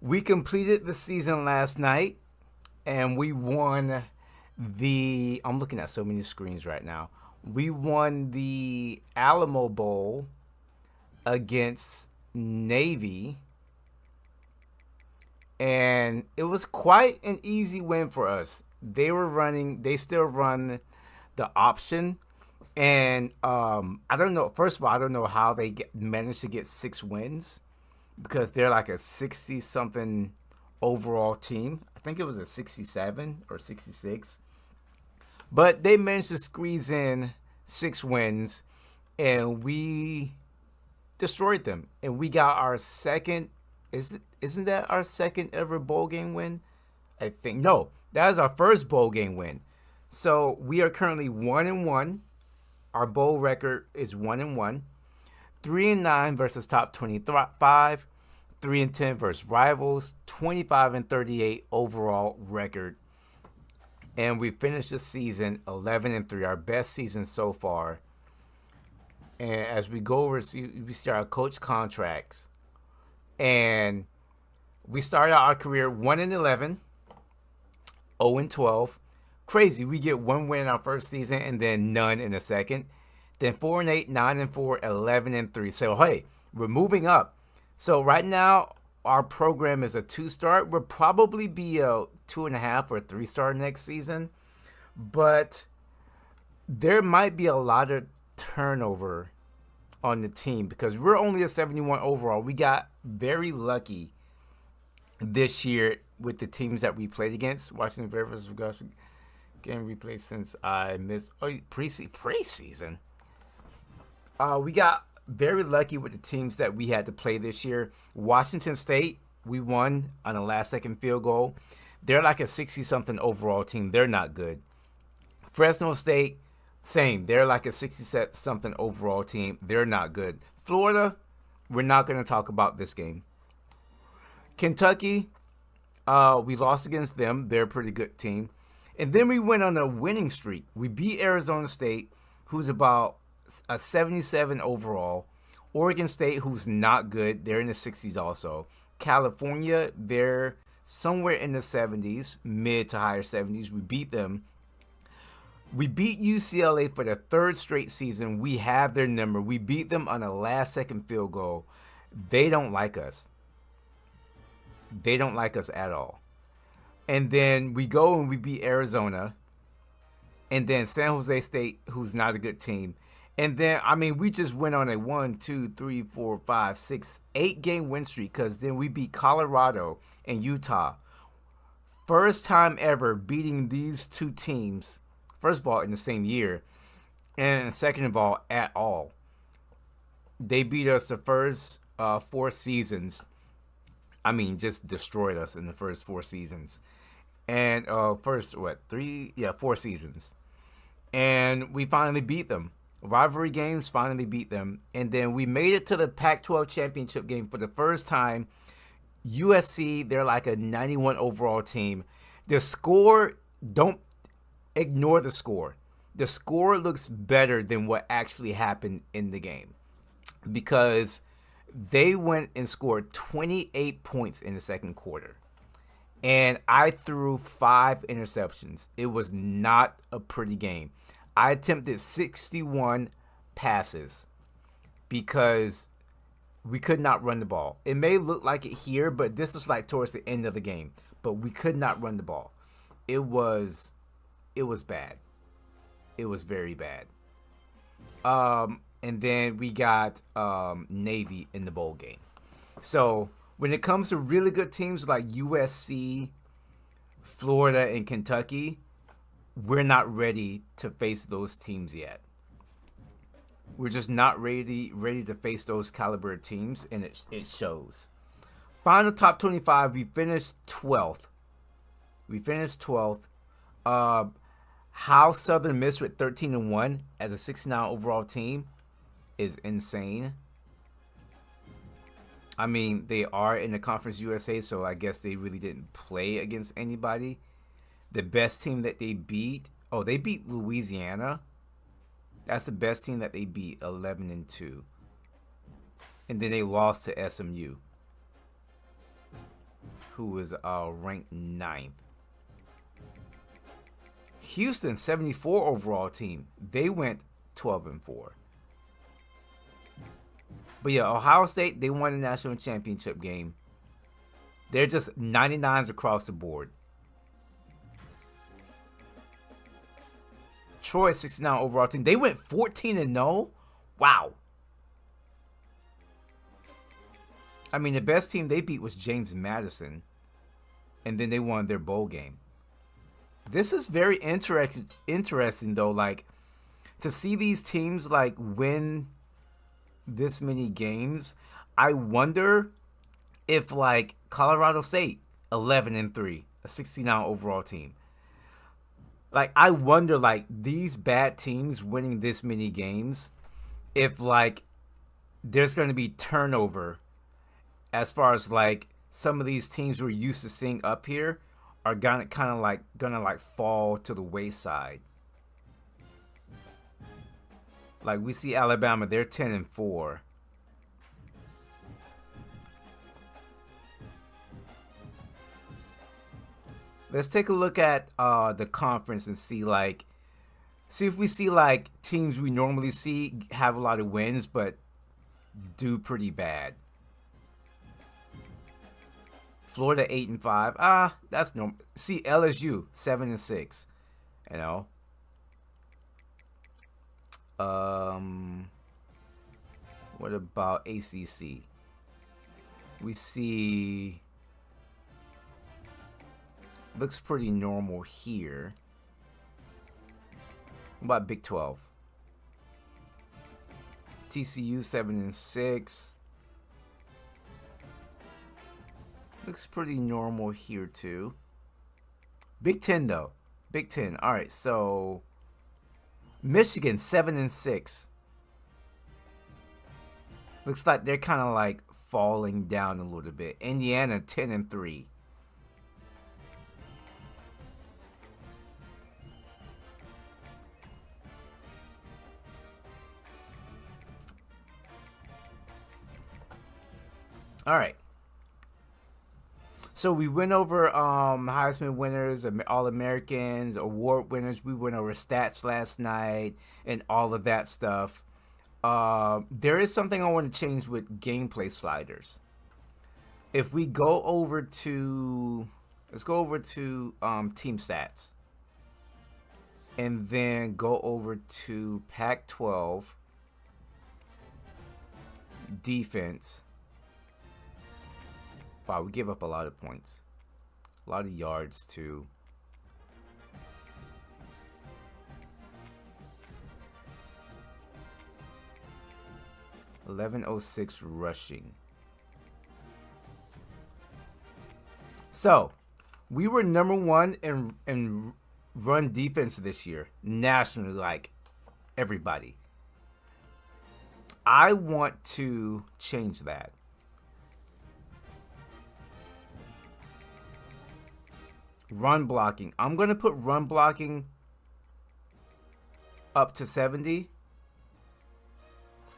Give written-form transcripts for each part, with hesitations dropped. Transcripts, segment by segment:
We completed the season last night and we won I'm looking at so many screens right now. We won the Alamo Bowl against Navy, and it was quite an easy win for us. They still run the option, and I don't know. First of all, I don't know how managed to get 6 wins because they're like a 60 something overall team. I think it was a 67 or 66. But they managed to squeeze in 6 wins, and we destroyed them. And we got our second. Isn't that our second ever bowl game win? I think no. That is our first bowl game win. So we are currently 1-1. Our bowl record is 1-1. 3-9 versus top 25. 3-10 versus rivals. 25-38 overall record. And we finished the season 11-3, our best season so far. And as we go over, we see our coach contracts. And we started our career 1-11, 0-12. Crazy. We get 1 win in our first season and then none in the second. Then 4-8, 9-4, 11-3. So hey, we're moving up. So right now our program is a 2-star. We'll probably be a 2.5 or 3-star next season, but there might be a lot of turnover on the team because we're only a 71 overall. We got very lucky this year with the teams that we played against. Watching the very first game replay since I missed preseason. We got very lucky with the teams that we had to play this year. Washington State, we won on a last-second field goal. They're like a 60-something overall team. They're not good. Fresno State, same. They're like a 60-something overall team. They're not good. Florida, we're not going to talk about this game. Kentucky, we lost against them. They're a pretty good team. And then we went on a winning streak. We beat Arizona State, who's about a 77 overall. Oregon State, who's not good. They're in the 60s also. California, they're somewhere in the 70s, mid to higher 70s. We beat them. We beat UCLA for the 3rd straight season. We have their number. We beat them on a last-second field goal. They don't like us. They don't like us at all. And then we go and we beat Arizona. And then San Jose State, who's not a good team. And then, we just went on a 1, 2, 3, 4, 5, 6, 8-game win streak because then we beat Colorado and Utah. First time ever beating these two teams, first of all, in the same year, and second of all, at all. They beat us the first 4 seasons. Just destroyed us in the first 4 seasons. And 4 seasons. And we finally beat them. Rivalry games, finally beat them. And then we made it to the Pac-12 championship game for the first time. USC, they're like a 91 overall team. The score, don't ignore the score. The score looks better than what actually happened in the game because they went and scored 28 points in the second quarter. And I threw 5 interceptions. It was not a pretty game. I attempted 61 passes because we could not run the ball. It may look like it here, but this was like towards the end of the game. But we could not run the ball. It was bad. It was very bad. And then we got Navy in the bowl game. So when it comes to really good teams like USC, Florida, and Kentucky, we're not ready to face those teams yet. We're just not ready to face those caliber teams, and it shows. Final top 25, we finished 12th. How Southern Miss with 13-1 as a 69 overall team is insane. They are in the Conference USA, so I guess they really didn't play against anybody. The best team that they beat, they beat Louisiana. That's the best team that they beat, 11-2. And then they lost to SMU. who was ranked 9th. Houston, 74 overall team. They went 12-4. But yeah, Ohio State, they won the national championship game. They're just 99s across the board. Troy, 69 overall team. They went 14-0. Wow. I mean, the best team they beat was James Madison. And then they won their bowl game. This is very interesting though. Like, to see these teams like win this many games. I wonder if like Colorado State, 11-3, a 69 overall team. Like, I wonder, like, these bad teams winning this many games, if, like, there's going to be turnover as far as, like, some of these teams we're used to seeing up here are gonna fall to the wayside. Like, we see Alabama, they're 10-4. Let's take a look at the conference and see if we see like teams we normally see have a lot of wins but do pretty bad. Florida 8-5. That's normal. See LSU 7-6. You know. What about ACC? We see. Looks pretty normal here. What about Big 12? TCU 7-6. Looks pretty normal here too. Big 10 though. Big 10. All right, so Michigan 7-6. Looks like they're kind of like falling down a little bit. Indiana 10-3. All right. So we went over Heisman winners, All-Americans, award winners. We went over stats last night and all of that stuff. There is something I want to change with gameplay sliders. If we go over to, let's go over to team stats. And then go over to Pac-12 defense. Wow, we give up a lot of points. A lot of yards, too. $11.06 rushing. So, we were number one in run defense this year. Nationally, like everybody. I want to change that. Run blocking. I'm going to put run blocking up to 70.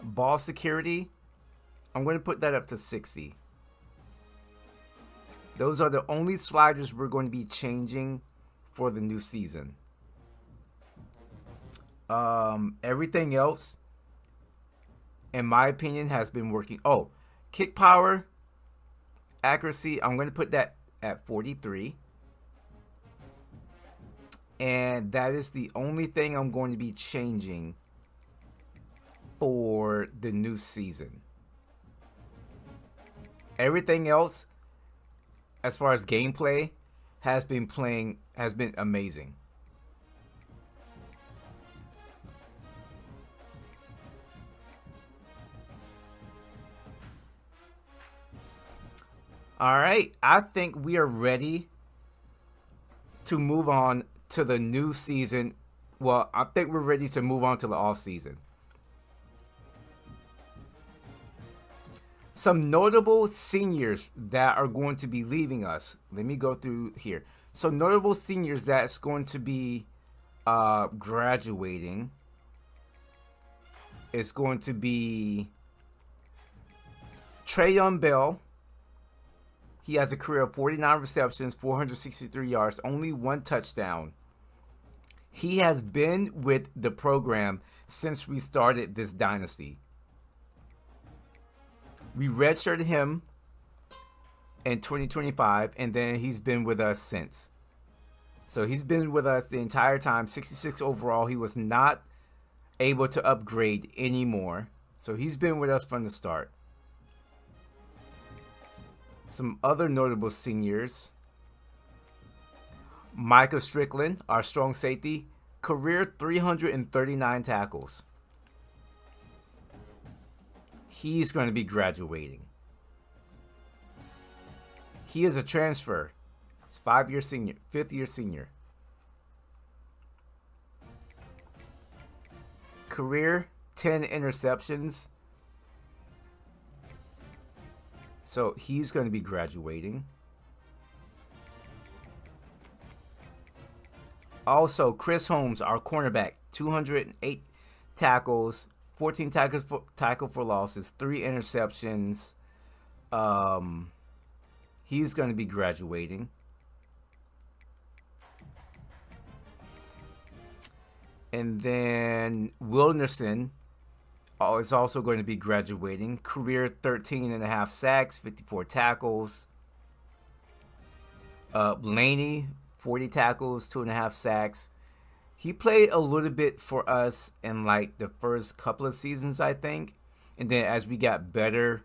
Ball security, I'm going to put that up to 60. Those are the only sliders we're going to be changing for the new season. Everything else, in my opinion, has been working. Oh, kick power, accuracy, I'm going to put that at 43. And that is the only thing I'm going to be changing for the new season. Everything else, as far as gameplay, has been amazing. All right, I think we are ready to move on to the new season. Well, I think we're ready to move on to the off season. Some notable seniors that are going to be leaving us. Let me go through here. So notable seniors that's going to be graduating is going to be Trayon Bell, He has a career of 49 receptions, 463 yards, only 1 touchdown. He has been with the program since we started this dynasty. We redshirted him in 2025, and then he's been with us since. So he's been with us the entire time. 66 overall. He was not able to upgrade anymore. So he's been with us from the start. Some other notable seniors. Micah Strickland, our strong safety, career 339 tackles. He's going to be graduating. He is a transfer. He's 5-year senior, 5th-year senior. Career 10 interceptions. So he's going to be graduating. Also, Chris Holmes, our cornerback, 208 tackles, 14 tackle for losses, 3 interceptions. He's going to be graduating. And then Wilderson is also going to be graduating. Career 13.5 sacks, 54 tackles. Blaney, 40 tackles, 2.5 sacks. He played a little bit for us in like the first couple of seasons, I think. And then as we got better,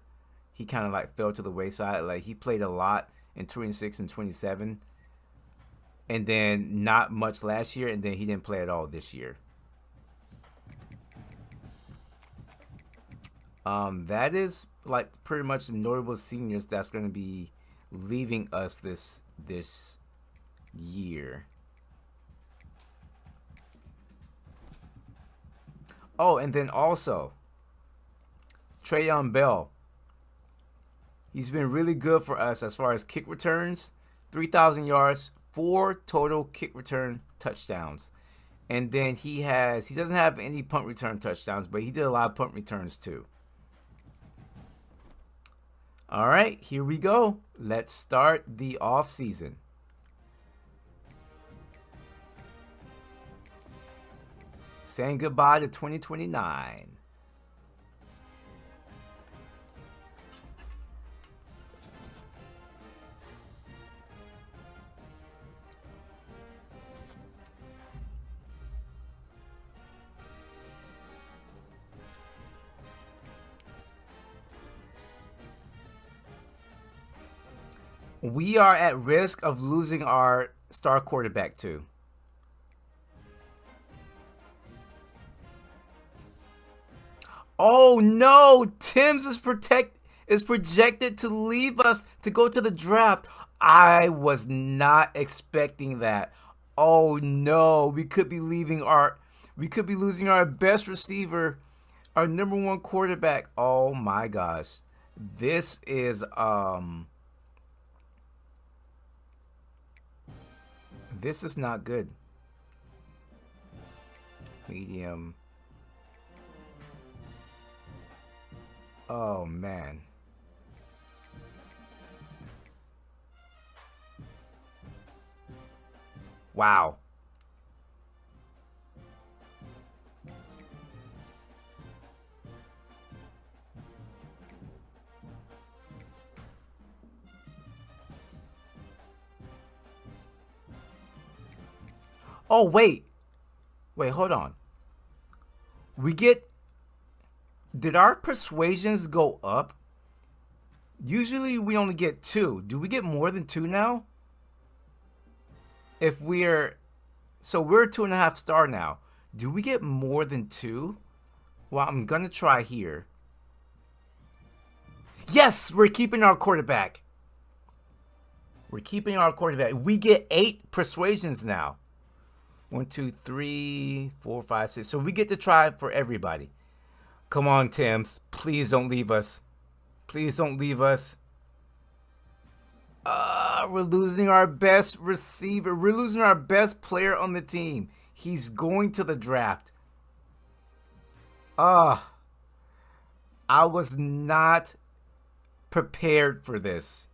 he kind of like fell to the wayside. Like he played a lot in 26 and 27. And then not much last year, and then he didn't play at all this year. That is like pretty much the notable seniors that's going to be leaving us this year. Oh, and then also Trayon Bell. He's been really good for us as far as kick returns. 3,000 yards, 4 total kick return touchdowns. And then he doesn't have any punt return touchdowns, but he did a lot of punt returns too. All right, here we go. Let's start the off season. Saying goodbye to 2029. We are at risk of losing our star quarterback too. Oh no! Tim's is projected to leave us to go to the draft. I was not expecting that. Oh no! We could be losing our best receiver, our #1 quarterback. Oh my gosh. This is This is not good. Medium. Oh, man. Wow. Oh, wait. Wait, hold on. Did our persuasions go up? Usually we only get 2. Do we get more than 2 now? So we're 2.5 star now. Do we get more than 2? Well, I'm going to try here. Yes, we're keeping our quarterback. We get 8 persuasions now. 1, 2, 3, 4, 5, 6. So we get to try for everybody. Come on, Tims. Please don't leave us. Please don't leave us. We're losing our best receiver. We're losing our best player on the team. He's going to the draft. I was not prepared for this.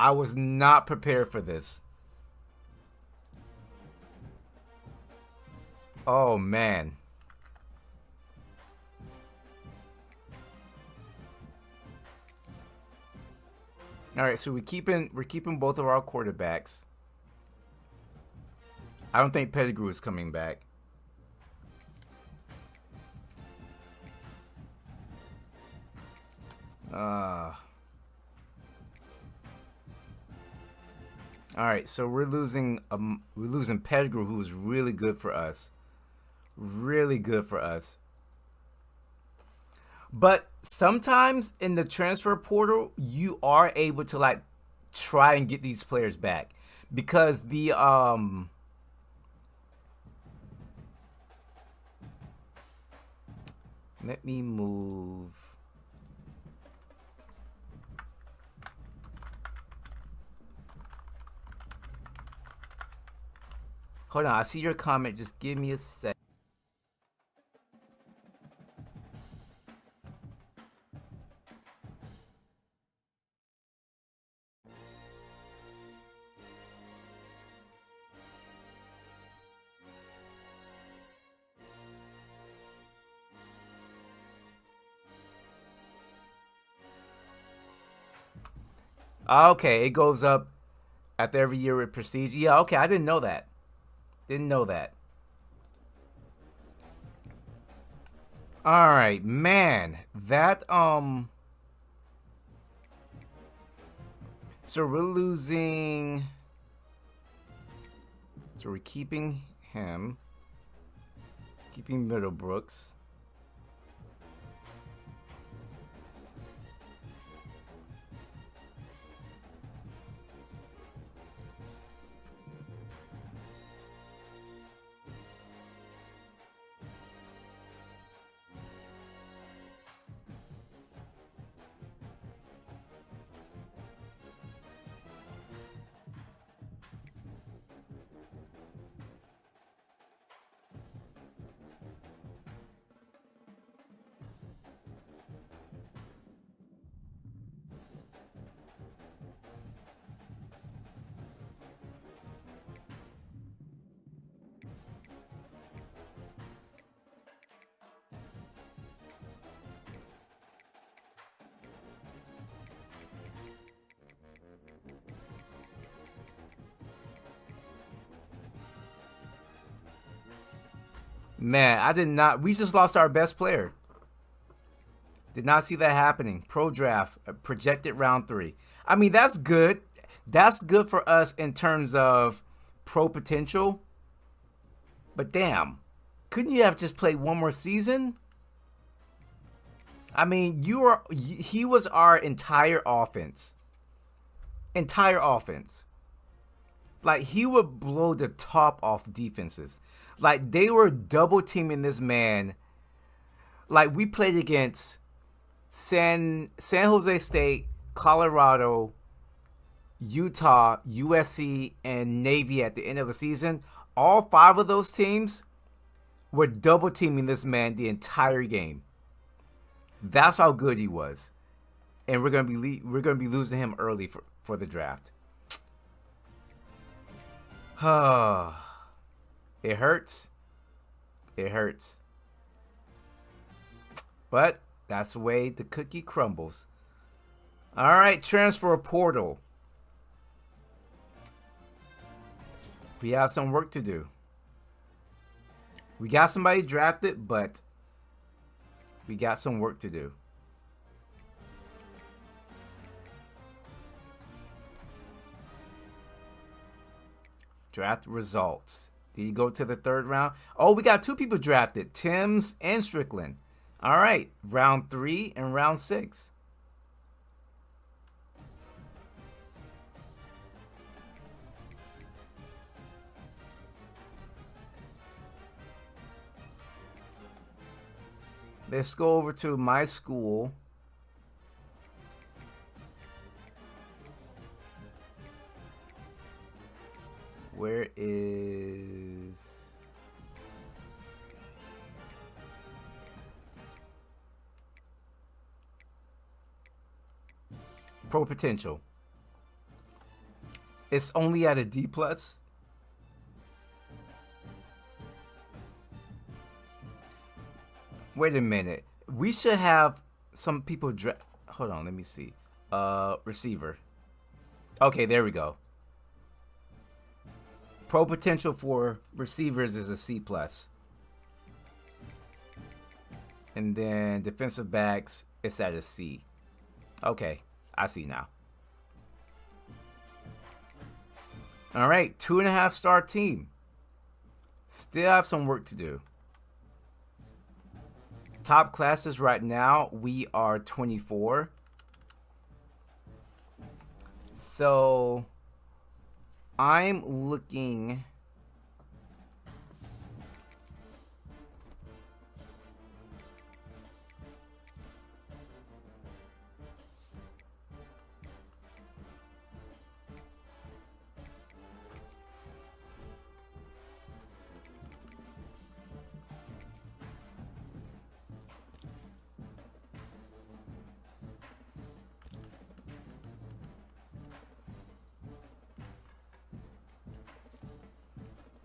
I was not prepared for this. Oh man. All right, so we're keeping both of our quarterbacks. I don't think Pettigrew is coming back. All right, so we're losing Pettigrew, who was really good for us. Really good for us. But sometimes in the transfer portal, you are able to like try and get these players back because the let me move. Hold on, I see your comment. Just give me a sec. Okay, it goes up after every year with prestige. Yeah, okay, I didn't know that. Didn't know that. All right, man. That so we're losing. So we're keeping him. Keeping Middlebrooks. Man, I did not. We just lost our best player. Did not see that happening. Pro draft, projected round 3. I mean, that's good. That's good for us in terms of pro potential. But damn, couldn't you have just played one more season? I mean, he was our entire offense. Entire offense. Like, he would blow the top off defenses. Like, they were double teaming this man. Like, we played against San Jose State, Colorado, Utah, USC, and Navy at the end of the season. All 5 of those teams were double teaming this man the entire game. That's how good he was, and we're gonna be losing him early for the draft. It hurts. It hurts. But that's the way the cookie crumbles. All right, transfer portal. We have some work to do. We got somebody drafted, but we got some work to do. Draft results. Did you go to the 3rd round? Oh, we got 2 people drafted, Timms and Strickland. All right, round 3 and round 6. Let's go over to my school. Where is... Pro Potential. It's only at a D plus. Wait a minute. We should have some people hold on, let me see. Receiver. Okay, there we go. Pro potential for receivers is a C plus. And then defensive backs, it's at a C. Okay, I see now. All right, 2.5 star team. Still have some work to do. Top classes right now, we are 24. So I'm looking.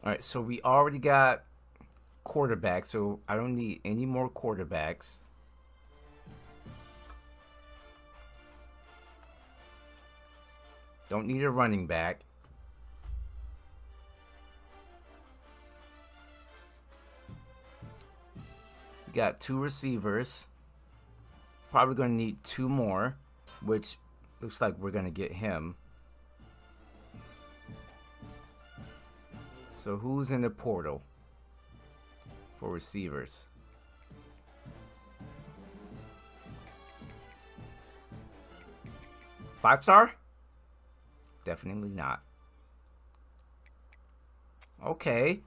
All right, so we already got quarterbacks, so I don't need any more quarterbacks. Don't need a running back. We got 2 receivers. Probably going to need 2 more, which looks like we're going to get him. So who's in the portal for receivers? Five star? Definitely not. Okay,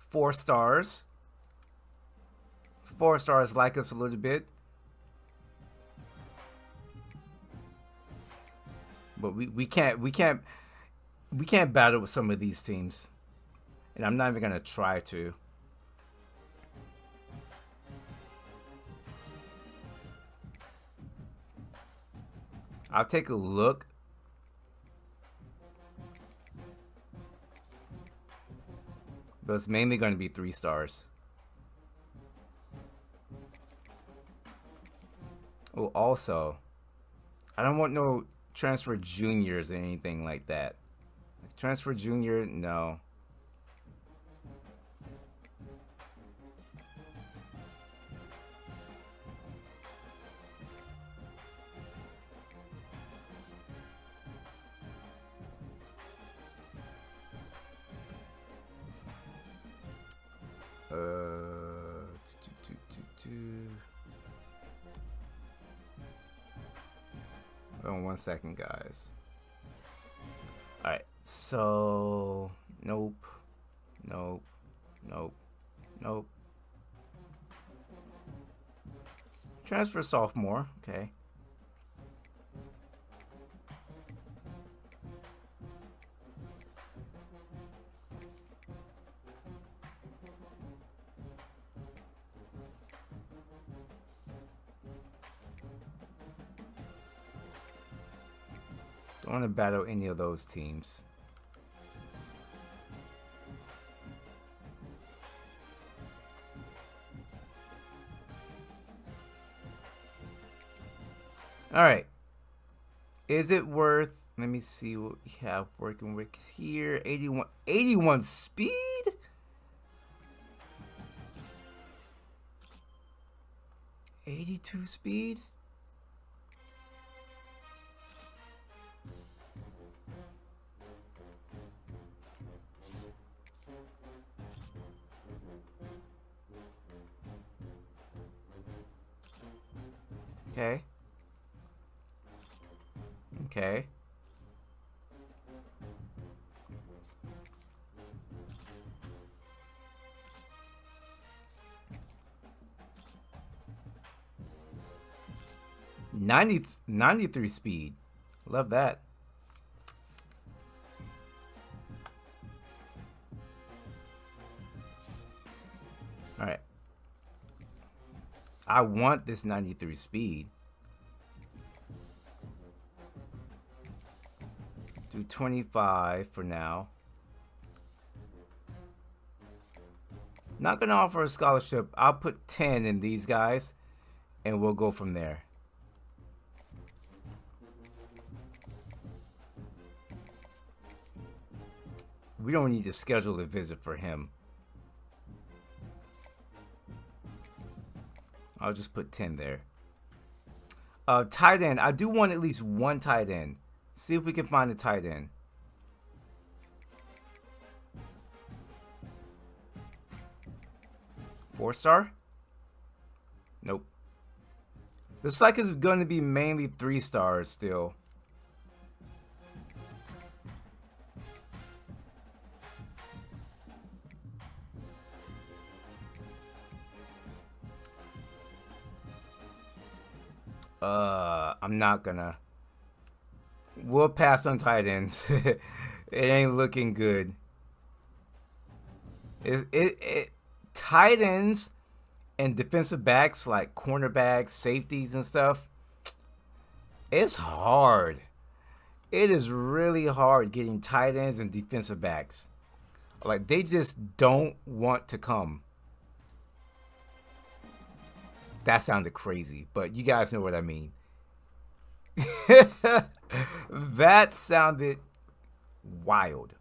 4 stars. 4 stars like us a little bit. But we can't battle with some of these teams. And I'm not even gonna try to. I'll take a look. But it's mainly going to be 3 stars. Oh, also, I don't want no transfer juniors or anything like that. Transfer junior, no. Hold on 1 second, guys. All right, so nope. Transfer sophomore, okay. Don't want to battle any of those teams. All right. Is it worth? Let me see what we have working with here. 81 speed. 82 speed. Okay. Okay. Ninety 93 speed. Love that. All right. I want this 93 speed. Do 25 for now. Not gonna offer a scholarship. I'll put 10 in these guys, and we'll go from there. We don't need to schedule a visit for him. I'll just put 10 there. Tight end. I do want at least one tight end. See if we can find a tight end. Four-star? Nope. Looks like it's going to be mainly 3 stars still. I'm not gonna. We'll pass on tight ends. It ain't looking good. Tight ends and defensive backs like cornerbacks, safeties, and stuff. It's hard. It is really hard getting tight ends and defensive backs. Like, they just don't want to come. That sounded crazy, but you guys know what I mean. That sounded wild.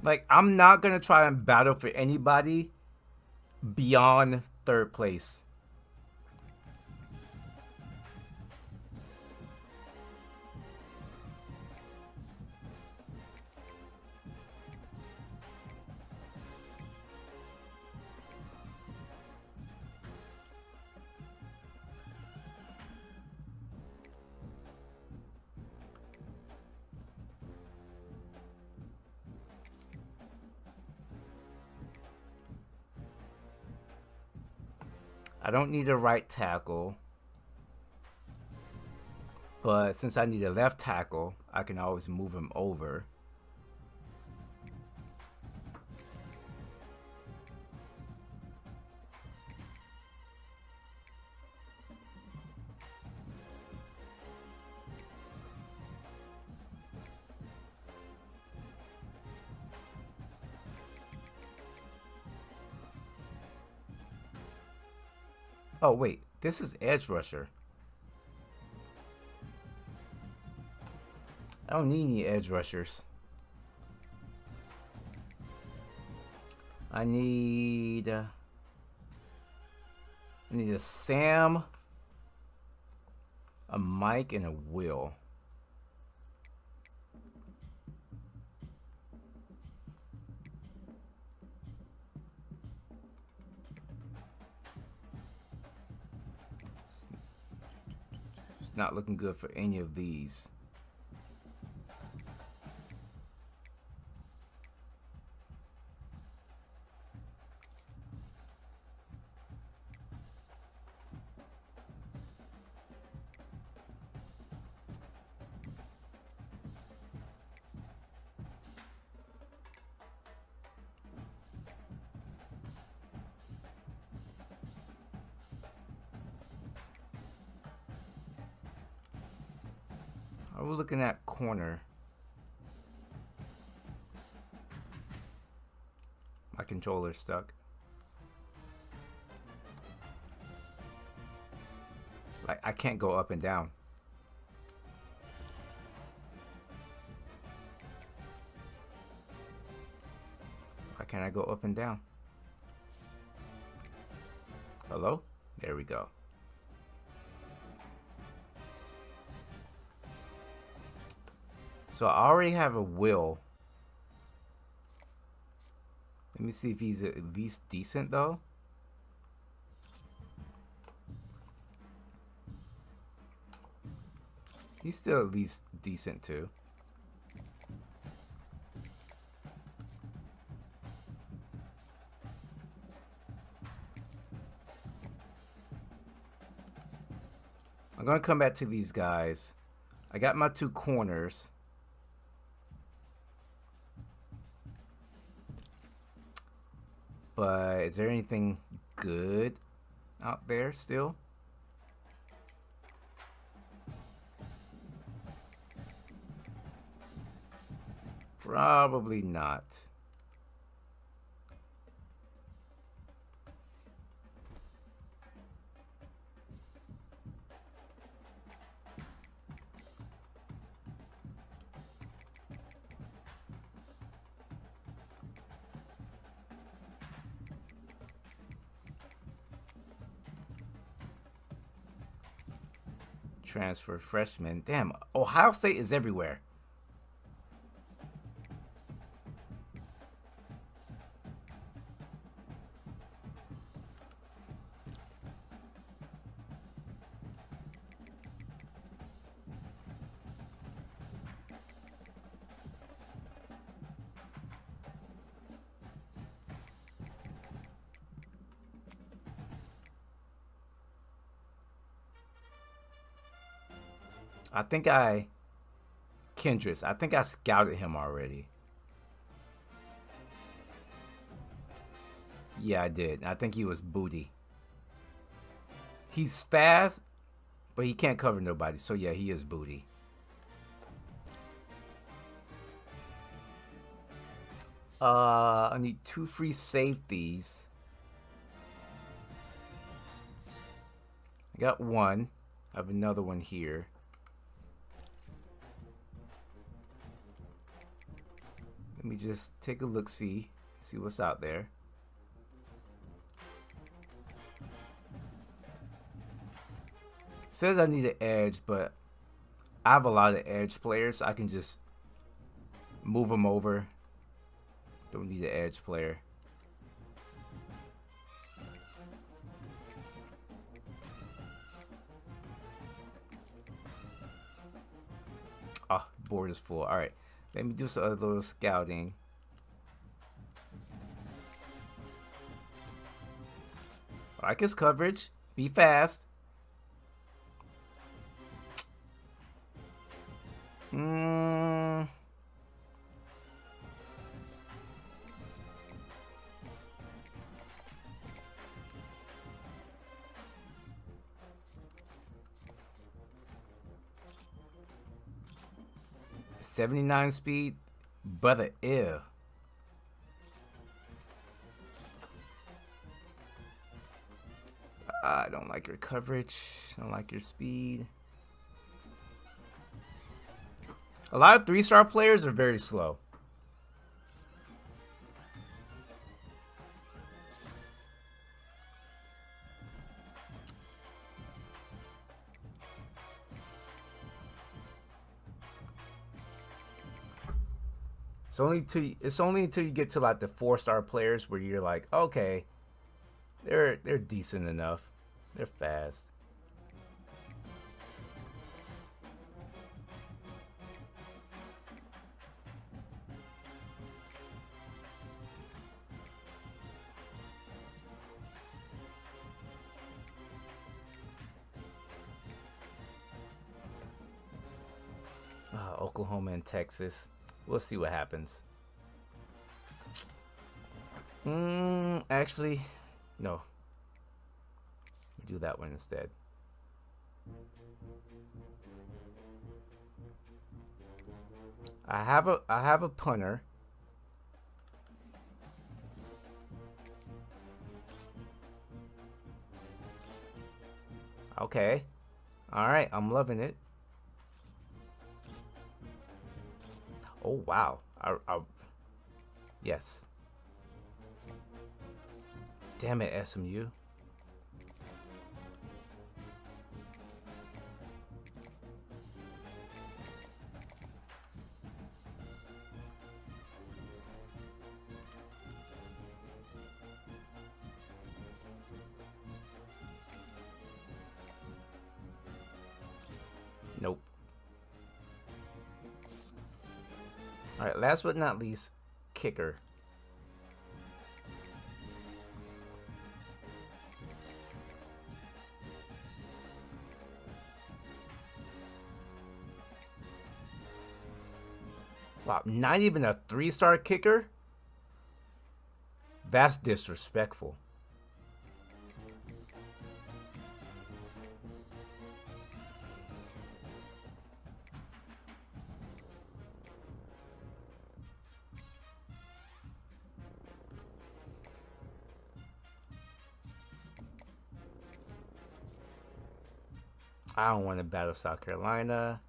Like, I'm not going to try and battle for anybody beyond 3rd place. I don't need a right tackle, but since I need a left tackle, I can always move him over. Oh, wait. This is edge rusher. I don't need any edge rushers. I need a Sam, a Mike, and a Will. Not looking good for any of these. We're looking at corner. My controller's stuck. Like, I can't go up and down. Why can't I go up and down? Hello? There we go. So I already have a Will. Let me see if he's at least decent, though. He's still at least decent too. I'm going to come back to these guys. I got my 2 corners. But is there anything good out there still? Probably not. Transfer freshman. Damn, Ohio State is everywhere. I think Kendris, I think I scouted him already. Yeah, I did. I think he was booty. He's fast, but he can't cover nobody. So yeah, he is booty. I need 2 free safeties. I got 1. I have another one here. Let me just take a look, see what's out there. It says I need an edge, but I have a lot of edge players. I can just move them over. Don't need an edge player. Oh, board is full. All right. Let me do a little scouting. I like his coverage. Be fast. 79 speed, but ew. I don't like your coverage. I don't like your speed. A lot of 3-star players are very slow. It's only until you get to like the 4-star players where you're like, okay, they're decent enough. They're fast. Oklahoma and Texas. We'll see what happens. Actually, no. Do that one instead. I have a punter. Okay. All right, I'm loving it. Oh wow. Yes. Damn it, SMU. Nope. All right, last but not least, kicker. Wow, not even a 3-star kicker? That's disrespectful. I don't want to battle South Carolina.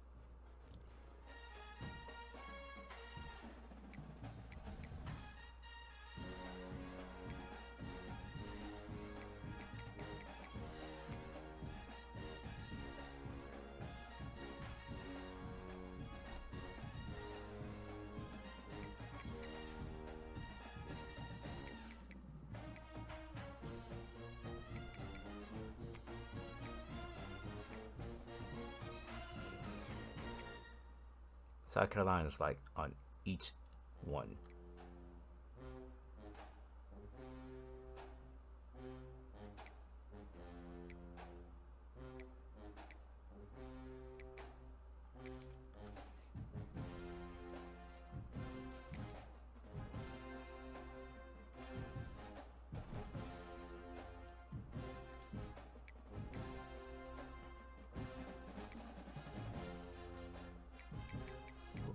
South Carolina's like on each one.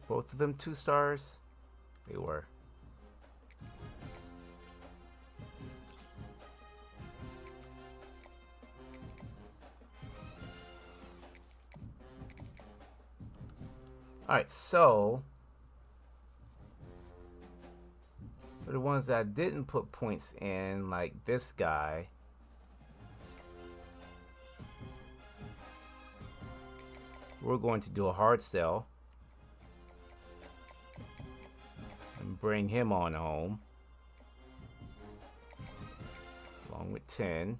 Both of them 2 stars? They were. Alright, so for the ones that I didn't put points in, like this guy, we're going to do a hard sell and bring him on home along with 10.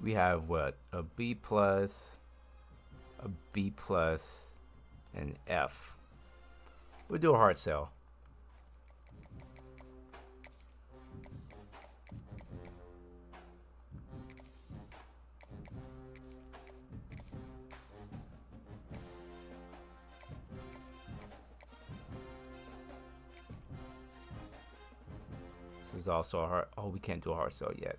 We have what? A B plus, a B plus, and F. We'll do a hard sell. This is also a hard. Oh, we can't do a hard sell yet.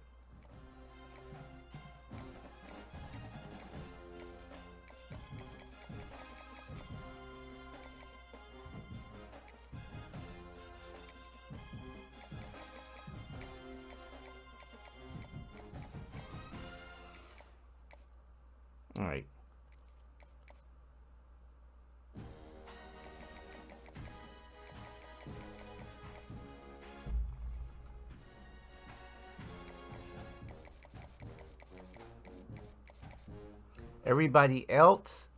All right. Everybody else,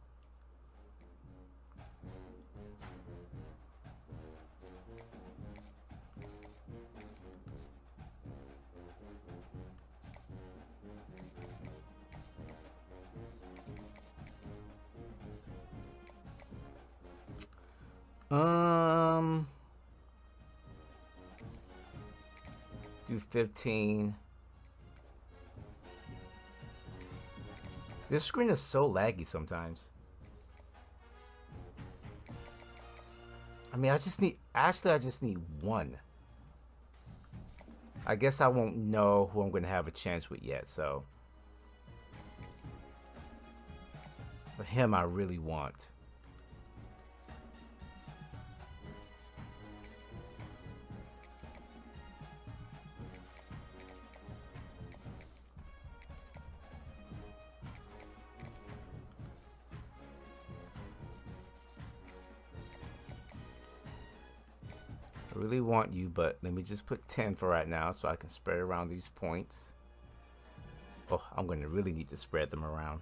do 15. This screen is so laggy sometimes. I mean, I just need one. I guess I won't know who I'm going to have a chance with yet, so. But him I really want. I really want you, but let me just put 10 for right now so I can spread around these points. Oh, I'm going to really need to spread them around.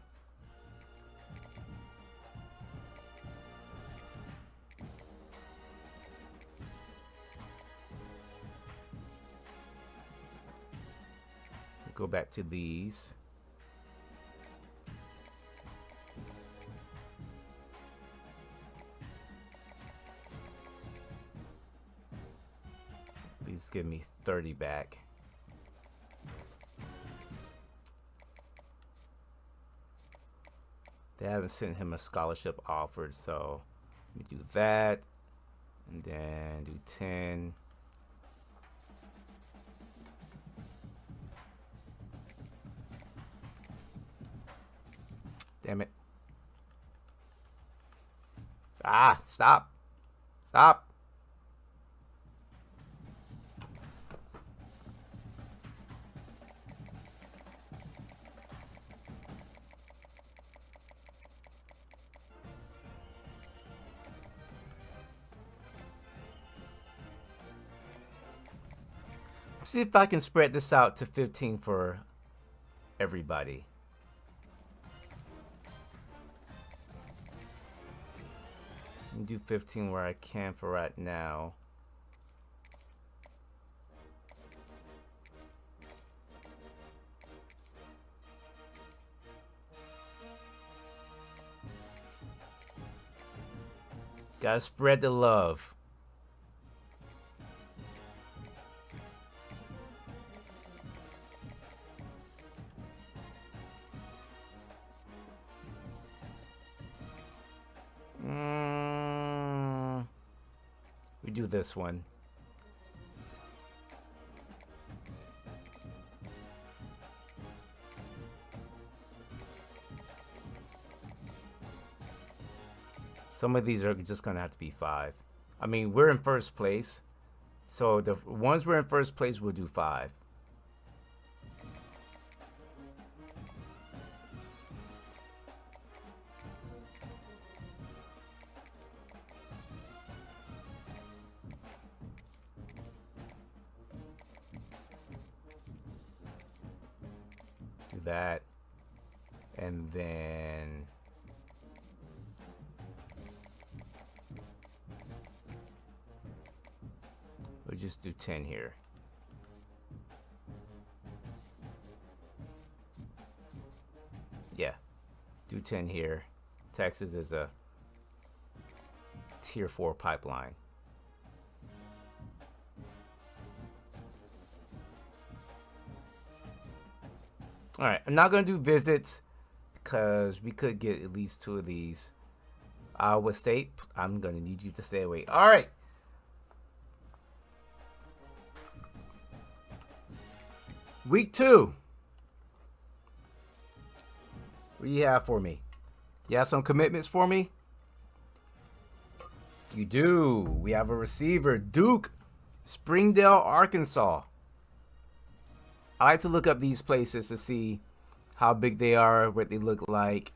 Go back to these. Please give me 30 back. They haven't sent him a scholarship offered, so let me do that. And then do 10. Damn it. Ah, stop. Stop. See if I can spread this out to 15 for everybody. Do 15 where I can for right now. Gotta spread the love. We do this one. Some of these are just gonna have to be 5. I mean, we're in first place, so the ones we're in first place will do 5. Do that, and then we'll just do 10 here. Yeah, do 10 here. Texas is a tier 4 pipeline. All right, I'm not gonna do visits because we could get at least 2 of these. Iowa State, I'm gonna need you to stay away. All right. Week 2. What do you have for me? You have some commitments for me? You do. We have a receiver, Duke, Springdale, Arkansas. I like to look up these places to see how big they are, what they look like.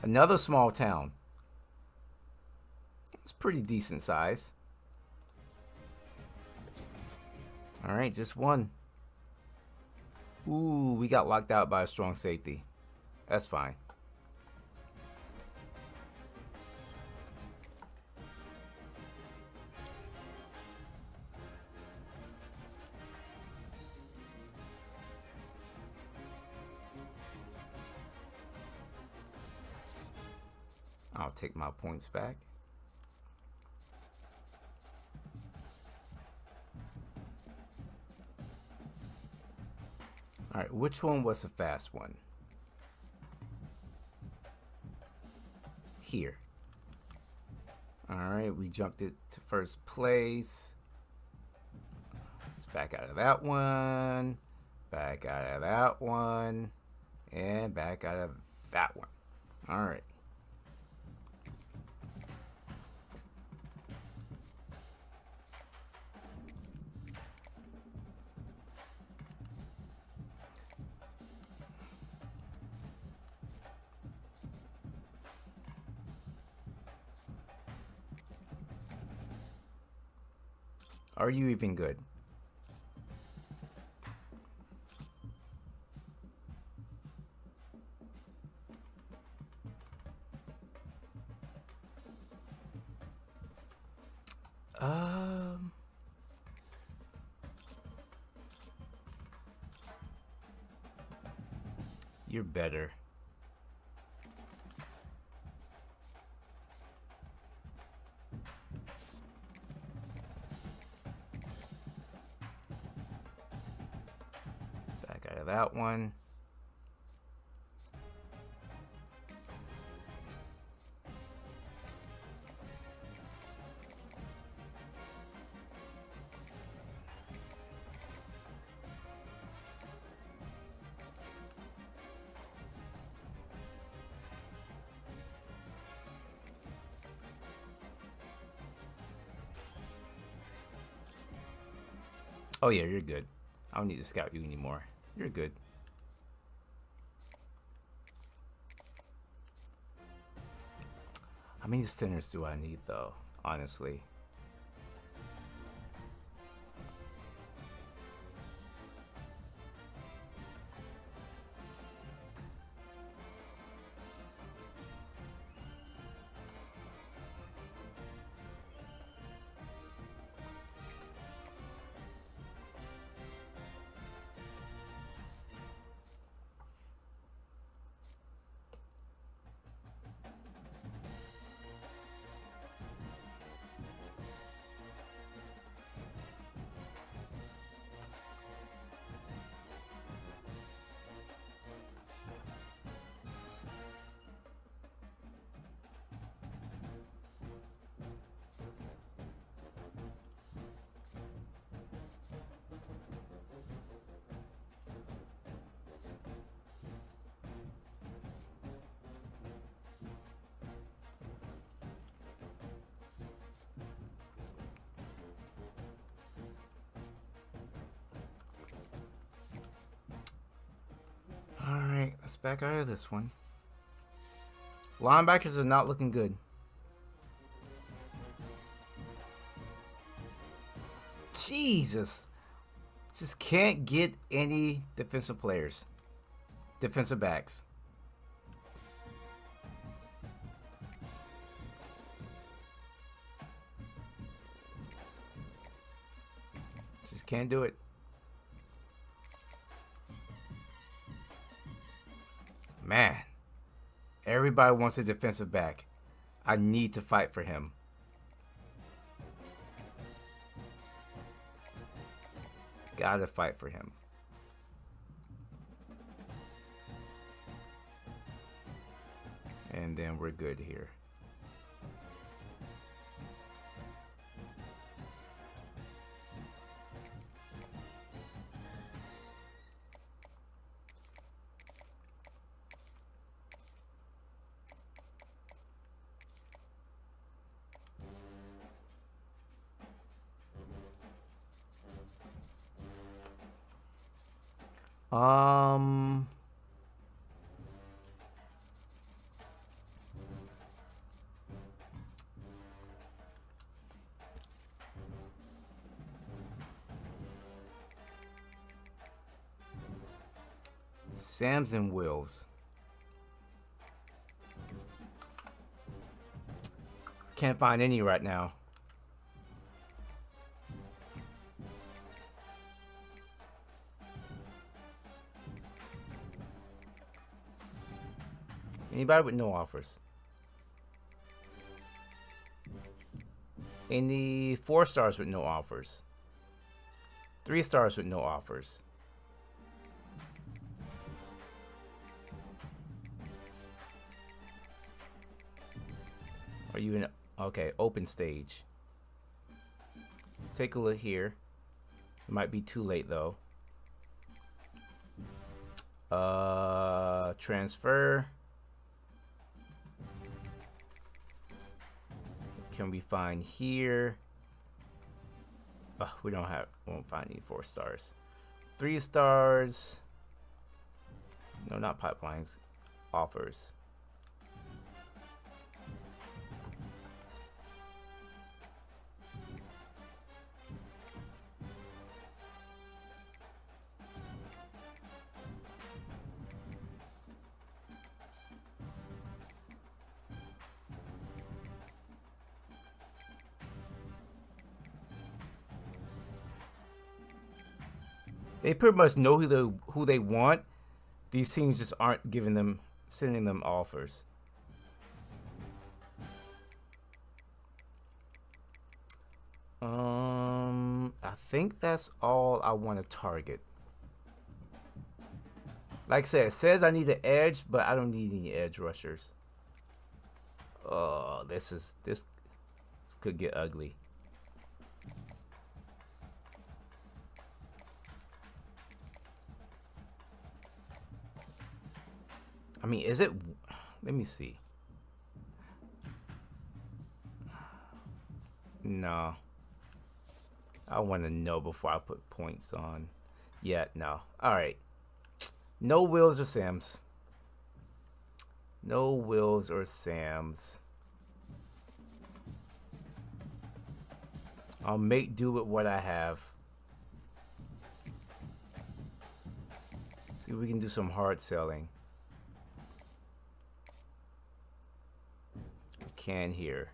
Another small town. It's pretty decent size. All right, just one. Ooh, we got locked out by a strong safety. That's fine. I'll take my points back. All right, which one was the fast one? Here. All right, we jumped it to first place. Let's back out of that one, back out of that one, and back out of that one. All right. Are you even good? You're better. Back out of that one. Oh yeah, you're good. I don't need to scout you anymore. You're good. How many spinners do I need though, honestly? Alright, let's back out of this one. Linebackers are not looking good. Jesus. Just can't get any defensive players. Defensive backs. Just can't do it. Man, everybody wants a defensive back. I need to fight for him. Gotta fight for him. And then we're good here. Sams and Wills. Can't find any right now. Anybody with no offers? Any 4 stars with no offers? 3 stars with no offers? Are you in? Okay, open stage. Let's take a look here. It might be too late though. Transfer. Can we find here? We don't have. Won't find any 4 stars. 3 stars. No, not pipelines. Offers. They pretty much know who they want, These teams just aren't sending them offers. I think that's all I want to target. Like I said, it says I need an edge, but I don't need any edge rushers. Oh, this could get ugly. I mean, is it? Let me see. No. I want to know before I put points on. Yeah, no. All right. No Wills or Sams. No Wills or Sams. I'll make do with what I have. See if we can do some hard selling. We can here.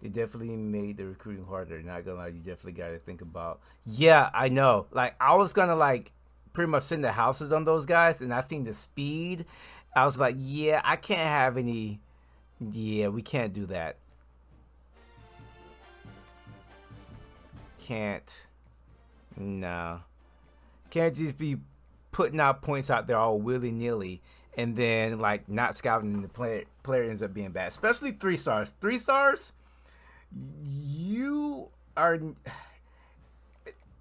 They definitely made the recruiting harder. Not gonna lie, you definitely got to think about. Yeah, I know. Like, I was gonna like pretty much send the houses on those guys, and I seen the speed. I was like, yeah, I can't have any. Yeah, we can't do that. Can't. No. Can't just be putting out points out there all willy-nilly and then like not scouting, and the player ends up being bad. Especially 3 stars. 3 stars. You are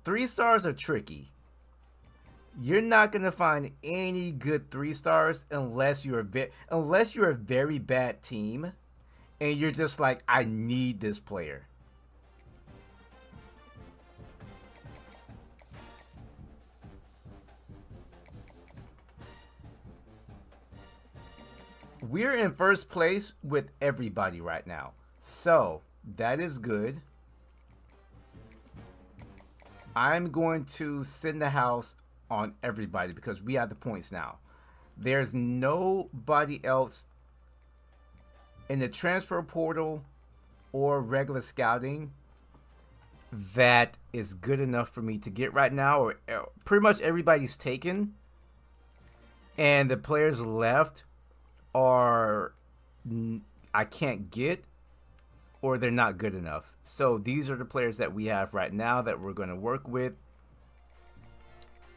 3 stars are tricky. You're not gonna find any good 3 stars unless you're a very bad team, and you're just like, I need this player. We're in first place with everybody right now, so that is good. I'm going to send the house on everybody because we have the points now. There's nobody else in the transfer portal or regular scouting that is good enough for me to get right now, or pretty much everybody's taken, and the players left are I can't get, or they're not good enough. So these are the players that we have right now that we're going to work with,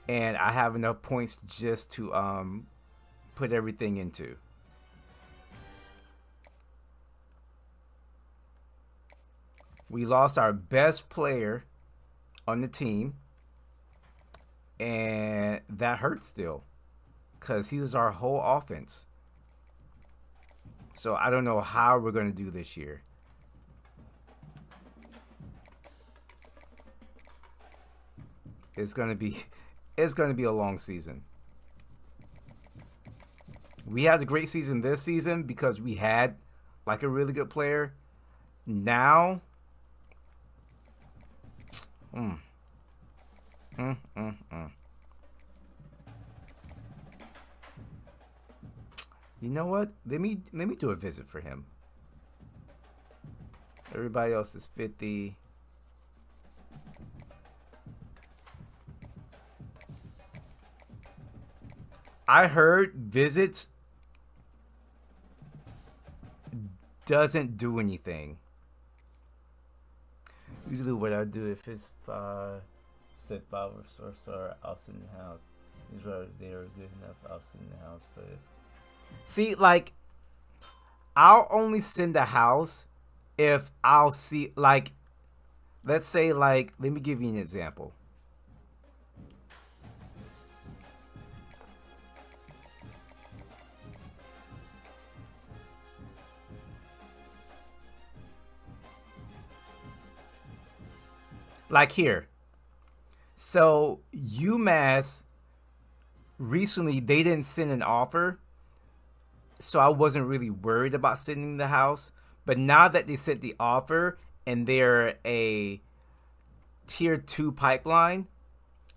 and I have enough points just to put everything into. We lost our best player on the team, and that hurts still because he was our whole offense. So I don't know how we're going to do this year. It's going to be a long season. We had a great season this season because we had like a really good player. Now, You know what? Let me do a visit for him. Everybody else is 50. I heard visits doesn't do anything. Usually what I do, if it's 5, said 5 or star, I'll sit in the house. These riders, they are good enough, I'll sit in the house. But if... See, like, I'll only send a house if I'll see, like, let's say, like, let me give you an example. Like here. So UMass recently, they didn't send an offer, so I wasn't really worried about sending the house. But now that they sent the offer and they're a tier 2 pipeline,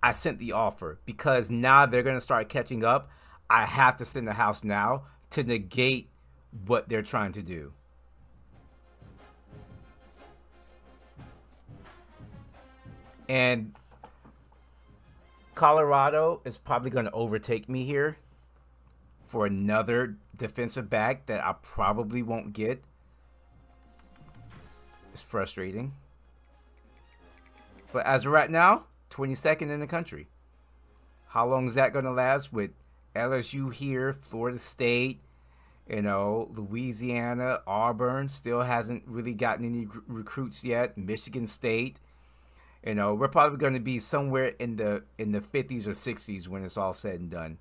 I sent the offer because now they're going to start catching up. I have to send the house now to negate what they're trying to do. And Colorado is probably going to overtake me here for another defensive back that I probably won't get. It's frustrating. But as of right now, 22nd in the country. How long is that going to last with LSU here, Florida State, Louisiana, Auburn still hasn't really gotten any recruits yet. Michigan State. We're probably going to be somewhere in the 50s or 60s when it's all said and done.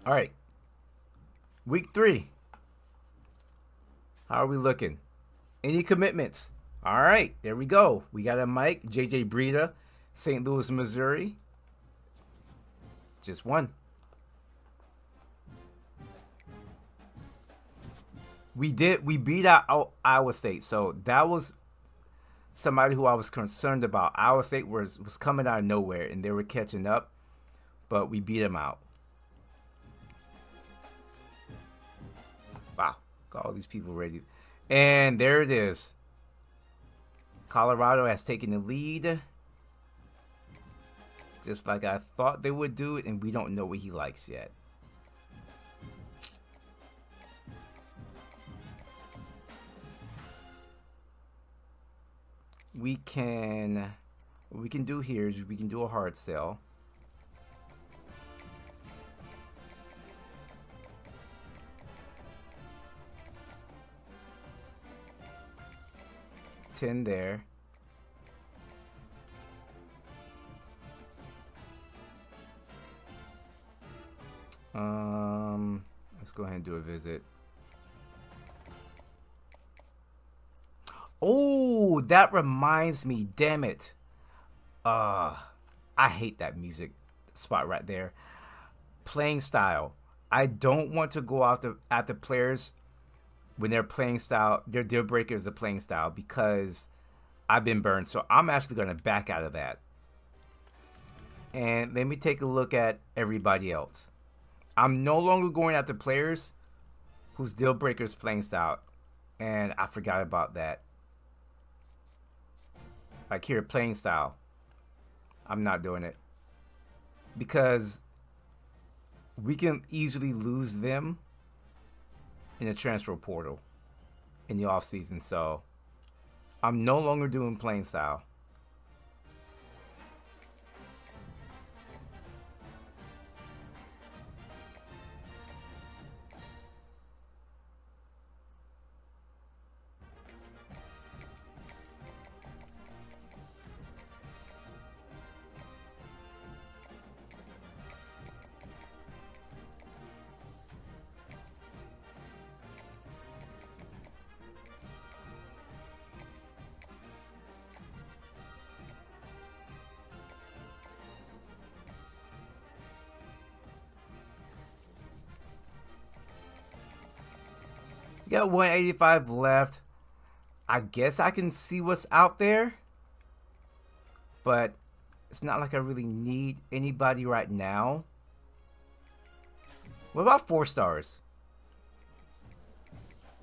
All right. Week 3. How are we looking? Any commitments? All right, there we go. We got a Mike, JJ Breida, St. Louis, Missouri. Just one. We beat out Iowa State, so that was somebody who I was concerned about. Iowa State was coming out of nowhere, and they were catching up, but we beat them out. Wow, got all these people ready. And there it is. Colorado has taken the lead. Just like I thought they would do it, and we don't know what he likes yet. What we can do here is we can do a hard sell. $10 there. Let's go ahead and do a visit. Oh, that reminds me. Damn it. I hate that music spot right there. Playing style. I don't want to go at the players when they're playing style. Their deal breaker is the playing style because I've been burned. So I'm actually going to back out of that. And let me take a look at everybody else. I'm no longer going after players whose deal breaker is playing style. And I forgot about that. Like here, playing style. I'm not doing it. Because we can easily lose them in the transfer portal in the offseason. So I'm no longer doing playing style. Got 185 left. I guess I can see what's out there. But it's not like I really need anybody right now. What about 4 stars?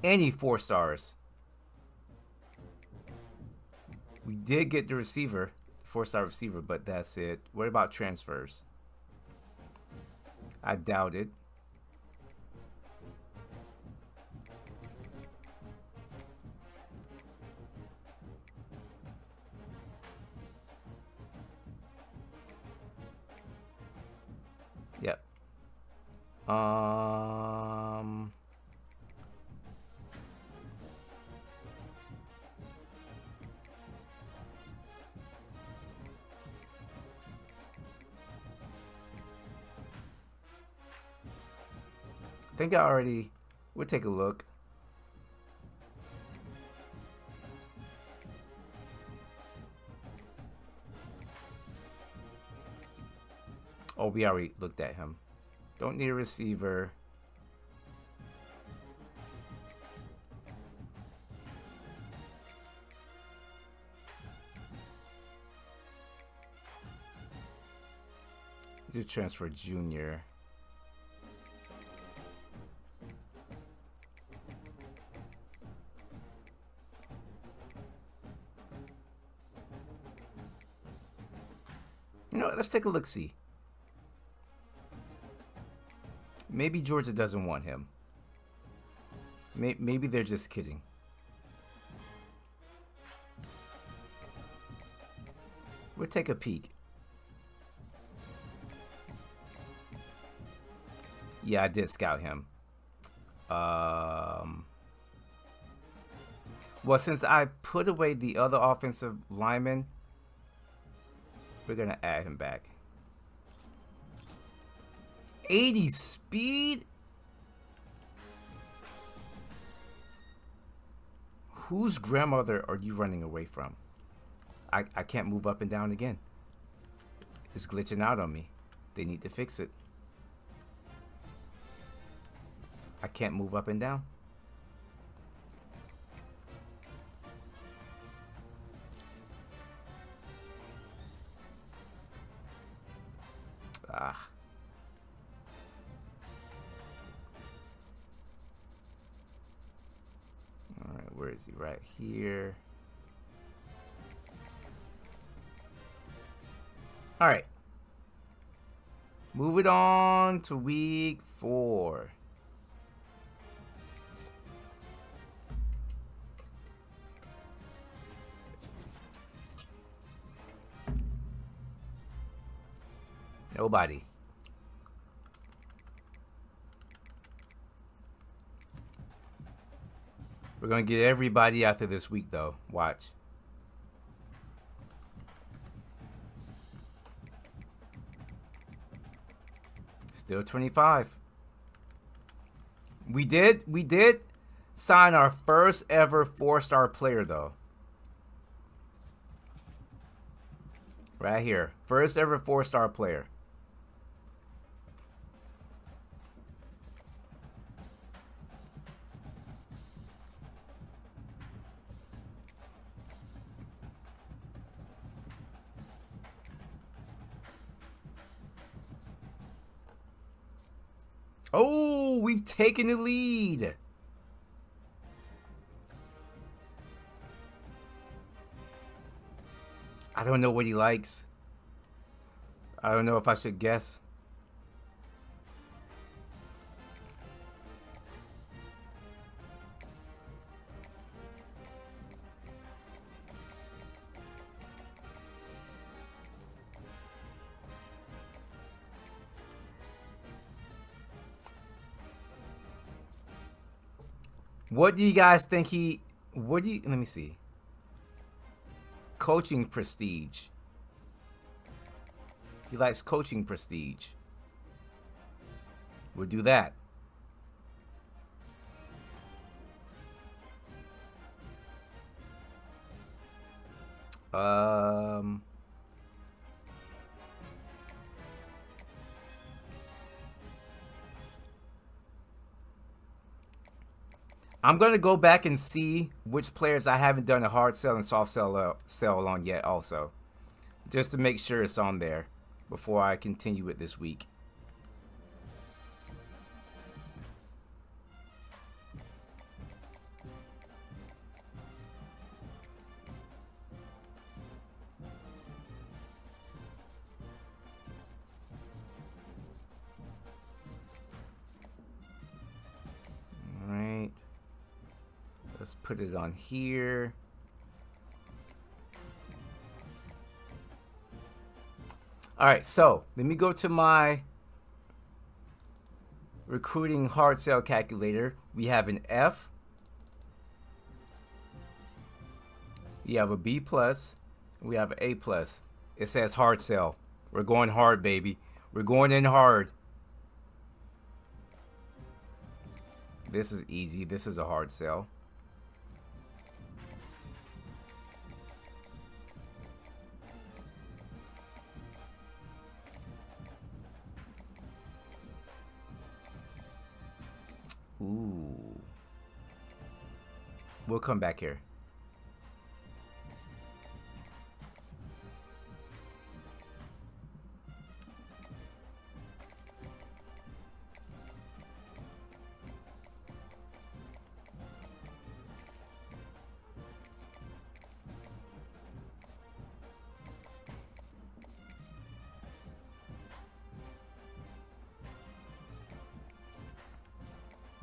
Any 4 stars. We did get the receiver, 4-star receiver, but that's it. What about transfers? I doubt it. Yep. I think I already... We'll take a look. Oh, we already looked at him. Don't need a receiver. Do transfer junior. You know, let's take a look. See, maybe Georgia doesn't want him. Maybe they're just kidding. We'll take a peek. Yeah, I did scout him. Well, since I put away the other offensive lineman, we're going to add him back. 80 speed? Whose grandmother are you running away from? I can't move up and down again. It's glitching out on me. They need to fix it. I can't move up and down. Ah. All right, where is he? Right here. All right. Move it on to week 4. Nobody. We're going to get everybody after this week, though. Watch. Still 25. We did sign our first ever 4-star player, though. Right here. First ever 4-star player. Oh, we've taken the lead. I don't know what he likes. I don't know if I should guess. What do you guys think let me see. Coaching prestige. He likes coaching prestige. We'll do that. I'm going to go back and see which players I haven't done a hard sell and soft sell on yet also. Just to make sure it's on there before I continue it this week. All right. Let's put it on here. All right, so let me go to my recruiting hard sell calculator. We have an F. We have a B plus. We have an A plus. It says hard sell. We're going hard, baby. We're going in hard. This is easy. This is a hard sell. Ooh. We'll come back here.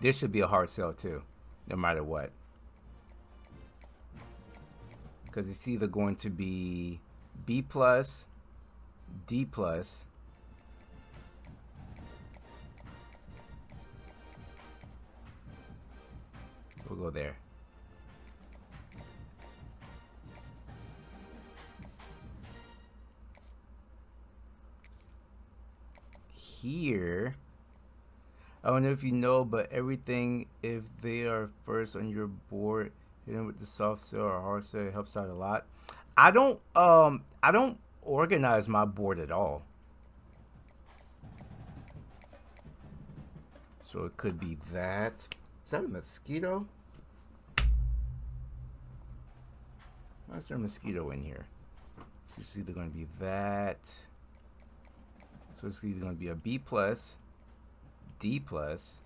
This should be a hard sell too, no matter what. Because it's either going to be B plus, D plus. We'll go there. Here, I don't know if you know, but everything, if they are first on your board, hitting with the soft sell or hard sell, it helps out a lot. I don't organize my board at all. So it could be that. Is that a mosquito? Why is there a mosquito in here? So it's either going to be that. So it's either going to be a B plus, D plus.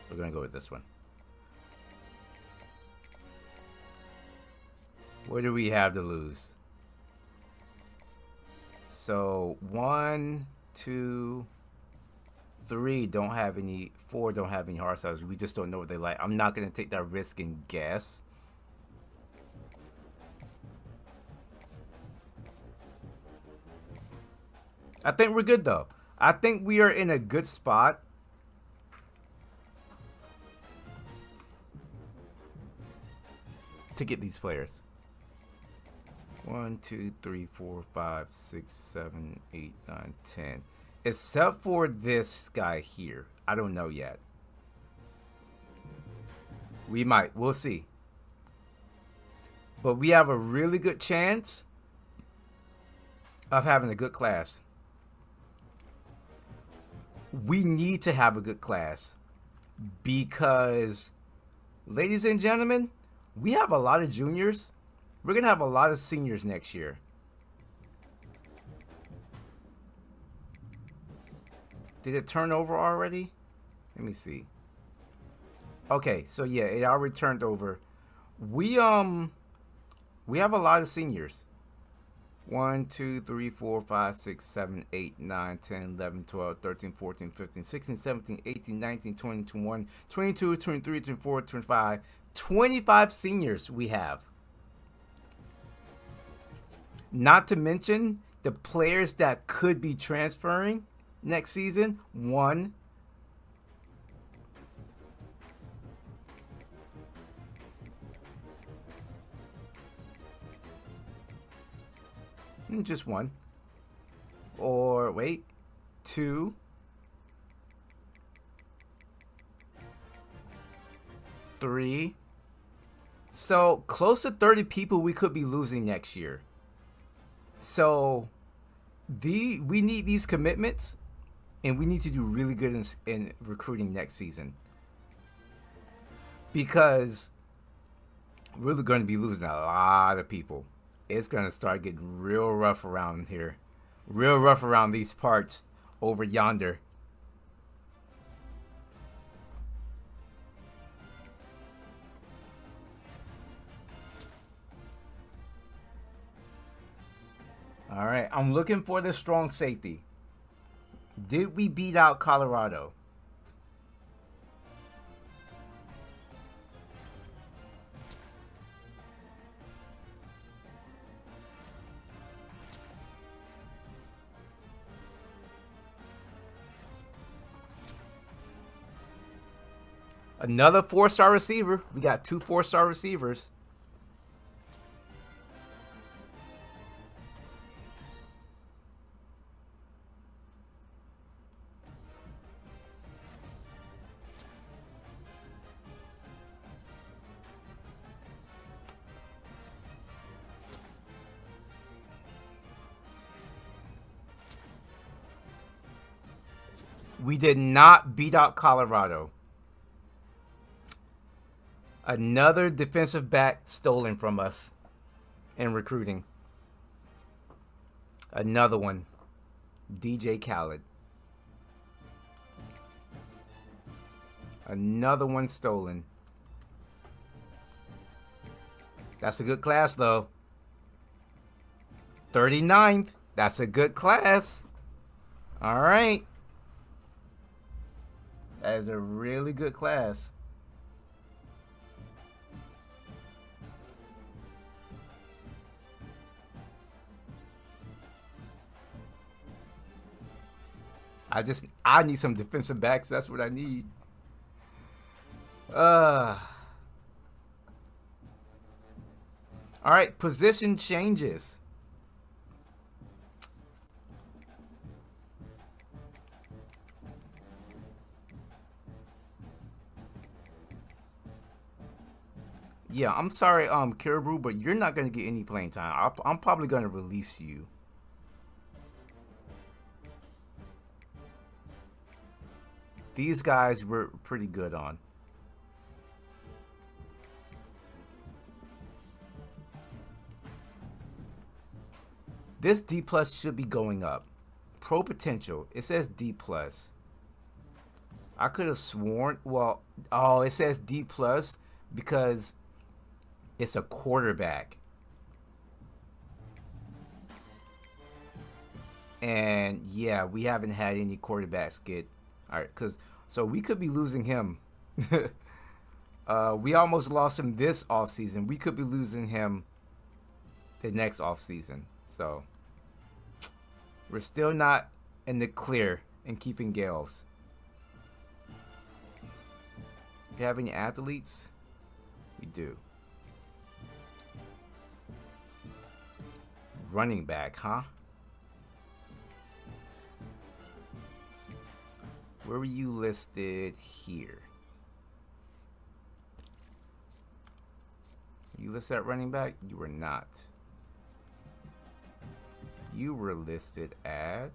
We're going to go with this one. What do we have to lose? So 1, 2, 3 don't have any, 4 don't have any hard sells. We just don't know what they like. I'm not going to take that risk and guess. I think we're good though. I think we are in a good spot. To get these players. 1, 2, 3, 4, 5, 6, 7, 8, 9, 10. Except for this guy here. I don't know yet. We might. We'll see. But we have a really good chance of having a good class. We need to have a good class because, ladies and gentlemen, we have a lot of juniors. We're going to have a lot of seniors next year. Did it turn over already? Let me see. Okay, so yeah, it already turned over. We have a lot of seniors. 1, 2, 3, 4, 5, 6, 7, 8, 9, 10, 11, 12, 13, 14, 15, 16, 17, 18, 19, 20, 21, 22, 23, 24, 25. 25 seniors we have. Not to mention the players that could be transferring next season. 1. Just 1. Or wait, 2. 3. So close to 30 people we could be losing next year. So we need these commitments, and we need to do really good in recruiting next season, because we're going to be losing a lot of people. It's going to start getting real rough around here. Real rough around these parts over yonder. All right, I'm looking for the strong safety. Did we beat out Colorado? Another 4-star receiver. We got 2 4-star receivers. We did not beat out Colorado. Another defensive back stolen from us in recruiting. Another one. DJ Khaled. Another one stolen. That's a good class, though. 39th. That's a good class. All right. That is a really good class. I need some defensive backs. That's what I need. All right, position changes. Yeah, I'm sorry, Caribou, but you're not gonna get any playing time. I'm probably gonna release you. These guys were pretty good on. This D plus should be going up. Pro potential. It says D plus. I could have sworn. Well, oh, it says D plus because it's a quarterback. And yeah, we haven't had any quarterbacks get. All right, so we could be losing him. We almost lost him this offseason. We could be losing him the next offseason. So we're still not in the clear in keeping Gales. Do you have any athletes? We do. Running back, huh? Where were you listed here? You listed at running back? You were not. You were listed at...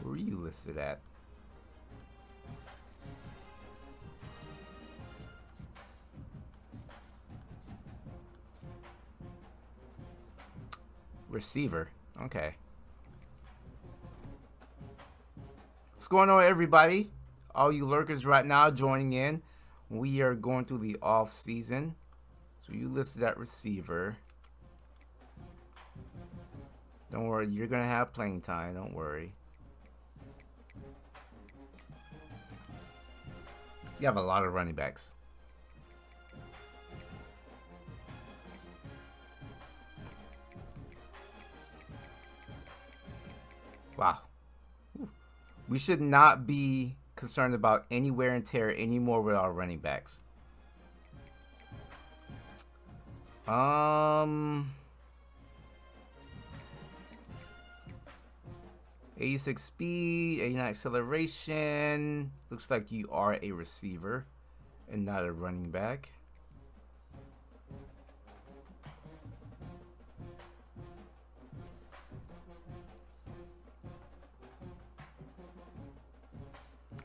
Where were you listed at? Receiver. Okay. What's going on, everybody? All you lurkers right now joining in. We are going through the off season. So you listed at receiver. Don't worry, you're gonna have playing time. Don't worry. You have a lot of running backs. Wow. We should not be concerned about any wear and tear anymore with our running backs. 86 speed, 89 acceleration. Looks like you are a receiver and not a running back.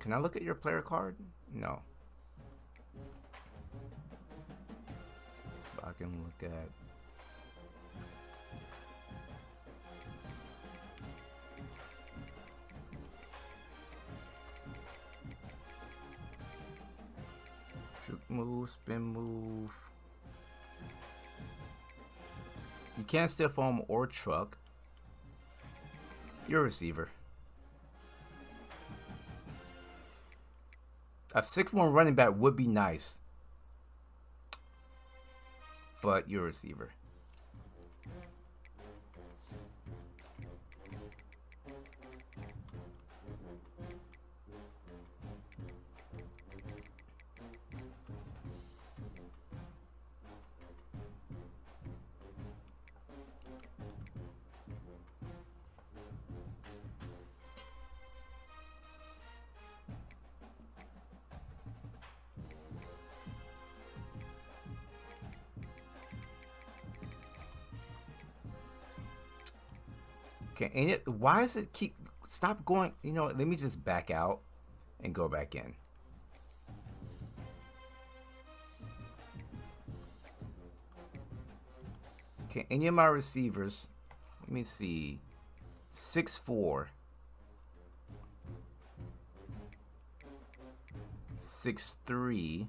Can I look at your player card? No. But I can look at... Shoot move, spin move. You can't stiff arm or truck. You're a receiver. A 6'1" running back would be nice, but you're a receiver. Okay, and it, why does it keep stop going? You know, let me just back out and go back in. Okay, any of my receivers, let me see, 6'4", 6'3", 6'4",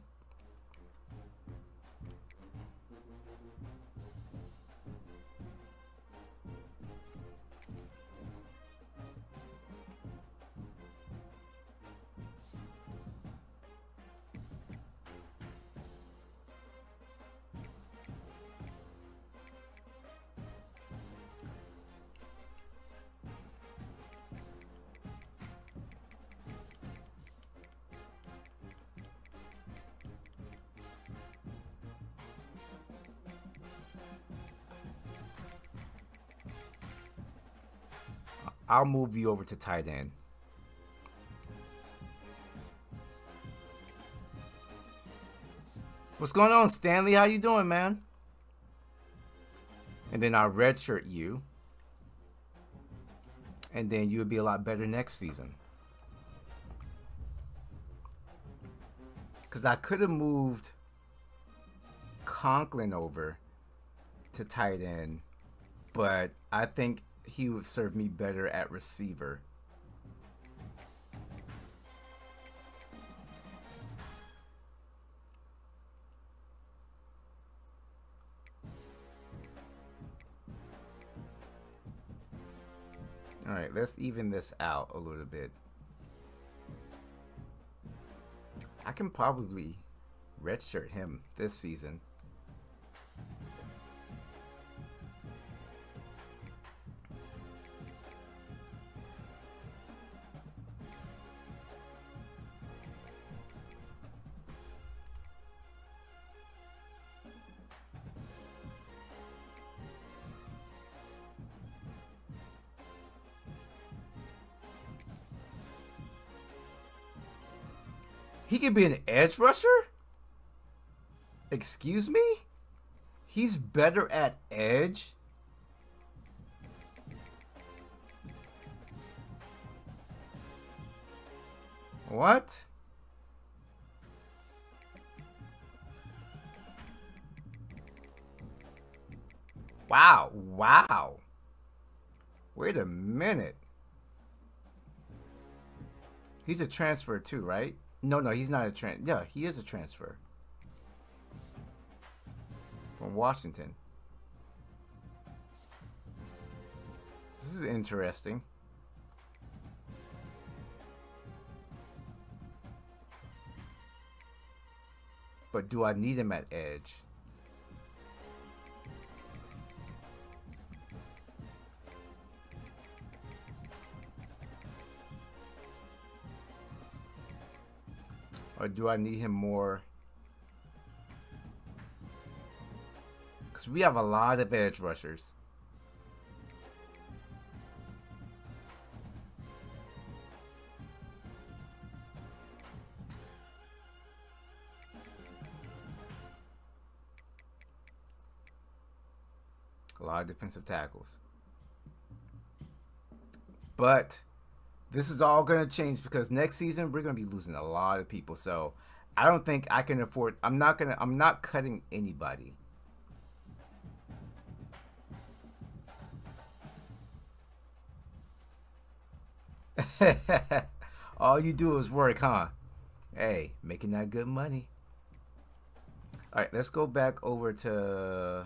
I'll move you over to tight end. What's going on, Stanley? How you doing, man? And then I'll redshirt you. And then you'll be a lot better next season. Because I could have moved Conklin over to tight end, but I think he would serve me better at receiver. All right, let's even this out a little bit. I can probably redshirt him this season. He could be an edge rusher? Excuse me? He's better at edge? What? Wow, wow. Wait a minute. He's a transfer too, right? No, he's not a transfer. Yeah, he is a transfer. From Washington. This is interesting. But do I need him at edge? Or do I need him more? Because we have a lot of edge rushers. A lot of defensive tackles. But this is all going to change because next season we're going to be losing a lot of people. So I don't think I can afford. I'm not cutting anybody. All you do is work, huh? Hey, making that good money. All right, let's go back over to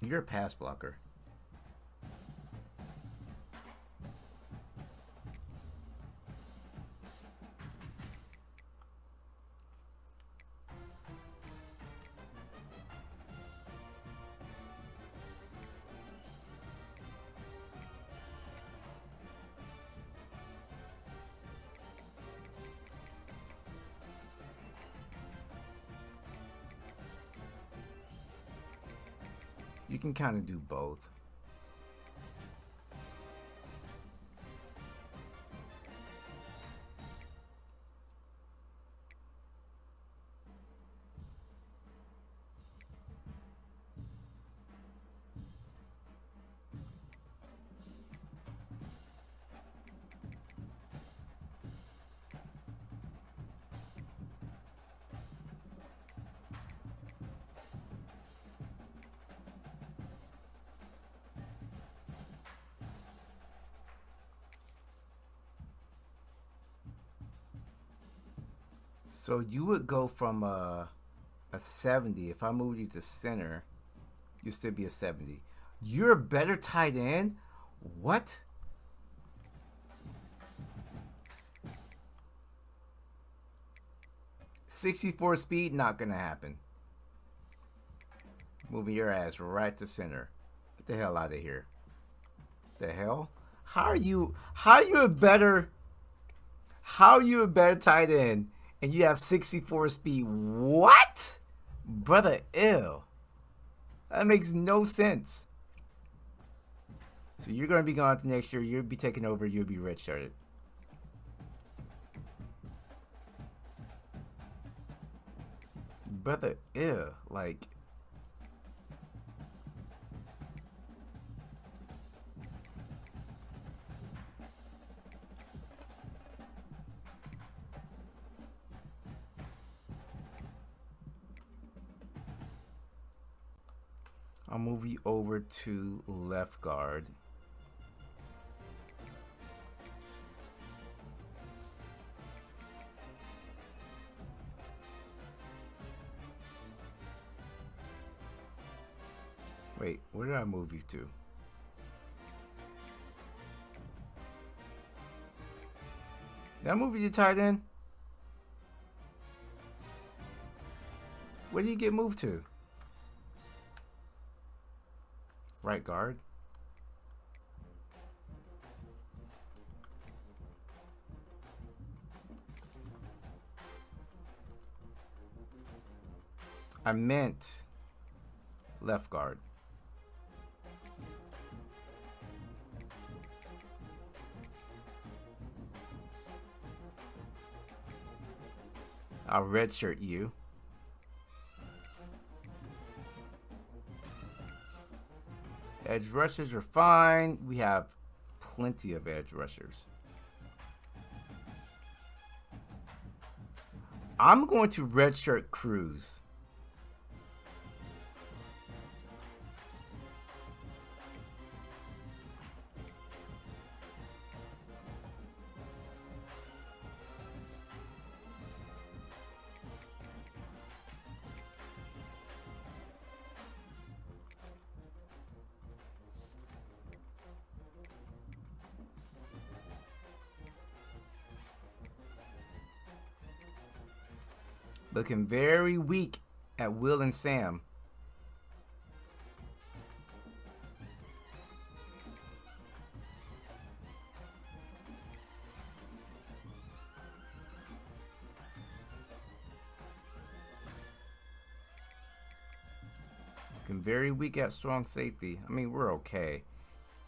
you're a pass blocker. You can kind of do both. So you would go from a 70. If I move you to center, you still be a 70. You're a better tight end? What? .64 speed, not gonna happen. Moving your ass right to center. Get the hell out of here. The hell? How are you a better How are you a better tight end and you have 64 speed? What? Brother, ew. That makes no sense. So you're going to be gone to next year. You'll be taking over. You'll be redshirted. Brother, ew. Like... I'll move you over to left guard. Wait, where did I move you to? Did I move you to tight end? Where did you get moved to? Right guard? I meant left guard. I'll redshirt you. Edge rushers are fine. We have plenty of edge rushers. I'm going to redshirt Cruz. Looking very weak at Will and Sam. Looking very weak at strong safety. I mean, we're okay.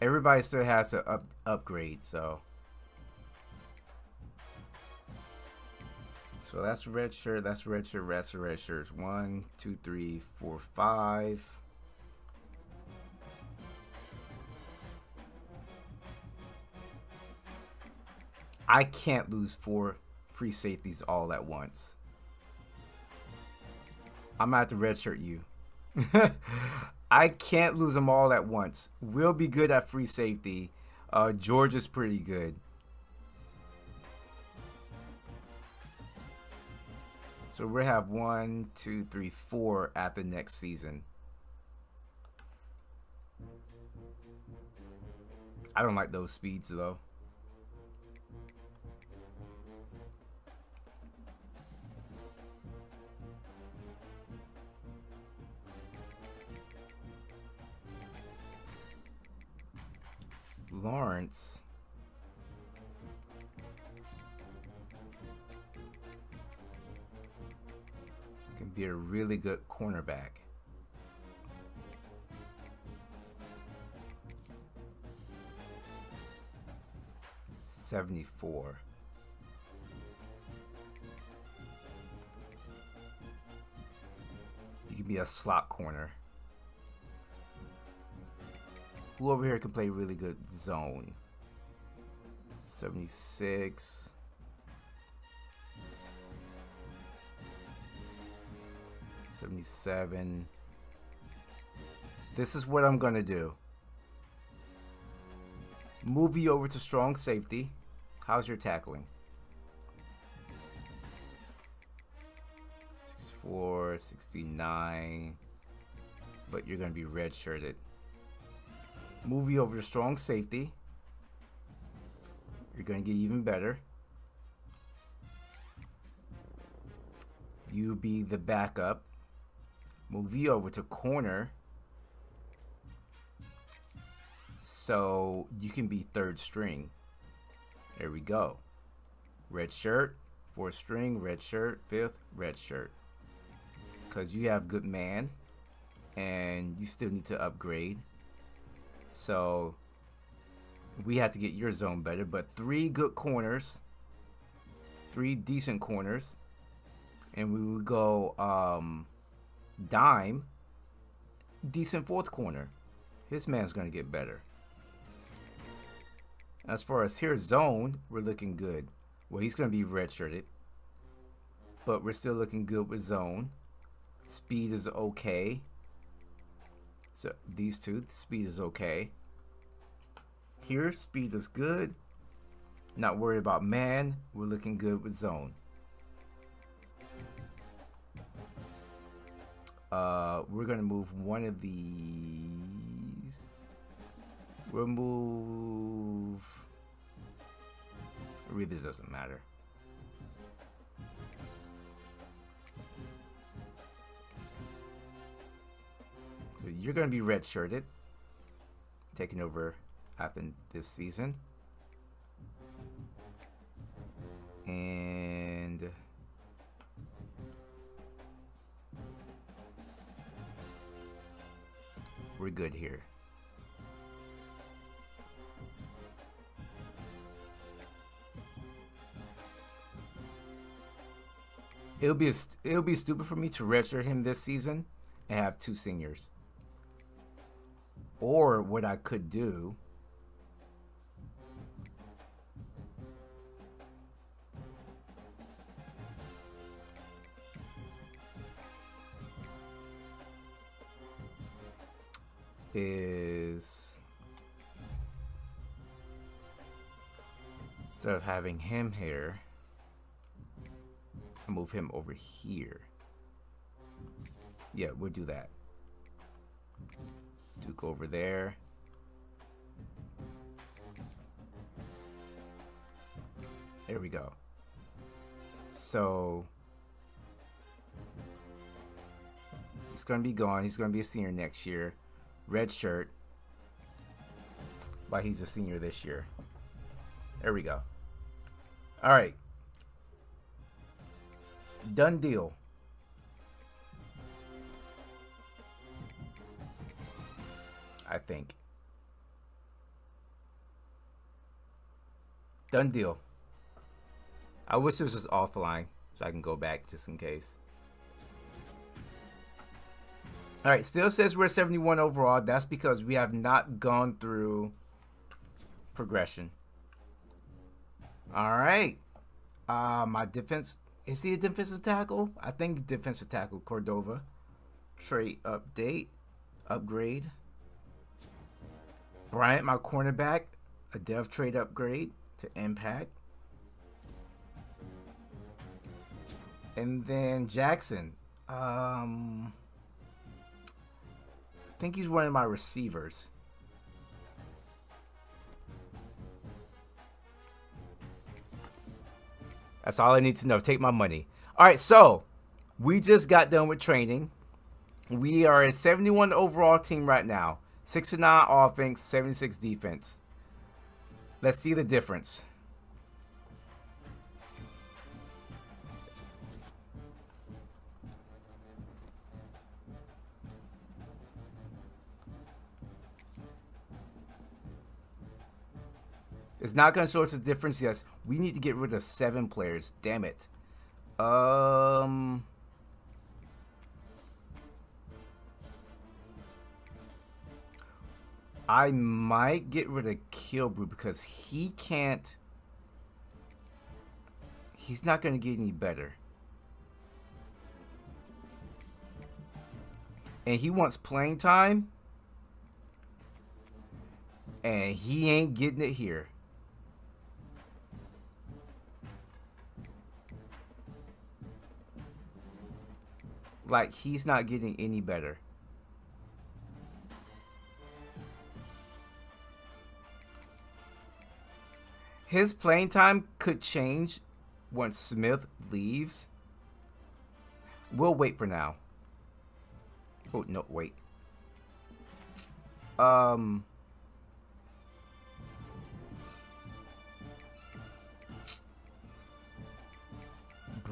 Everybody still has to upgrade, so. So that's red shirt, that's red shirt, that's red shirts. 1, 2, 3, 4, 5. I can't lose 4 free safeties all at once. I'm gonna have to red shirt you. I can't lose them all at once. We'll be good at free safety. George is pretty good. So we'll have 1, 2, 3, 4 at the next season. I don't like those speeds though. Lawrence. Can be a really good cornerback. $74. You can be a slot corner. Who over here can play really good zone? 76. $77. This is what I'm gonna do. Move you over to strong safety. How's your tackling? 64, 69. But you're gonna be redshirted. Move you over to strong safety. You're gonna get even better. You be the backup. Move you over to corner. So you can be third string. There we go. red shirt. Fourth string, red shirt. Fifth, red shirt. Because you have good man, and you still need to upgrade. So we have to get your zone better. But 3 good corners, 3 decent corners, and we would go dime, decent fourth corner. His man's gonna get better. As far as here zone, we're looking good. Well, he's gonna be redshirted, but we're still looking good with zone. Speed is okay. So these two, speed is okay. Here, speed is good. Not worried about man. We're looking good with zone. We're gonna move one of these. We'll move. It really doesn't matter. You're gonna be redshirted, taking over after this season, and we're good here. It'll be stupid for me to redshirt him this season and have 2 seniors. Or what I could do is, instead of having him here, move him over here. Yeah, we'll do that. Duke over there. There we go. So he's gonna be gone. He's gonna be a senior next year. Red shirt. But he's a senior this year. There we go. All right. Done deal. I think. Done deal. I wish this was offline so I can go back just in case. All right, still says we're 71 overall. That's because we have not gone through progression. All right. My defense, is he a defensive tackle? I think defensive tackle, Cordova. Trait update, upgrade. Bryant, my cornerback, a dev trade upgrade to impact. And then Jackson. I think he's one of my receivers. That's all I need to know. Take my money. All right, so we just got done with training. We are a 71 overall team right now. 69 offense, 76 defense. Let's see the difference. It's not going to show us a difference. Yes, we need to get rid of 7 players. Damn it. I might get rid of Kilbrew because he can't. He's not going to get any better. And he wants playing time. And he ain't getting it here. Like, he's not getting any better. His playing time could change once Smith leaves. We'll wait for now. Oh, no, wait.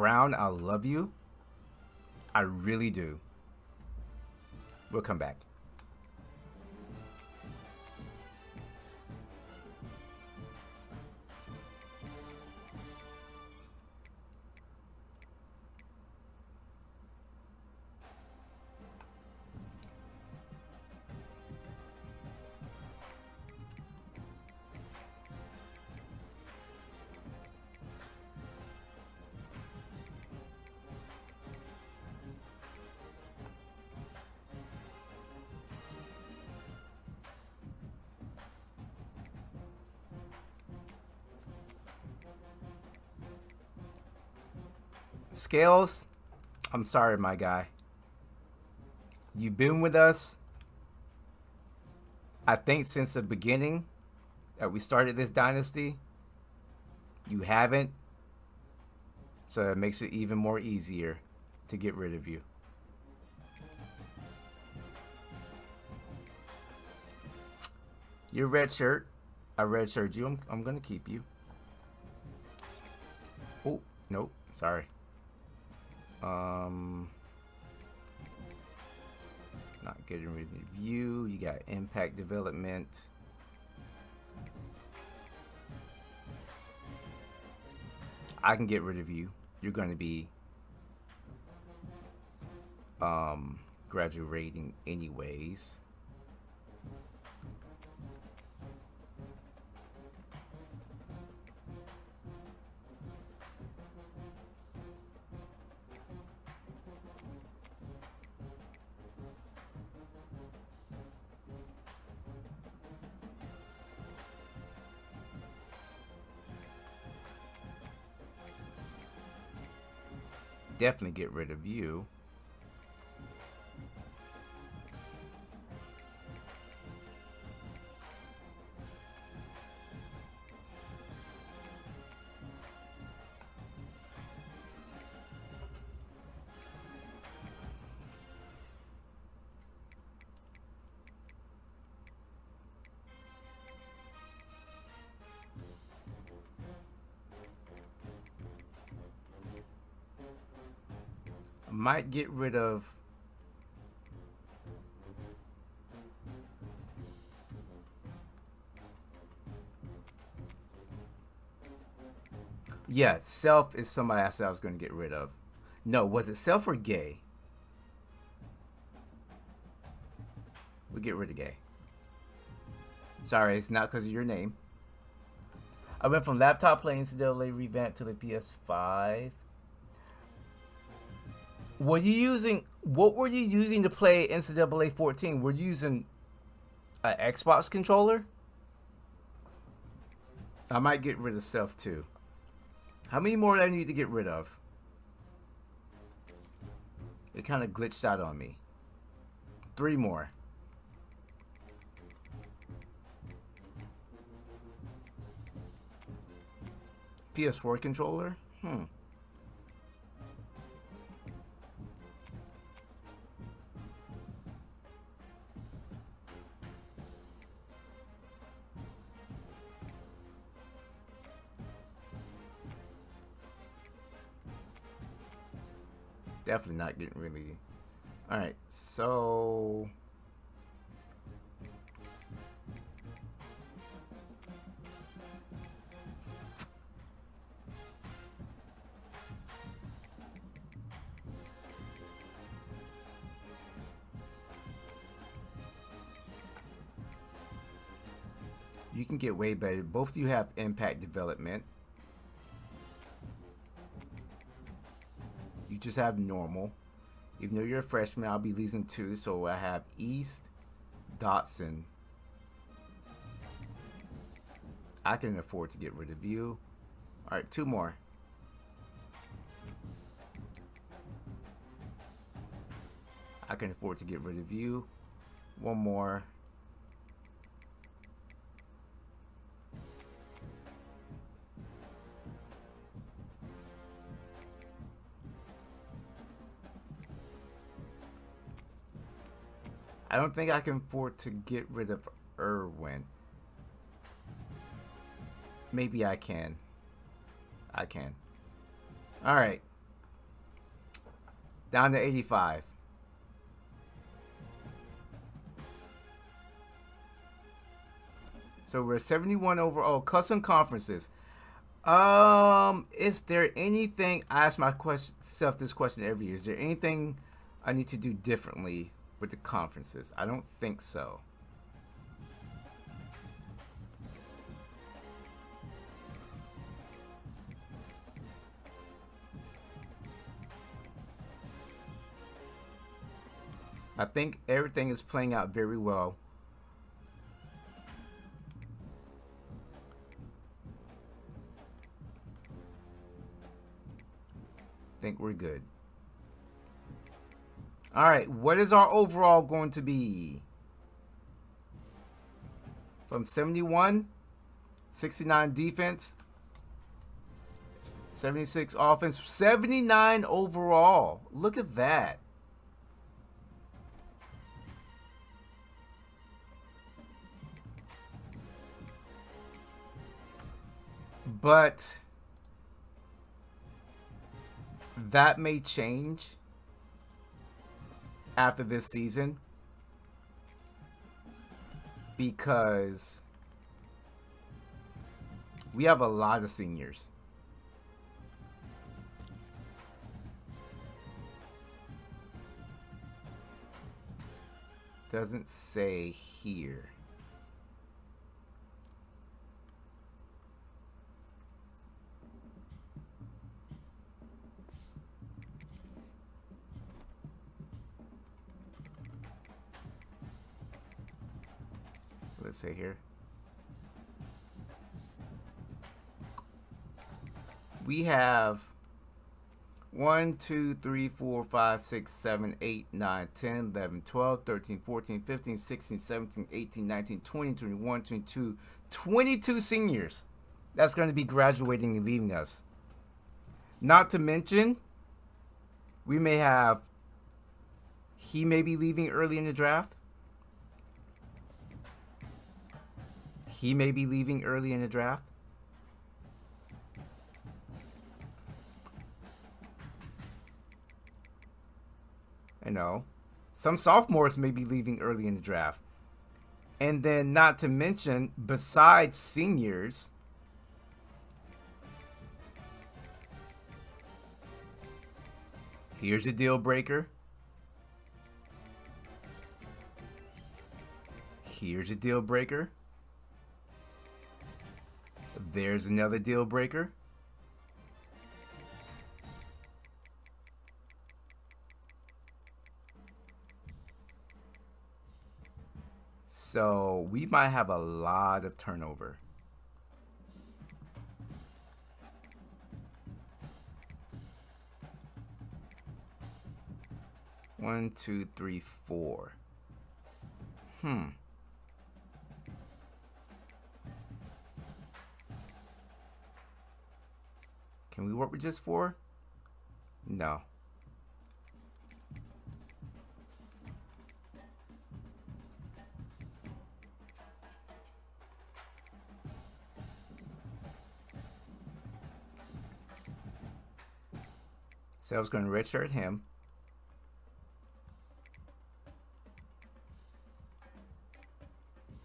Brown, I love you. I really do. We'll come back. Scales, I'm sorry, my guy. You've been with us, I think, since the beginning that we started this dynasty. You haven't, so it makes it even more easier to get rid of you. Your red shirt, I red shirt you. I'm gonna keep you. Oh, nope, sorry. Not getting rid of you. You got impact development. I can get rid of you. You're going to be graduating anyways. Definitely get rid of you. Might get rid of yeah, Self is somebody I said I was going to get rid of. No, was it Self or Gay? We'll get rid of Gay. Sorry, it's not because of your name. I went from laptop playing NCAA revamp to the PS5. What were you using to play NCAA 14? Were you using an Xbox controller? I might get rid of Self too. How many more do I need to get rid of? It kind of glitched out on me. 3 more. PS4 controller? Definitely not getting really. Alright, so you can get way better. Both of you have impact development. You just have normal. Even though you're a freshman, I'll be losing 2, so I have East, Dotson. I can afford to get rid of you. Alright, 2 more. I can afford to get rid of you. 1 more. I don't think I can afford to get rid of Irwin. Maybe I can. I can. Alright. Down to 85. So we're 71 overall. Custom conferences. Is there anything? I ask myself this question every year. Is there anything I need to do differently with the conferences? I don't think so. I think everything is playing out very well. I think we're good. All right, what is our overall going to be? From 71, 69 defense, 76 offense, 79 overall. Look at that. But that may change after this season because we have a lot of seniors. Doesn't say here. Let's say here. We have 1, 2, 3, 4, 5, 6, 7, 8, 9, 10, 11, 12, 13, 14, 15, 16, 17, 18, 19, 20, 21, 22, 22 seniors. That's going to be graduating and leaving us. Not to mention, we may have, he may be leaving early in the draft. He may be leaving early in the draft. I know. Some sophomores may be leaving early in the draft. And then not to mention, besides seniors, here's a deal breaker. Here's a deal breaker. There's another deal breaker. So we might have a lot of turnover. One, two, three, four. Can we work with just 4? No. So I was going to redshirt him.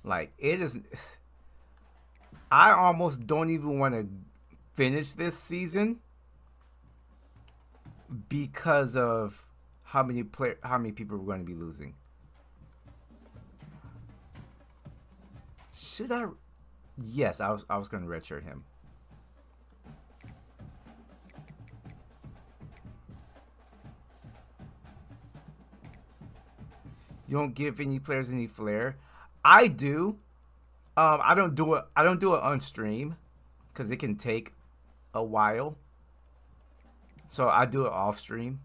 Like, it is... I almost don't even want to finish this season because of how many people we're going to be losing. Should I? Yes, I was going to redshirt him. You don't give any players any flair. I do. I don't do it on stream because it can take a while. So I do it off stream.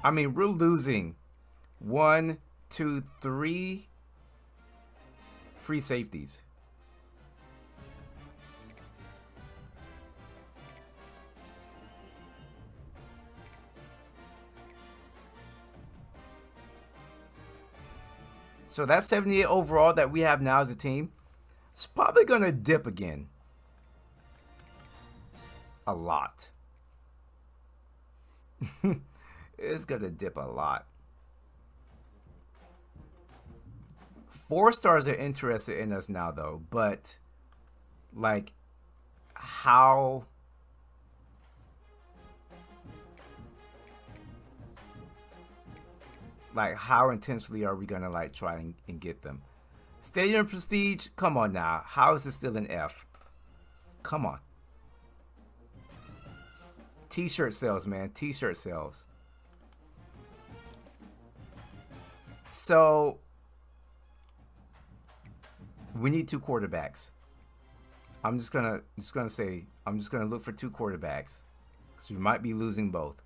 I mean, we're losing 1, 2, 3 free safeties. So that 78 overall that we have now as a team, it's probably going to dip again. A lot. It's going to dip a lot. 4 stars are interested in us now, though. But, like, how... Like, how intensely are we going to, like, try and get them? Stadium Prestige? Come on now. How is it still an F? Come on. T-shirt sales, man. T-shirt sales. So, we need 2 quarterbacks. I'm just gonna say, I'm just gonna look for 2 quarterbacks. Because we might be losing both.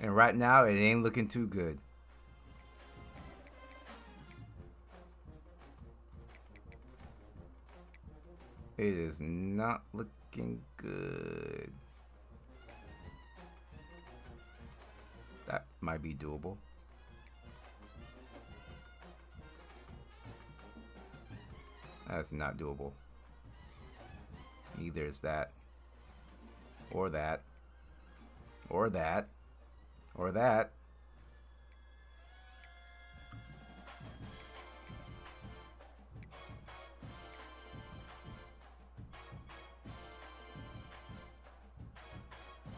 And right now, it ain't looking too good. It is not looking good. That might be doable. That's not doable. Neither is that. Or that. Or that. Or that.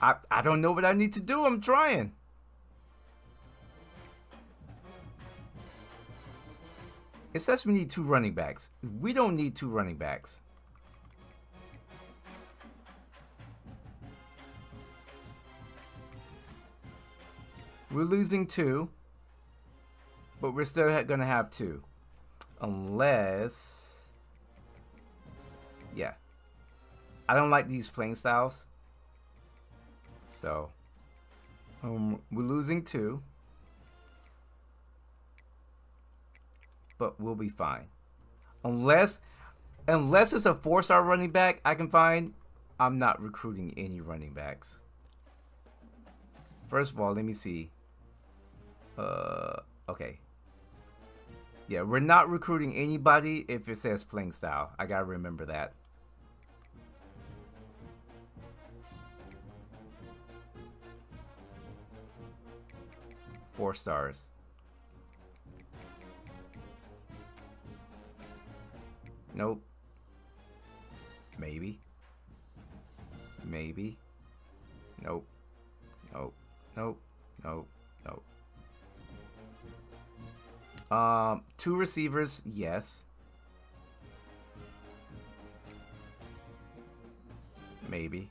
I don't know what I need to do. I'm trying. It says we need 2 running backs. We don't need 2 running backs. We're losing 2. But we're still going to have 2. Unless... Yeah. I don't like these playing styles. So... we're losing 2. But we'll be fine. Unless it's a 4-star running back I can find, I'm not recruiting any running backs. First of all, let me see. Okay. Yeah, we're not recruiting anybody if it says playing style. I gotta remember that. Four stars. Nope. Maybe. Maybe. Nope. Nope. Nope. Nope. Nope. 2 receivers, yes. Maybe.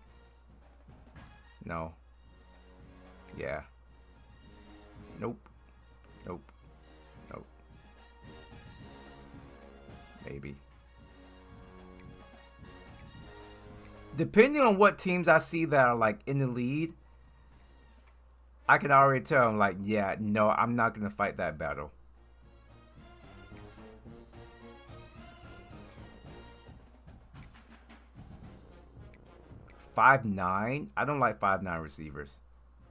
No. Yeah. Nope. Nope. Nope. Maybe. Depending on what teams I see that are like in the lead, I can already tell them like, yeah, no, I'm not going to fight that battle. $5'9"? I don't like 5'9" receivers.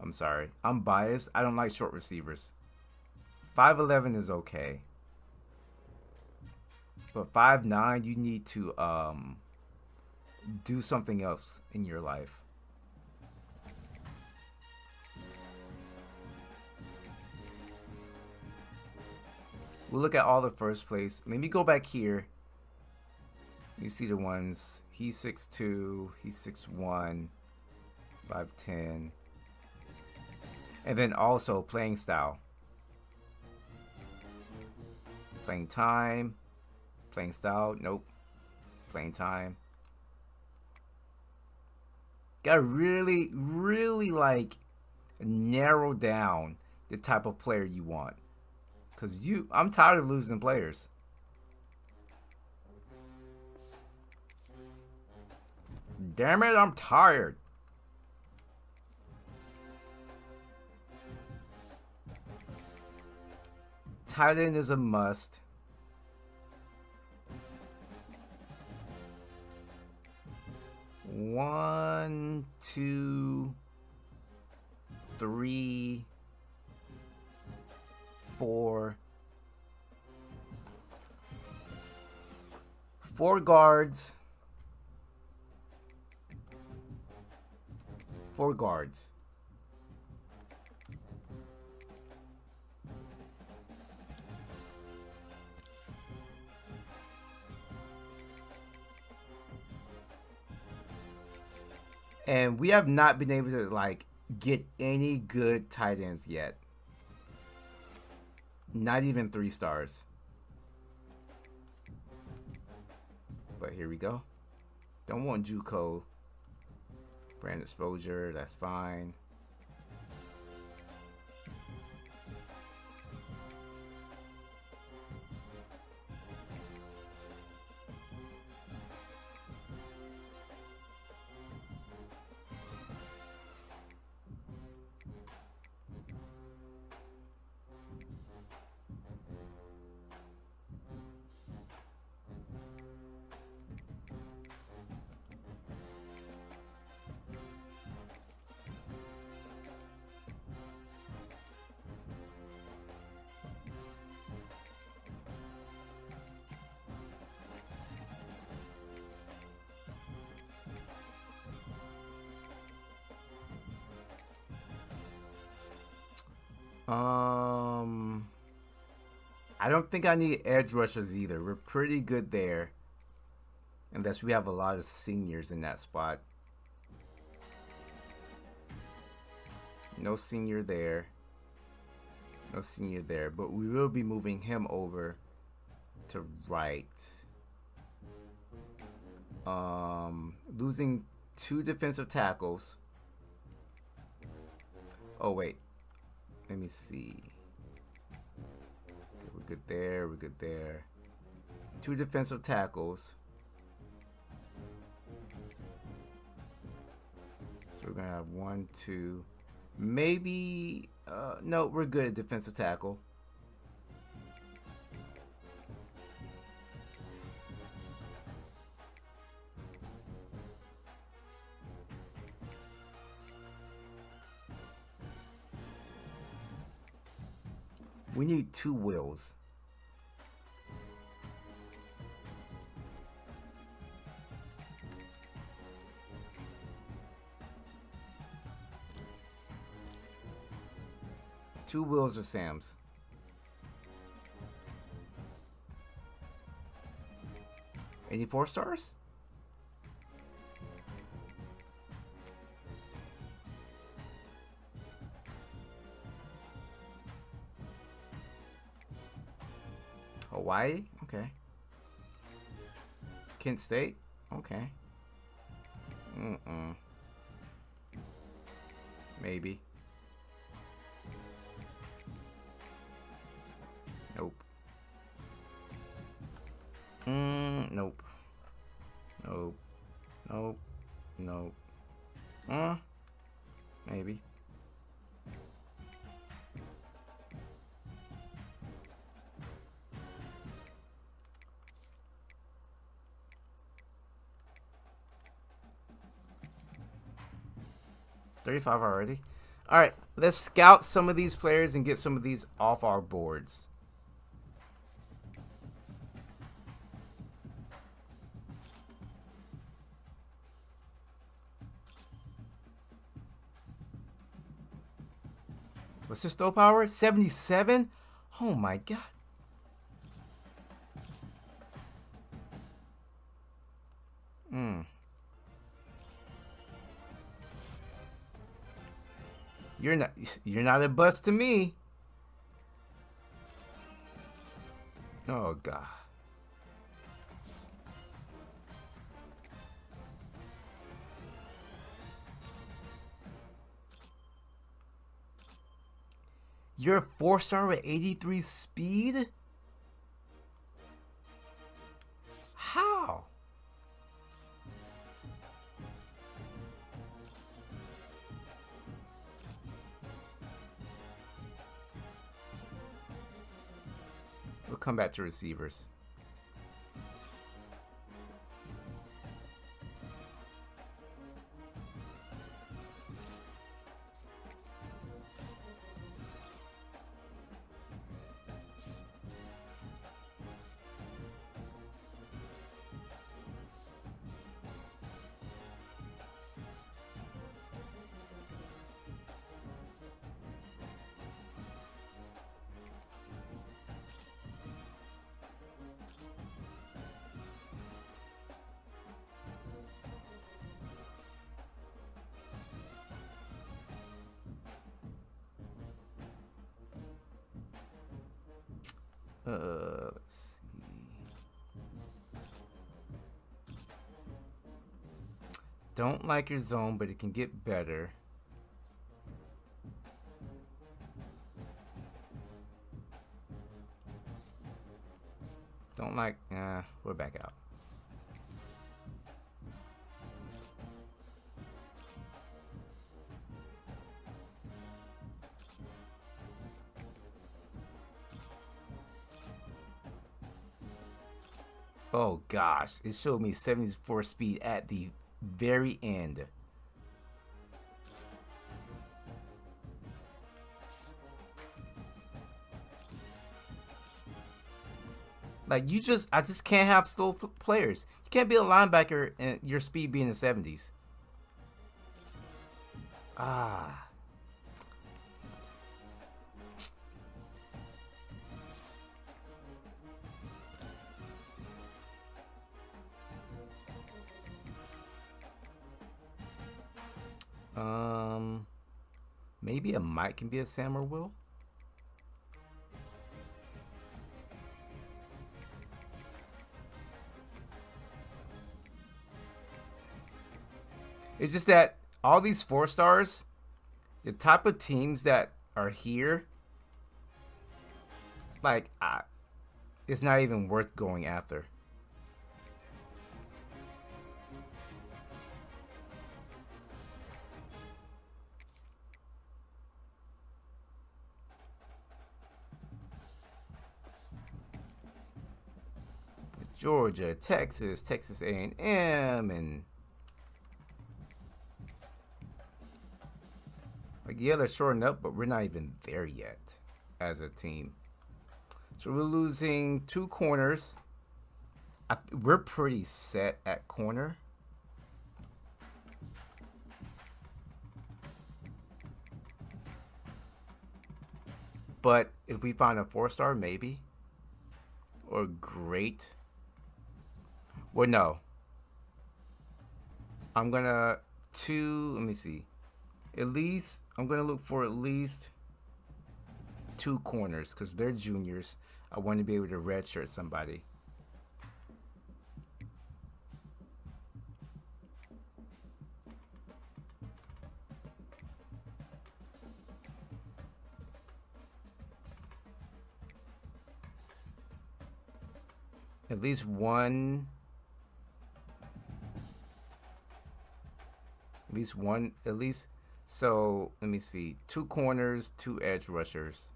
I'm sorry. I'm biased. I don't like short receivers. 5'11" is okay. But 5'9", you need to do something else in your life. We'll look at all the first place. Let me go back here. You see the ones. He's 6'2", he's 6'1", 5'10". And then also playing style. Playing time. Playing style. Nope. Playing time. Gotta really, really like narrow down the type of player you want. Cause I'm tired of losing players. Damn it, I'm tired. Tight end is a must. 1, 2, 3, 4. 4 guards. 4 guards. And we have not been able to like get any good tight ends yet. Not even 3 stars. But here we go. Don't want JUCO. Brand exposure, that's fine. I don't think I need edge rushers either. We're pretty good there. Unless we have a lot of seniors in that spot. No senior there. No senior there. But we will be moving him over to right. Losing 2 defensive tackles. Oh, wait. Let me see. Okay, we're good there. We're good there. 2 defensive tackles. So we're going to have 1, 2. Maybe. No, we're good at defensive tackle. We need 2 wheels. Two Wills or Sams. Any 4 stars? Hawaii? Okay. Kent State? Okay. Maybe. Nope. Nope. Nope. Nope. Nope. Maybe. $35 already. All right, let's scout some of these players and get some of these off our boards. What's their stow power? 77? Oh my god. You're not a bust to me. Oh god. You're a 4-star with 83 speed? How? We'll come back to receivers. Let's see. Don't like your zone, but it can get better. Don't like, we're back out. Oh gosh, it showed me 74 speed at the very end. Like I just can't have slow players. You can't be a linebacker and your speed be in the 70s. Ah. Maybe a Mike can be a Sam or Will. It's just that all these 4-stars, the type of teams that are here, like, it's not even worth going after. Georgia, Texas, Texas A&M, and like, yeah, they're shorting up, but we're not even there yet as a team. So we're losing 2 corners. We're pretty set at corner. But if we find a 4-star, maybe, or great. Well, no. I'm gonna let me see. At least I'm gonna look for at least 2 corners because they're juniors. I want to be able to redshirt somebody. At least one. At least. So let me see. 2 corners, 2 edge rushers.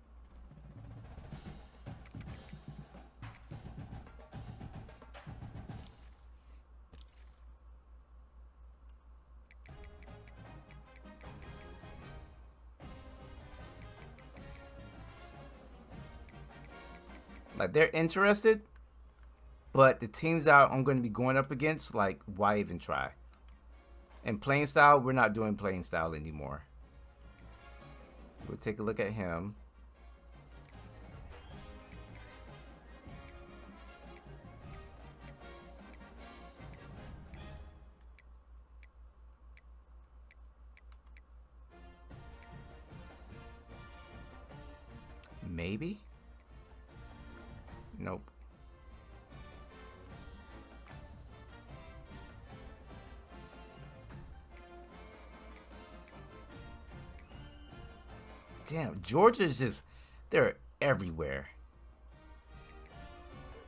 Like, they're interested, but the teams that I'm going to be going up against, like, why even try? And playing style, we're not doing playing style anymore. We'll take a look at him. Maybe? Nope. Damn, Georgia's just, they're everywhere.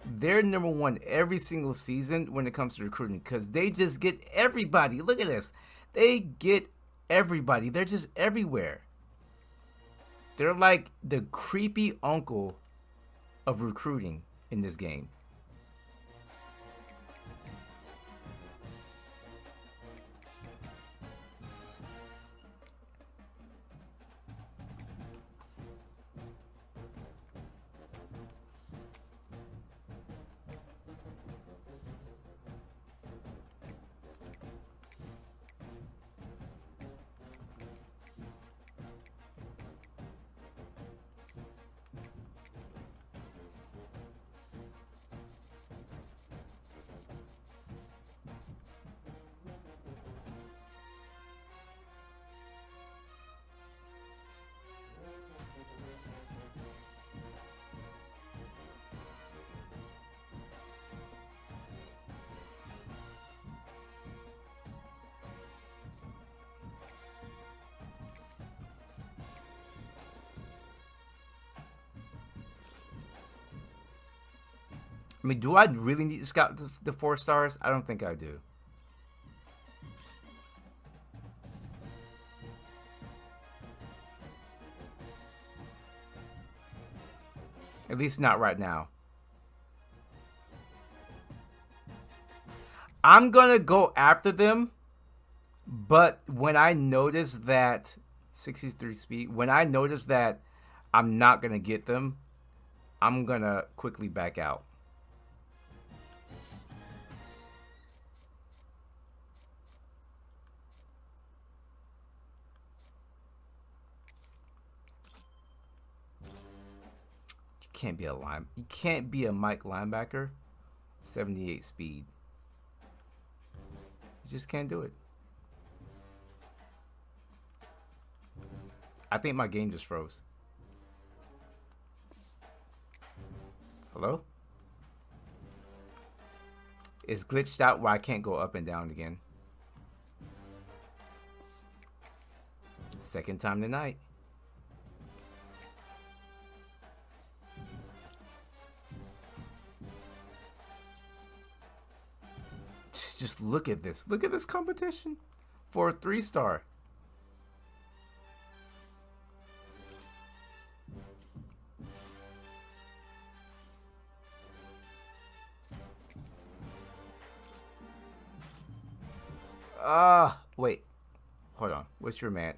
They're number 1 every single season when it comes to recruiting because they just get everybody. Look at this. They get everybody. They're just everywhere. They're like the creepy uncle of recruiting in this game. I mean, do I really need to scout the 4 stars? I don't think I do. At least not right now. I'm going to go after them, but when I notice that 63 speed, when I notice that I'm not going to get them, I'm going to quickly back out. You can't be a Mike linebacker. 78 speed. You just can't do it. I think my game just froze. Hello? It's glitched out where I can't go up and down again. Second time tonight. Just look at this. Look at this competition for a 3-star. Wait. Hold on. What's your man?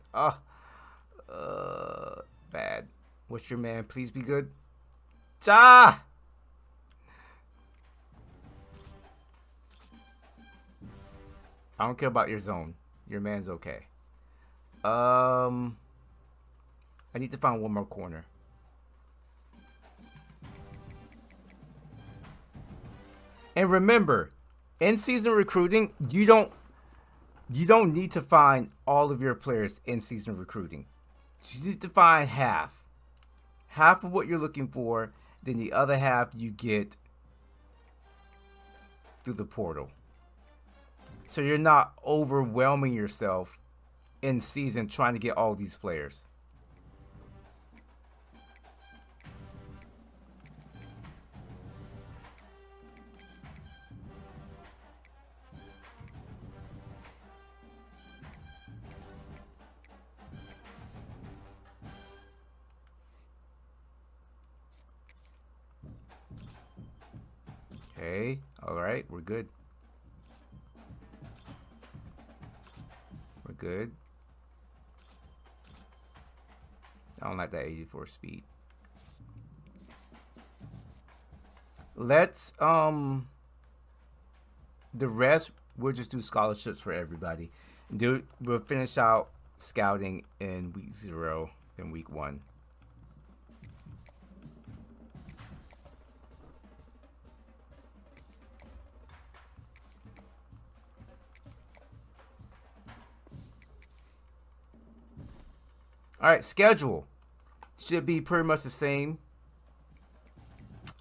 Bad. What's your man? Please be good. Ah! I don't care about your zone. Your man's okay. I need to find one more corner. And remember, in season recruiting, you don't need to find all of your players in season recruiting. You need to find half of what you're looking for. Then the other half you get through the portal. So you're not overwhelming yourself in season trying to get all these players. Okay, all right, we're good. We're good. I don't like that 84 speed. Let's the rest we'll just do scholarships for everybody. We'll finish out scouting in week 0 and week 1. All right, schedule should be pretty much the same.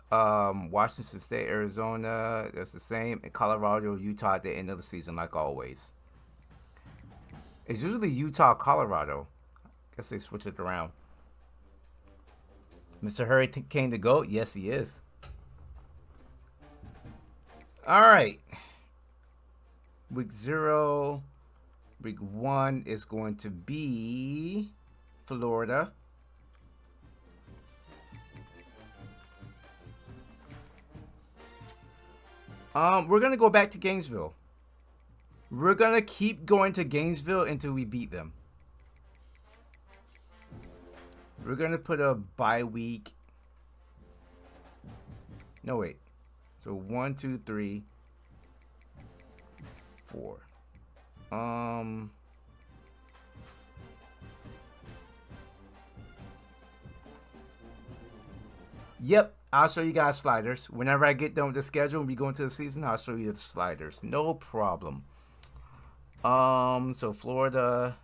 Washington State, Arizona, that's the same. And Colorado, Utah at the end of the season, like always. It's usually Utah, Colorado. Guess they switch it around. Mr. Hurricane the GOAT? Yes, he is. All right. Week 0. Week 1 is going to be Florida. We're going to go back to Gainesville. We're going to keep going to Gainesville until we beat them. We're going to put a bye week. No, wait. So 1, 2, 3, 4. Yep, I'll show you guys sliders. Whenever I get done with the schedule and we go into the season, I'll show you the sliders. No problem. So Florida.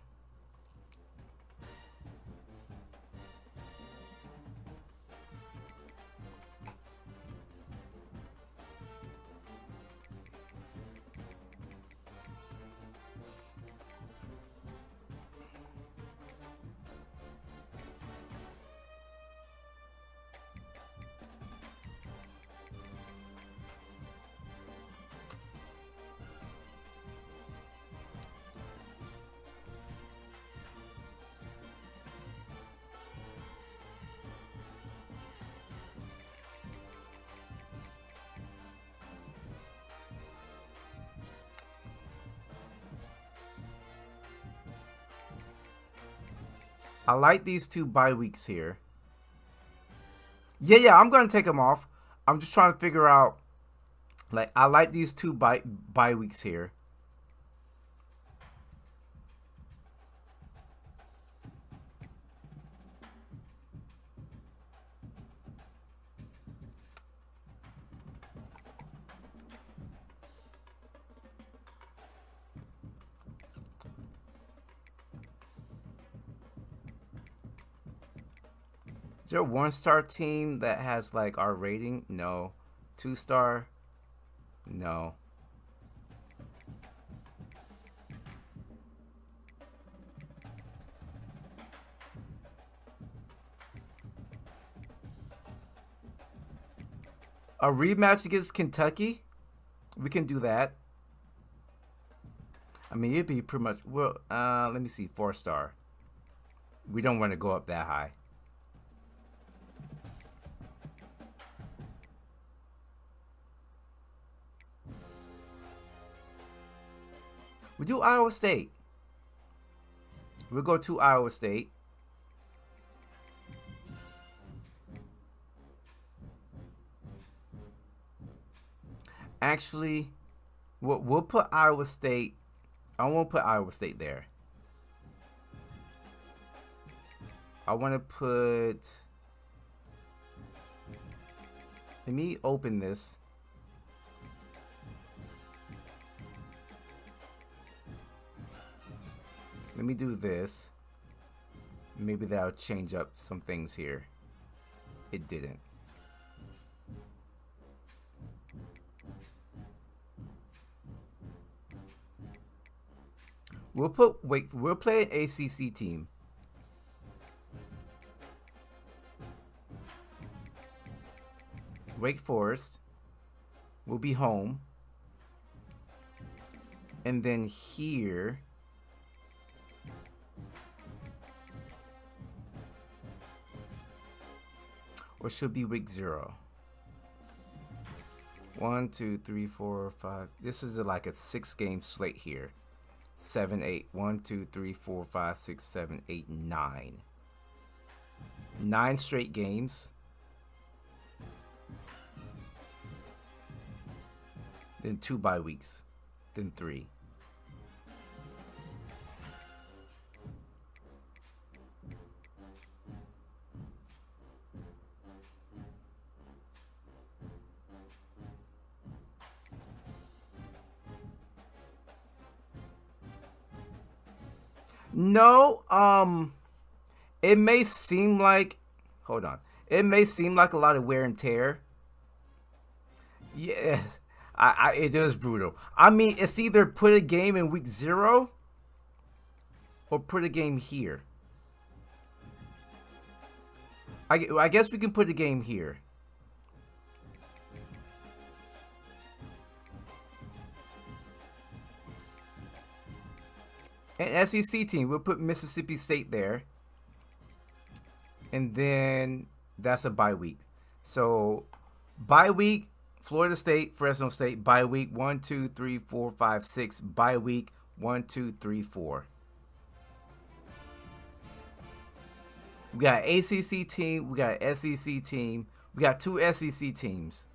I like these 2 bye weeks here. Yeah, I'm gonna take them off. I'm just trying to figure out. Like, I like these 2 bye weeks here. Is there a 1-star team that has like our rating? No. 2-star? No. A rematch against Kentucky? We can do that. I mean, it'd be pretty much. Well, let me see. 4-star. We don't want to go up that high. We do Iowa State. We'll go to Iowa State. Actually, we'll put Iowa State. I won't put Iowa State there. I want to put. Let me open this. Let me do this. Maybe that'll change up some things here. It didn't. We'll play an ACC team. Wake Forest will be home. And then here, or should be week 0. 1, 2, 3, 4, 5. This is like a 6-game slate here. 7, 8. 1, 2, 3, 4, 5, 6, 7, 8, 9. 9 straight games. Then 2 bye weeks. Then 3. No, it may seem like, hold on, it may seem like a lot of wear and tear. Yeah, it is brutal. I mean, it's either put a game in week 0 or put a game here. I guess we can put a game here. An SEC team, we'll put Mississippi State there. And then that's a bye week. So bye week, Florida State, Fresno State, bye week 1, 2, 3, 4, 5, 6, bye week 1, 2, 3, 4. We got an ACC team, we got an SEC team, we got 2 SEC teams.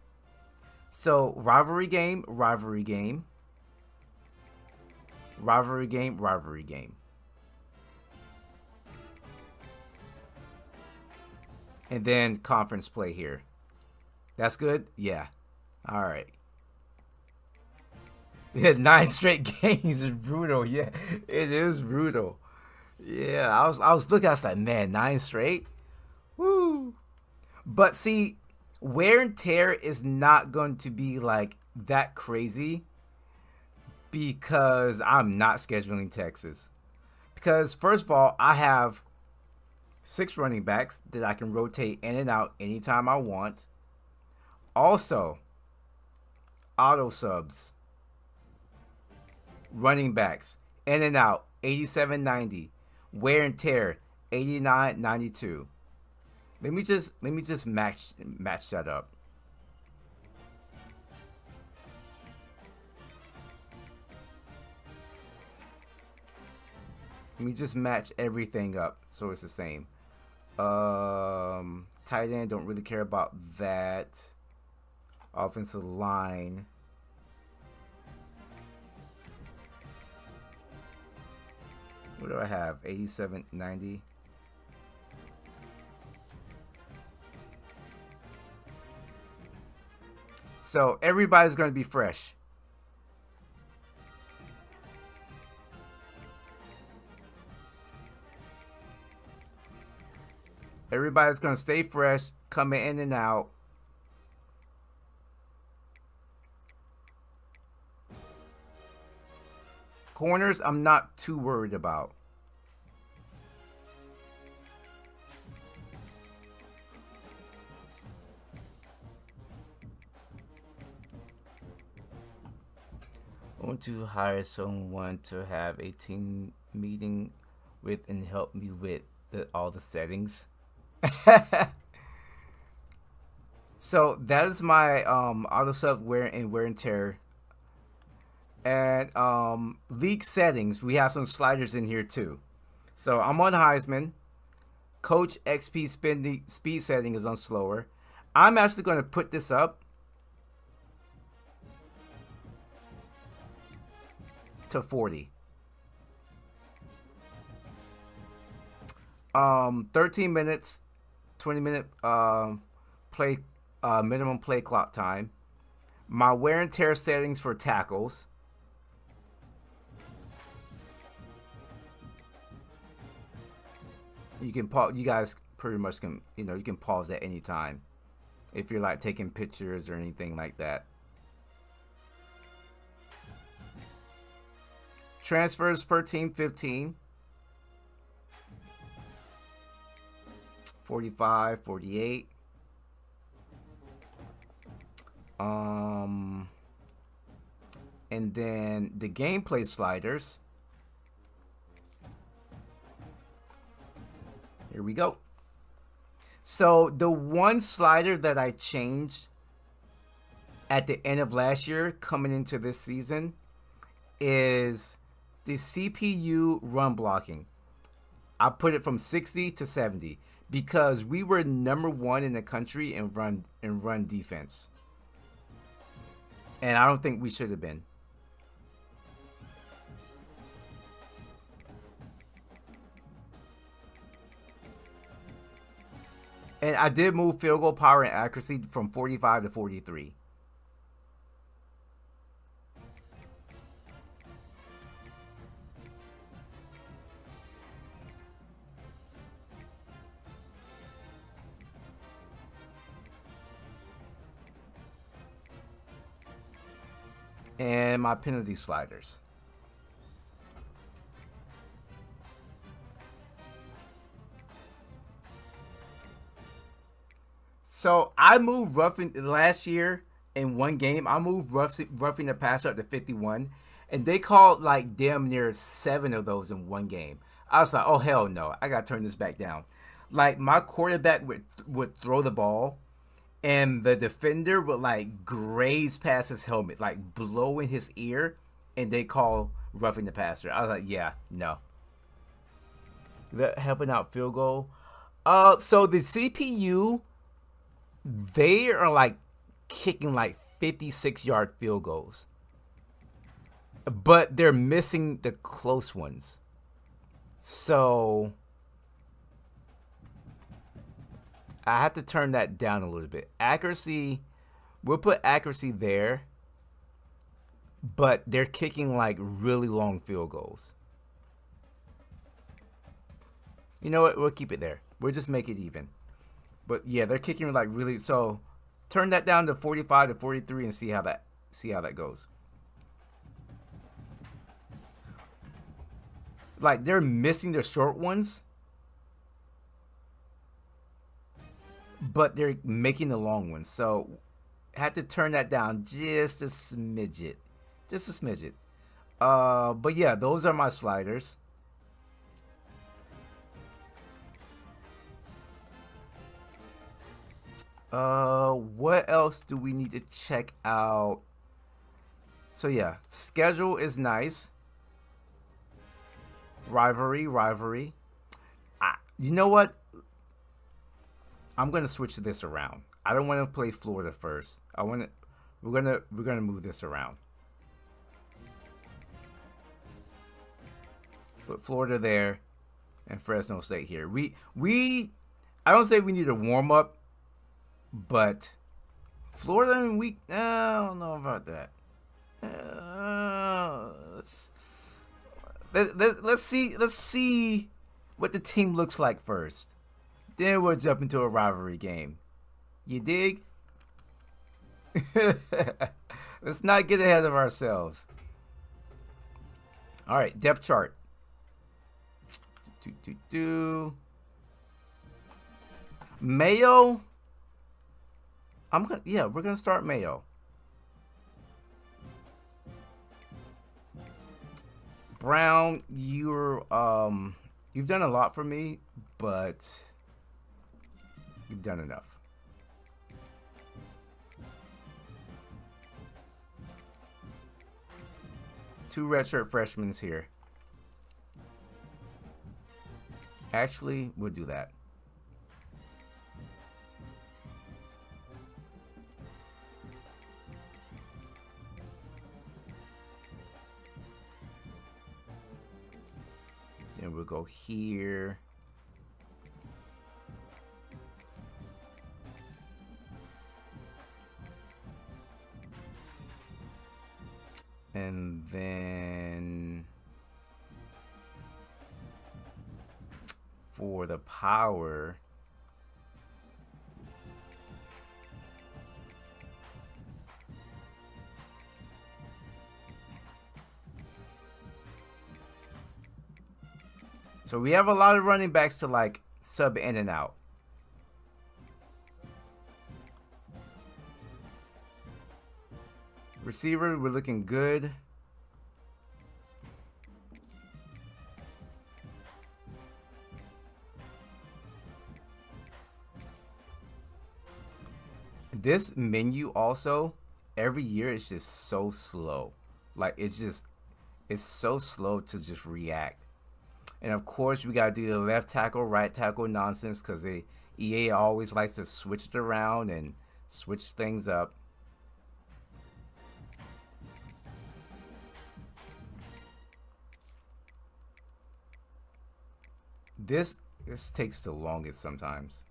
So rivalry game, rivalry game. Rivalry game, rivalry game. And then conference play here. That's good? Yeah. All right. Yeah, 9 straight games is brutal. Yeah, it is brutal. Yeah, I was looking, I was like, man, 9 straight? Woo. But see, wear and tear is not going to be like that crazy because I'm not scheduling Texas. Because first of all, I have 6 running backs that I can rotate in and out anytime I want. Also, auto subs, running backs, in and out, 87-90, wear and tear, 89-92. Let me just match that up. Let me just match everything up so it's the same. Tight end, don't really care about that. Offensive line. What do I have? 87, 90. So everybody's going to be fresh. Everybody's going to stay fresh, coming in and out. Corners, I'm not too worried about. I want to hire someone to have a team meeting with and help me with all the settings. So that is my auto sub wear and tear. And league settings, we have some sliders in here too. So I'm on Heisman. Coach XP speed setting is on slower. I'm actually going to put this up to 40. 13 minutes, 20-minute play minimum play clock time. My wear and tear settings for tackles. You can pause. You guys pretty much can, you can pause at any time if you're like taking pictures or anything like that. Transfers per team, 15. 45, 48. And then the gameplay sliders. Here we go. So the one slider that I changed at the end of last year coming into this season is the CPU run blocking. I put it from 60 to 70 because we were #1 in the country in run defense. And I don't think we should have been. And I did move field goal power and accuracy from 45 to 43. And my penalty sliders. So I moved roughing last year in one game. I moved roughing the passer up to 51, and they called like damn near 7 of those in one game. I was like, oh hell no, I gotta turn this back down. Like my quarterback would throw the ball, and the defender would like graze past his helmet, like blow in his ear, and they call roughing the passer. I was like, yeah, no. That helping out field goal. So the CPU, they are like kicking like 56-yard field goals, but they're missing the close ones. So I have to turn that down a little bit. Accuracy, we'll put accuracy there, but they're kicking like really long field goals. You know what? We'll keep it there. We'll just make it even. But yeah, they're kicking like really. So turn that down to 45 to 43 and see how that goes. Like they're missing the short ones, but they're making the long ones. So had to turn that down just a smidget. Just a smidget. But yeah, those are my sliders. What else do we need to check out? So yeah, schedule is nice. Rivalry. You know what? I'm gonna switch this around. I don't want to play Florida first. I want to. We're gonna move this around. Put Florida there, and Fresno State here. I don't say we need a warm up, but Florida in week. I don't know about that. Let's see what the team looks like first. Then we'll jump into a rivalry game. You dig? Let's not get ahead of ourselves. All right, depth chart. Mayo. We're gonna start Mayo. Brown, you've done a lot for me, but you've done enough. Two redshirt freshmen here. Actually, we'll do that. Then we'll go here. And then for the power, so we have a lot of running backs to like sub in and out. Receiver, we're looking good. This menu also, every year it's just so slow. Like it's so slow to just react. And of course we gotta do the left tackle, right tackle nonsense because EA always likes to switch it around and switch things up. This takes the longest sometimes.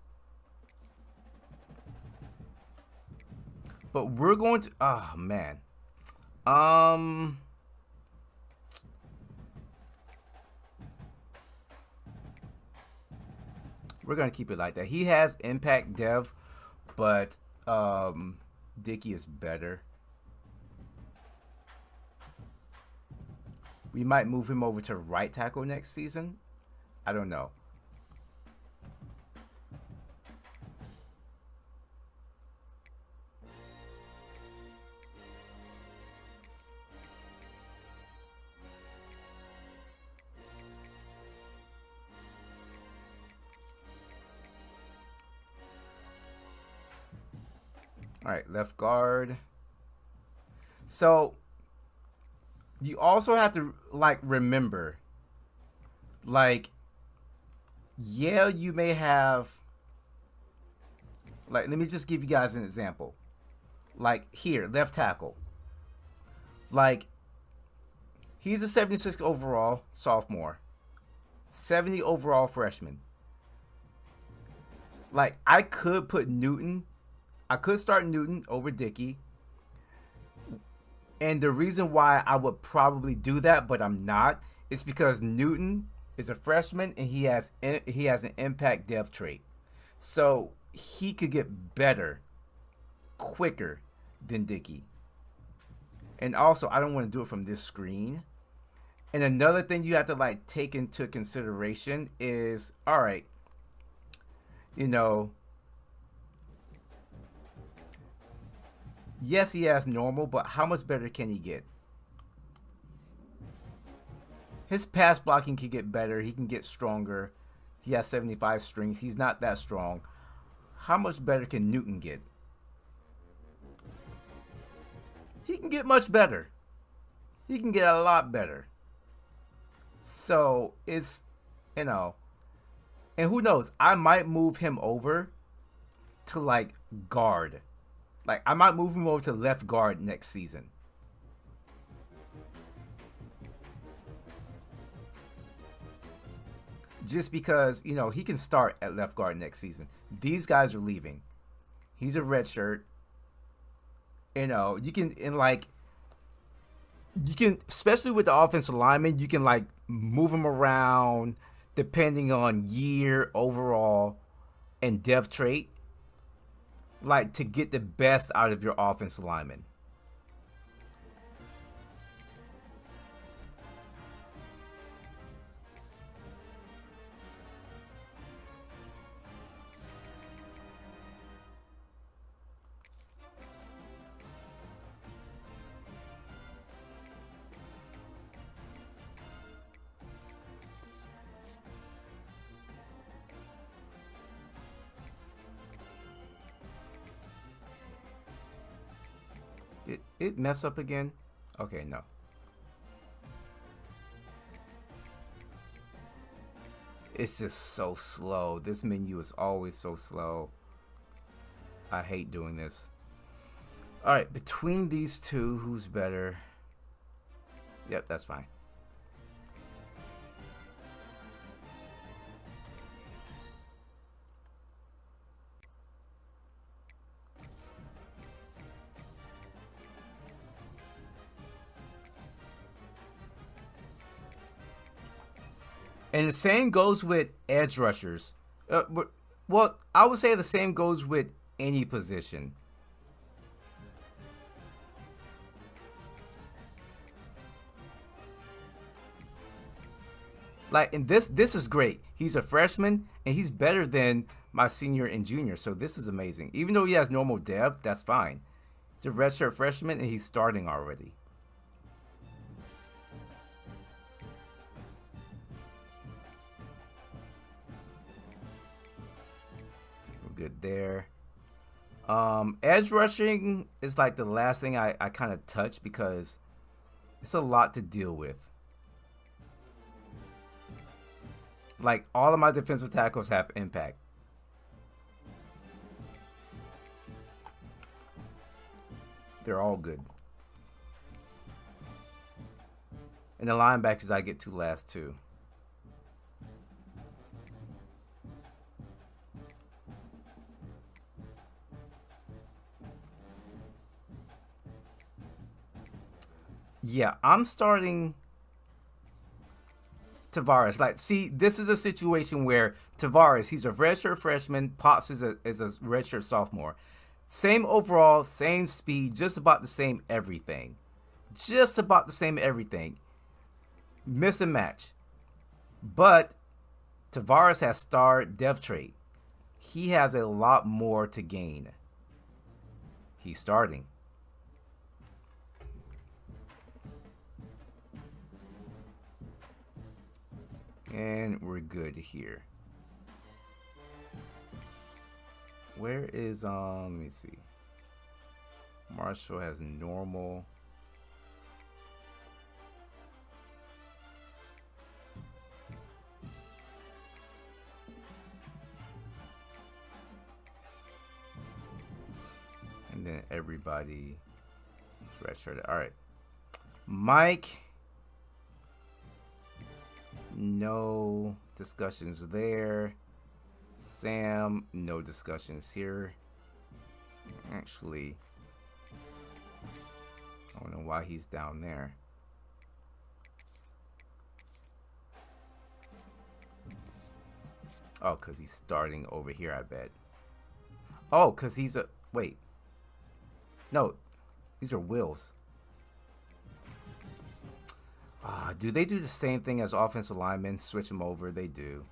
But we're going to, oh man. We're gonna keep it like that. He has impact dev, but Dickey is better. We might move him over to right tackle next season. I don't know. All right, left guard. So you also have to like remember, like, yeah, you may have, like, let me just give you guys an example. Like here, left tackle. Like, he's a 76 overall sophomore, 70 overall freshman. Like, I could put Newton. I could start Newton over Dickey. And the reason why I would probably do that, but I'm not, is because Newton is a freshman and he has an impact dev trait. So he could get better quicker than Dickey. And also, I don't want to do it from this screen. And another thing you have to like take into consideration is, all right, you know, yes, he has normal, but how much better can he get? His pass blocking can get better. He can get stronger. He has 75 strength. He's not that strong. How much better can Newton get? He can get much better. He can get a lot better. So it's, you know, and who knows? I might move him over to like guard. Like I might move him over to left guard next season. Just because, he can start at left guard next season. These guys are leaving. He's a red shirt. You can, and like, you can, especially with the offensive lineman, you can like move them around depending on year overall and depth trait, like to get the best out of your offensive lineman. It mess up again? Okay, no. It's just so slow. This menu is always so slow. I hate doing this. All right, between these two, who's better? Yep, that's fine. And the same goes with edge rushers. Well, I would say the same goes with any position. Like, and this is great. He's a freshman, and he's better than my senior and junior. So this is amazing. Even though he has normal depth, that's fine. He's a redshirt freshman, and he's starting already. We're good there. Edge rushing is like the last thing I kind of touch because it's a lot to deal with. Like, all of my defensive tackles have impact. They're all good. And the linebackers I get to last too. Yeah, I'm starting Tavares. Like, see, this is a situation where Tavares, he's a redshirt freshman, Pops is a redshirt sophomore. Same overall, same speed, just about the same everything. Just about the same everything. Miss and match. But Tavares has star depth trait. He has a lot more to gain. He's starting. And we're good here. Where is, let me see. Marshall has normal. And then everybody is redshirted. All right. Mike. No discussions there. Sam, no discussions here. Actually, I don't know why he's down there. Oh, because he's starting over here, I bet. Oh, because he's a... Wait. No, these are wills. Do they do the same thing as offensive linemen? Switch them over? They do.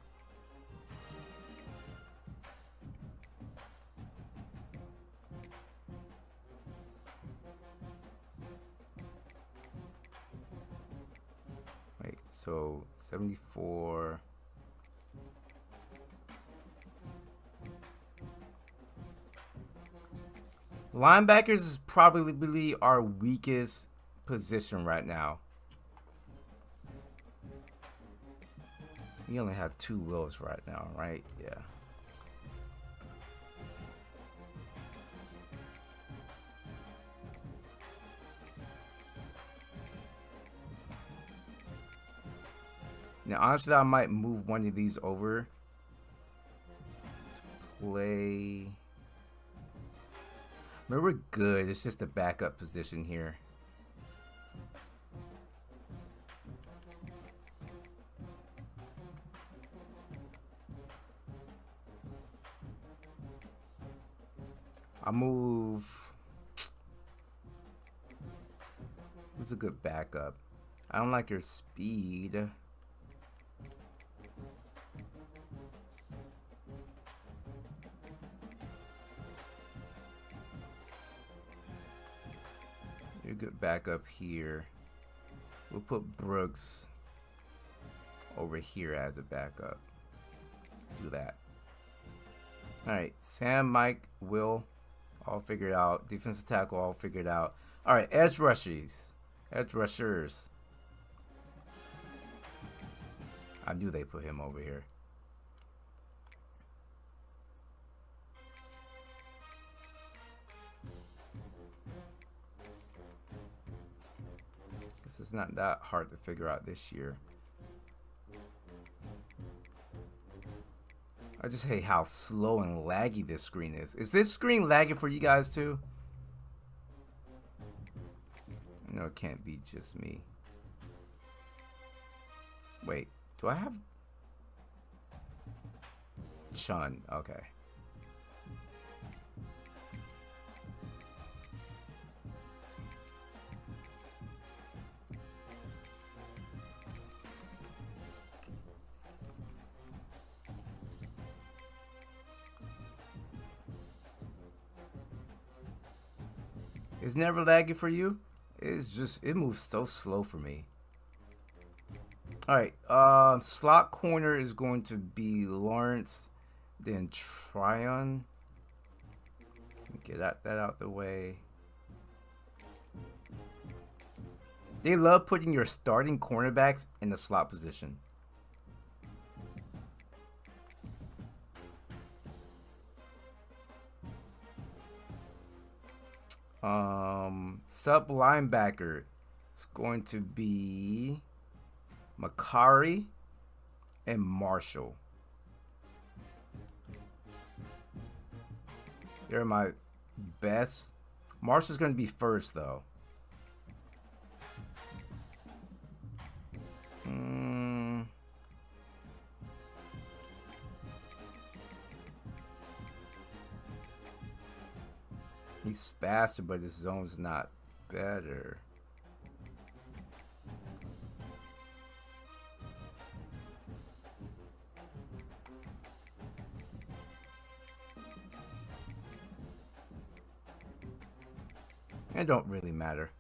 Wait, so 74. Linebackers is probably our weakest position right now. We only have 2 wills right now, right? Yeah. Now, honestly, I might move one of these over to play. I mean, we're good. It's just a backup position here. I'll move. Who's a good backup? I don't like your speed. You're a good backup here. We'll put Brooks over here as a backup. Do that. Alright, Sam, Mike, Will, all figured out. Defensive tackle, all figured out. Alright, edge rushers. Edge rushers. I knew they put him over here. Guess it's not that hard to figure out this year. I just hate how slow and laggy this screen is. Is this screen lagging for you guys too? No, it can't be just me. Wait, do I have Chun? Okay. It's never laggy for you? It's just, it moves so slow for me. Alright, slot corner is going to be Lawrence, then Tryon. Get that out the way. They love putting your starting cornerbacks in the slot position. Sub linebacker is going to be Makari and Marshall. They're my best. Marshall's going to be first, though. He's faster, but his zone's not better. It don't really matter.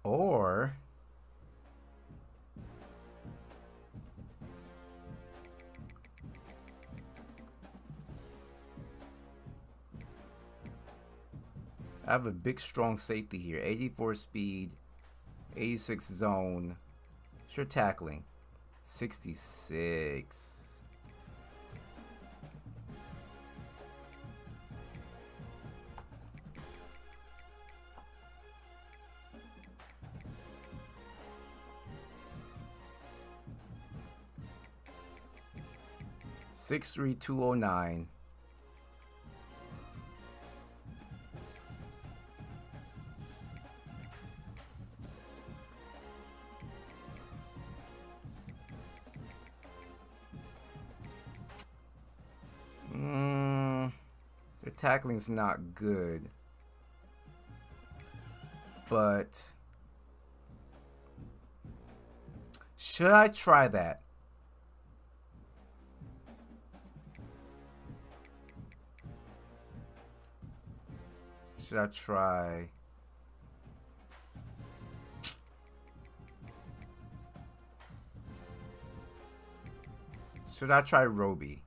Or I have a big strong safety here. 84 speed, 86 zone. Sure tackling. 66. Six 209. Their tackling's not good, but should I try that? Should I try? Should I try Roby?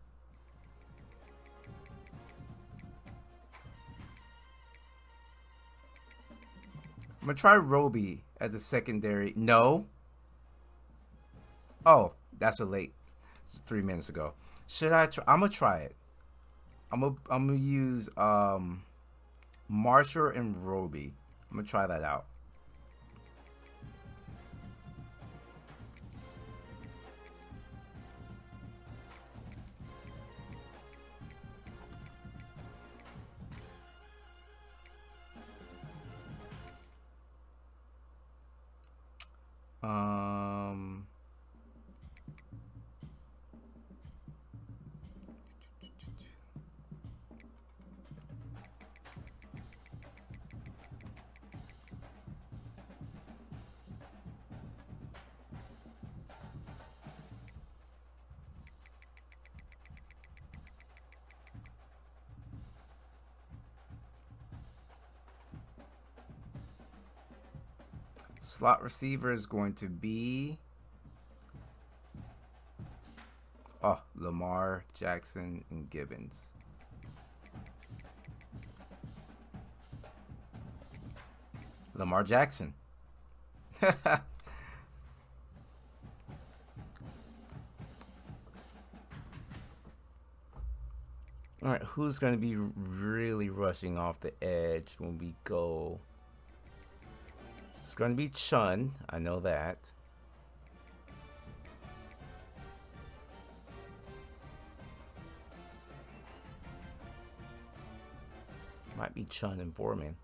I'm gonna try Roby as a secondary. No. Oh, that's a late. It's 3 minutes ago. Should I try? I'm gonna try it. I'm gonna use Marshall and Roby. I'm gonna try that out. Um, slot receiver is going to be Lamar, Jackson, and Gibbons. Lamar Jackson. All right, who's going to be really rushing off the edge when we go? It's going to be Chun. I know that. Might be Chun and Foreman.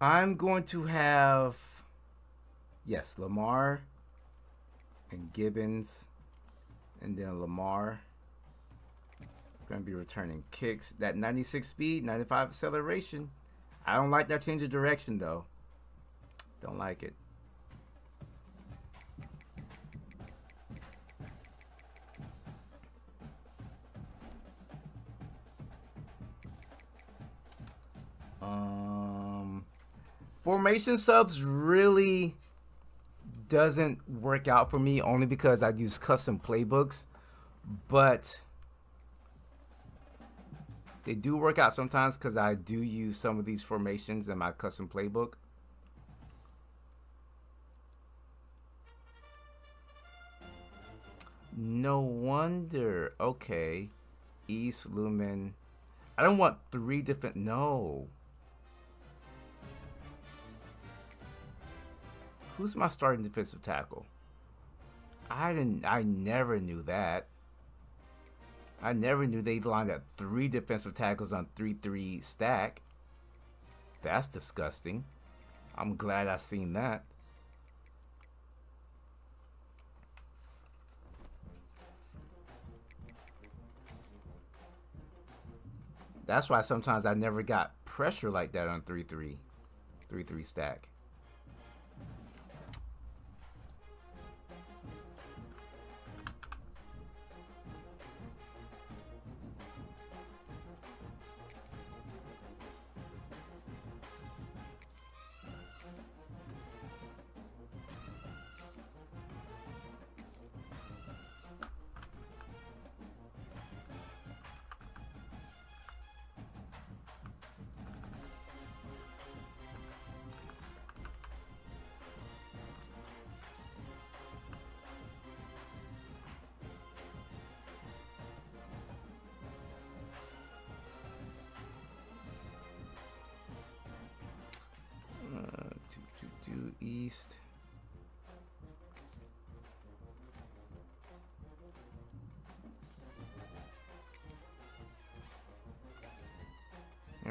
I'm going to have, yes, Lamar and Gibbons, and then Lamar. Going to be returning kicks. That 96 speed, 95 acceleration. I don't like that change of direction, though. Don't like it. Formation subs really doesn't work out for me, only because I use custom playbooks, but they do work out sometimes because I do use some of these formations in my custom playbook. No wonder. Okay. East, Lumen. I don't want 3 different. No. Who's my starting defensive tackle? I never knew that. I never knew they lined up 3 defensive tackles on 3-3 stack. That's disgusting. I'm glad I seen that. That's why sometimes I never got pressure like that on 3-3 stack. East.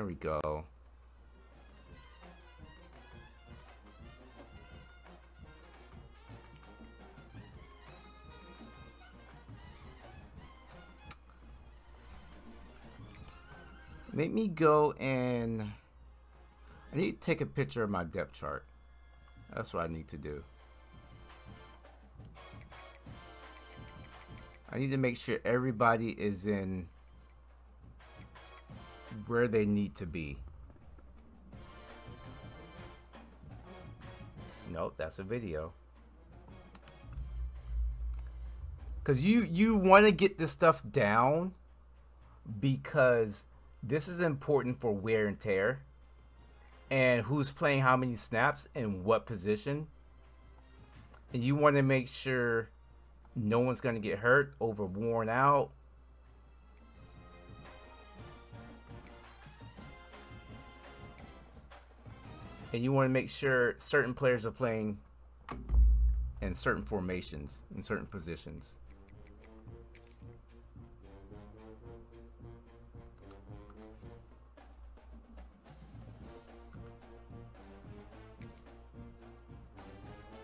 There we go. Let me go and I need to take a picture of my depth chart. That's what I need to do. I need to make sure everybody is in where they need to be. Nope, that's a video. Because you want to get this stuff down because this is important for wear and tear and who's playing how many snaps and what position. And you want to make sure no one's going to get hurt, over worn out. And you want to make sure certain players are playing in certain formations, in certain positions.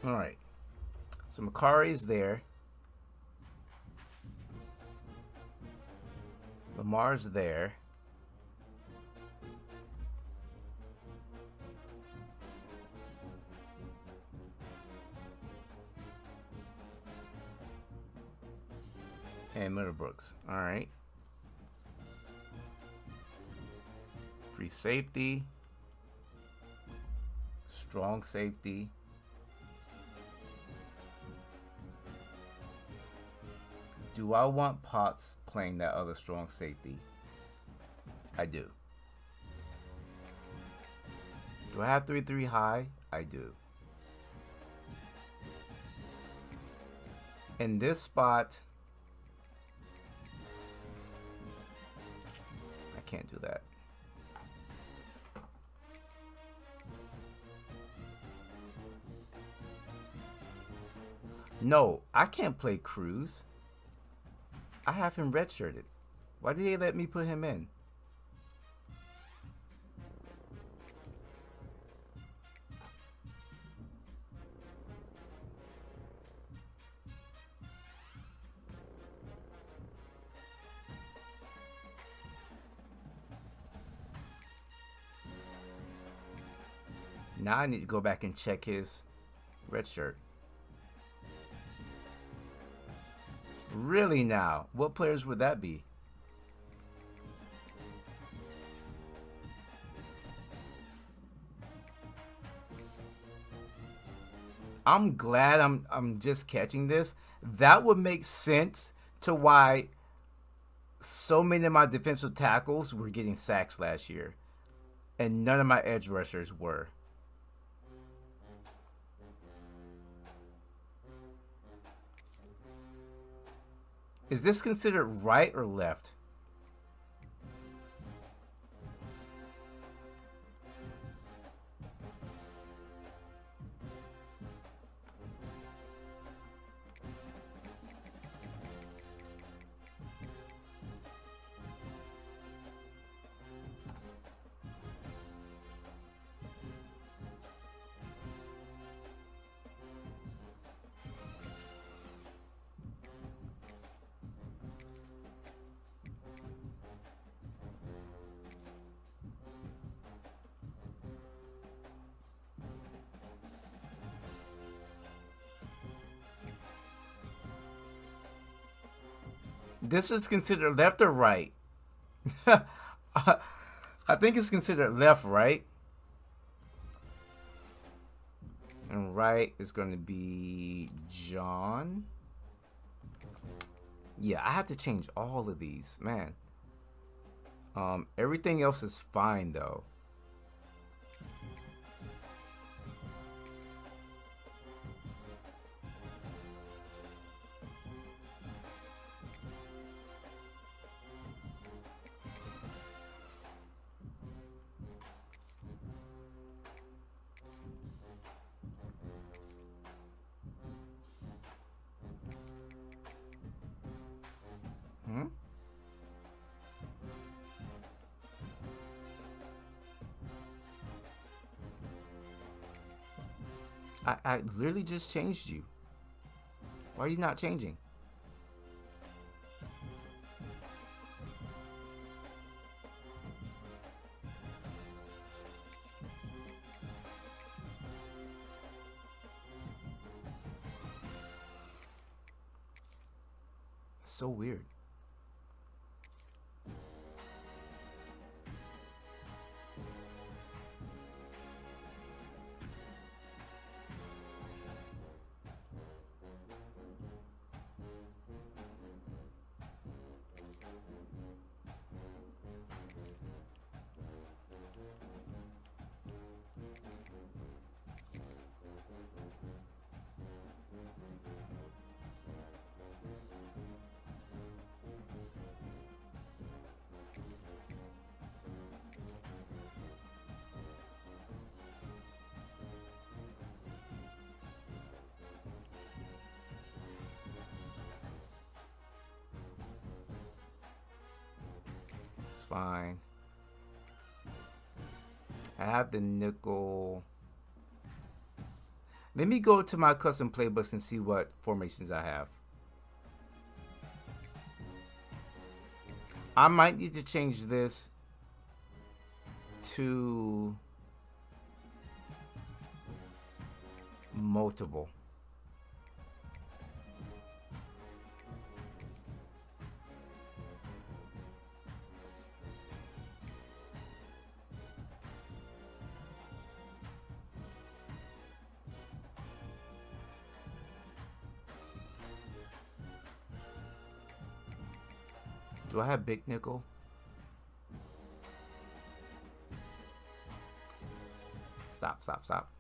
All right. So Makari's there. Lamar's there. And Middlebrooks. All right. Free safety. Strong safety. Do I want Potts playing that other strong safety? I do. Do I have 3-3 high? I do. In this spot, I can't do that. No, I can't play Cruz. I have him redshirted. Why did they let me put him in? Now I need to go back and check his red shirt. Really now? What players would that be? I'm glad I'm just catching this. That would make sense to why so many of my defensive tackles were getting sacks last year and none of my edge rushers were. Is this considered right or left? This is considered left or right? I think it's considered left, right? And right is going to be John. Yeah, I have to change all of these, man. Everything else is fine though. I literally just changed you. Why are you not changing? So weird. It's fine. I have the nickel. Let me go to my custom playbooks and see what formations I have. I might need to change this to multiple. Do I have big nickel? Stop, stop, stop.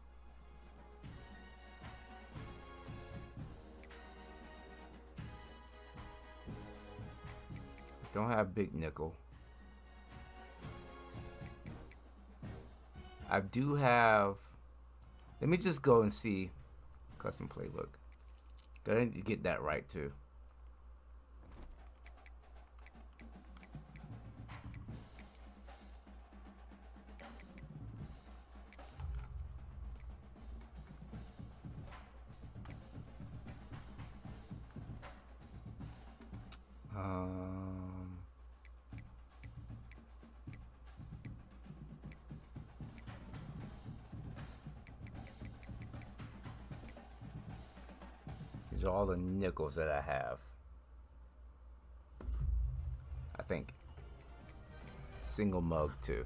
Don't have big nickel. I do have... Let me just go and see custom playbook. I need to get that right too. These are all the nickels that I have. I think. Single mug too.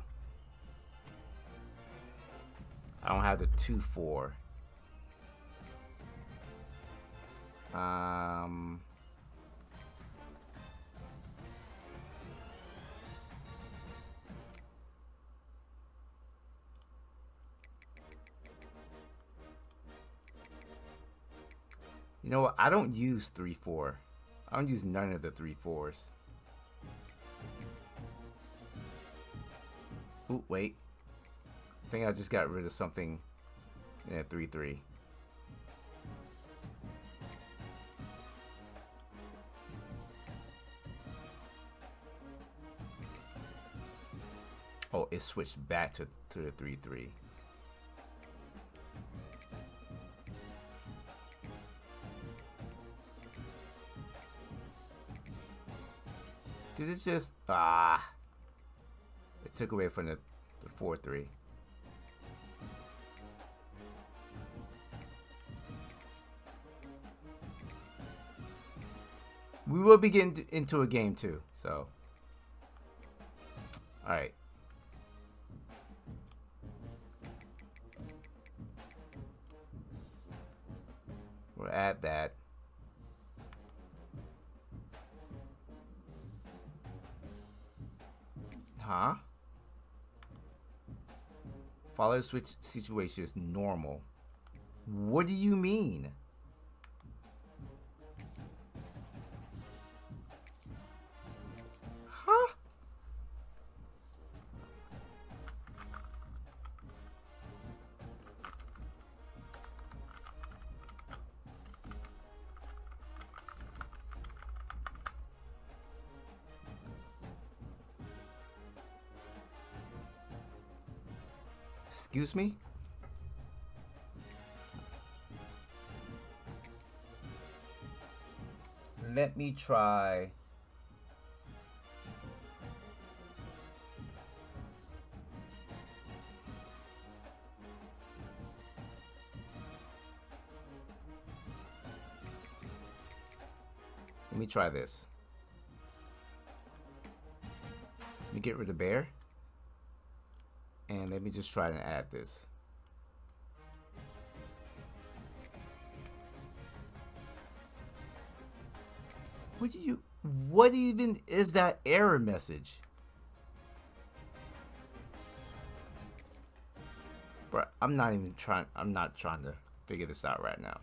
I don't have the 2-4. You know what? I don't use 3-4. I don't use none of the 3-4s. Ooh, wait. I think I just got rid of something in a 3-3. Oh, it switched back to the 3-3. Did it just... It took away from the 4-3. We will be getting into a game too, so... Alright. We'll add that. Huh? Follow switch situation is normal. What do you mean? Huh? Excuse me? let me try. Let me try this. Let me get rid of bear. And let me just try to add this. What even is that error message? Bro, I'm not trying to figure this out right now.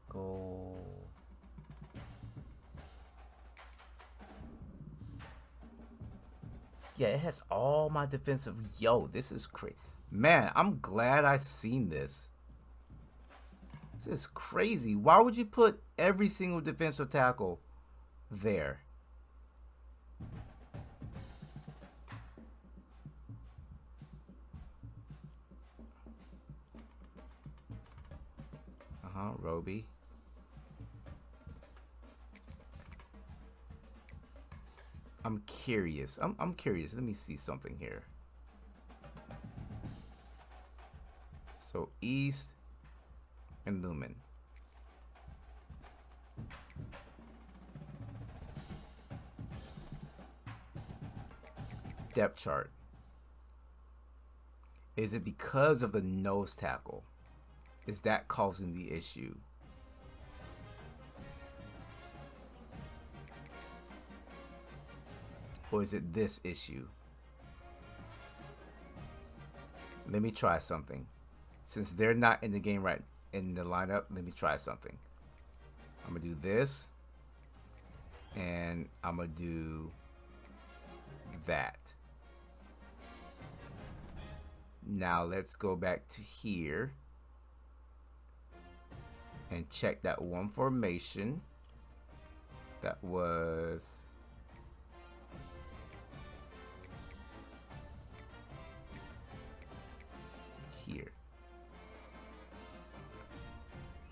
Go. Yeah, it has all my defensive. Yo, this is crazy. Man, I'm glad I seen this. This is crazy. Why would you put every single defensive tackle there? Roby. I'm curious. I'm curious. Let me see something here. So East and Lumen. Depth chart. Is it because of the nose tackle? Is that causing the issue? Or is it this issue? Let me try something. Since they're not in the game right in the lineup, let me try something. I'm gonna do this. And I'm gonna do that. Now let's go back to here and check that one formation that was here.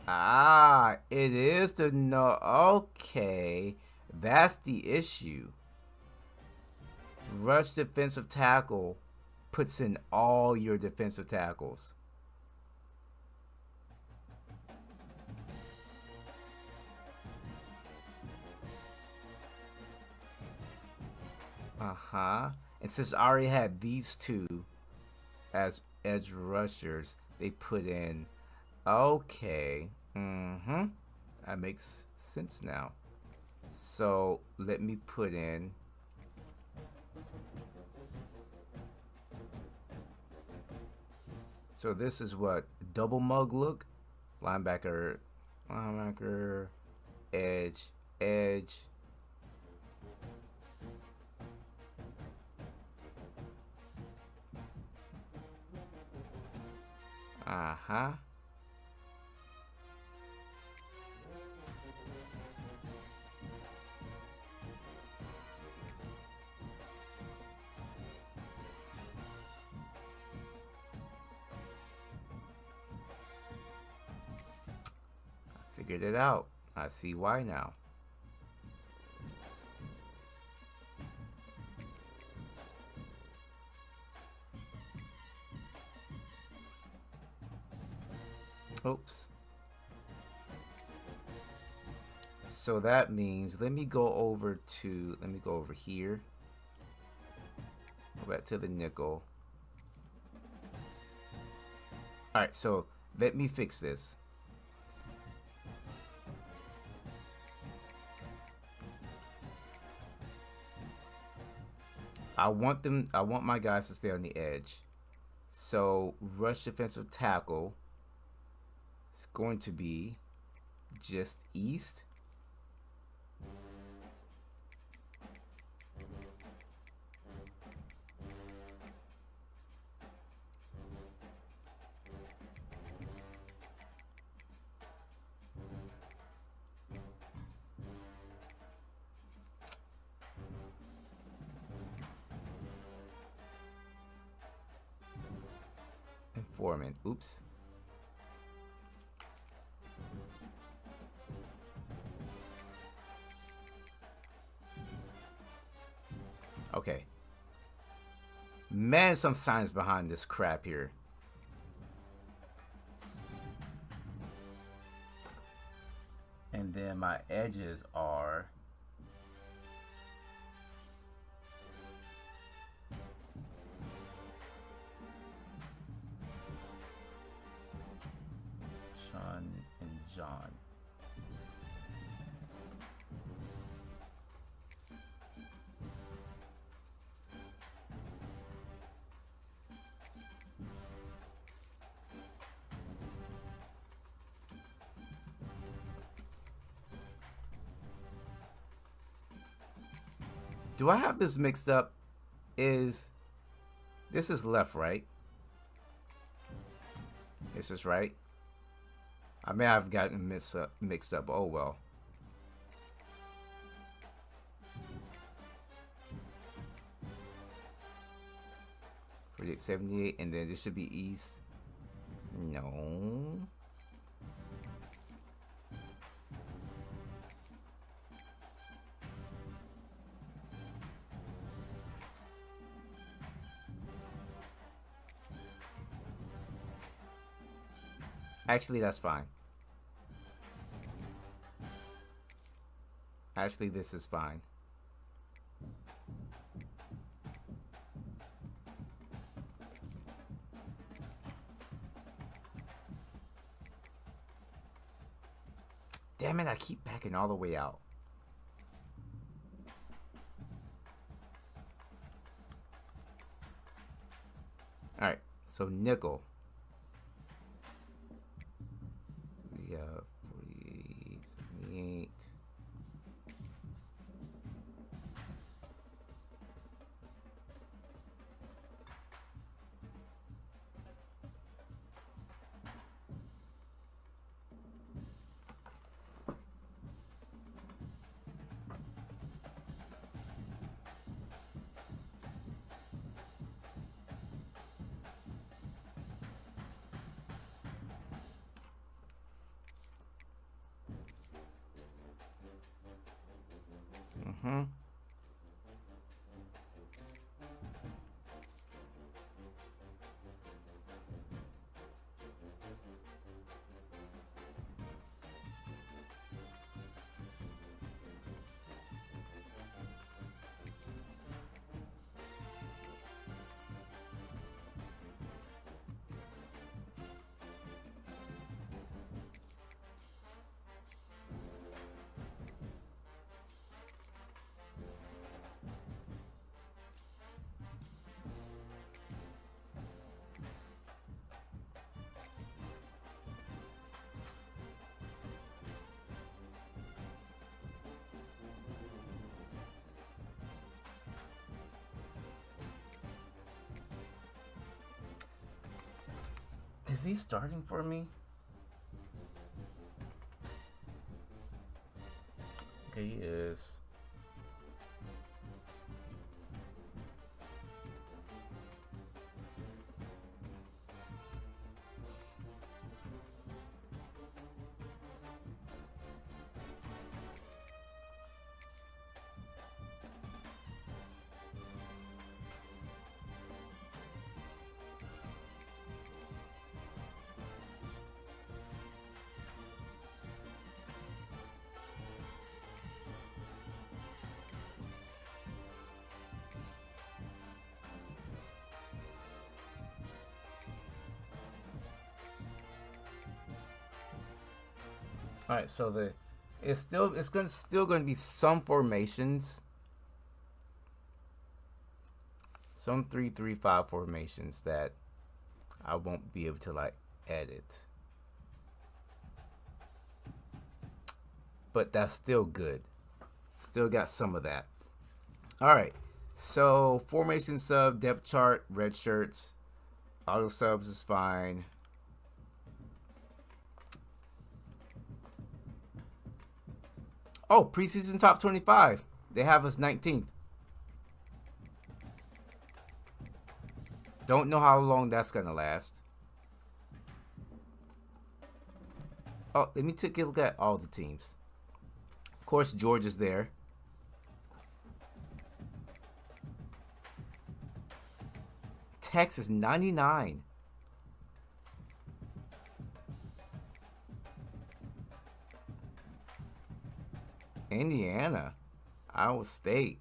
Ah, it is the no. Okay, that's the issue. Rush defensive tackle puts in all your defensive tackles. And since I already had these two as edge rushers, they put in. Okay. That makes sense now. So let me put in. So this is what double mug look. Linebacker, edge, edge. Figured it out. I see why now. Oops. So that means let me go over here. Go back to the nickel. Alright, so let me fix this. I want my guys to stay on the edge. So rush defensive tackle is going to be just east. And Foreman. Oops. Okay. Man, some signs behind this crap here. And then my edges are Sean and John. Do I have this mixed up? This is left, right? This is right. I may have gotten mixed up. Oh well. 4878, and then this should be east. No. Actually, that's fine. Actually, this is fine. Damn it, I keep backing all the way out. Alright, so nickel. We got 48, 78. Mm-hmm. Is he starting for me? Okay, he is. All right, so it's still going to be some formations. some 3-3-5 formations that I won't be able to like edit. But that's still good. Still got some of that. All right. So formation sub, depth chart, red shirts, auto subs is fine. Oh, preseason top 25. They have us 19th. Don't know how long that's gonna last. Oh, let me take a look at all the teams. Of course, Georgia's there. Texas 99. Indiana, Iowa State,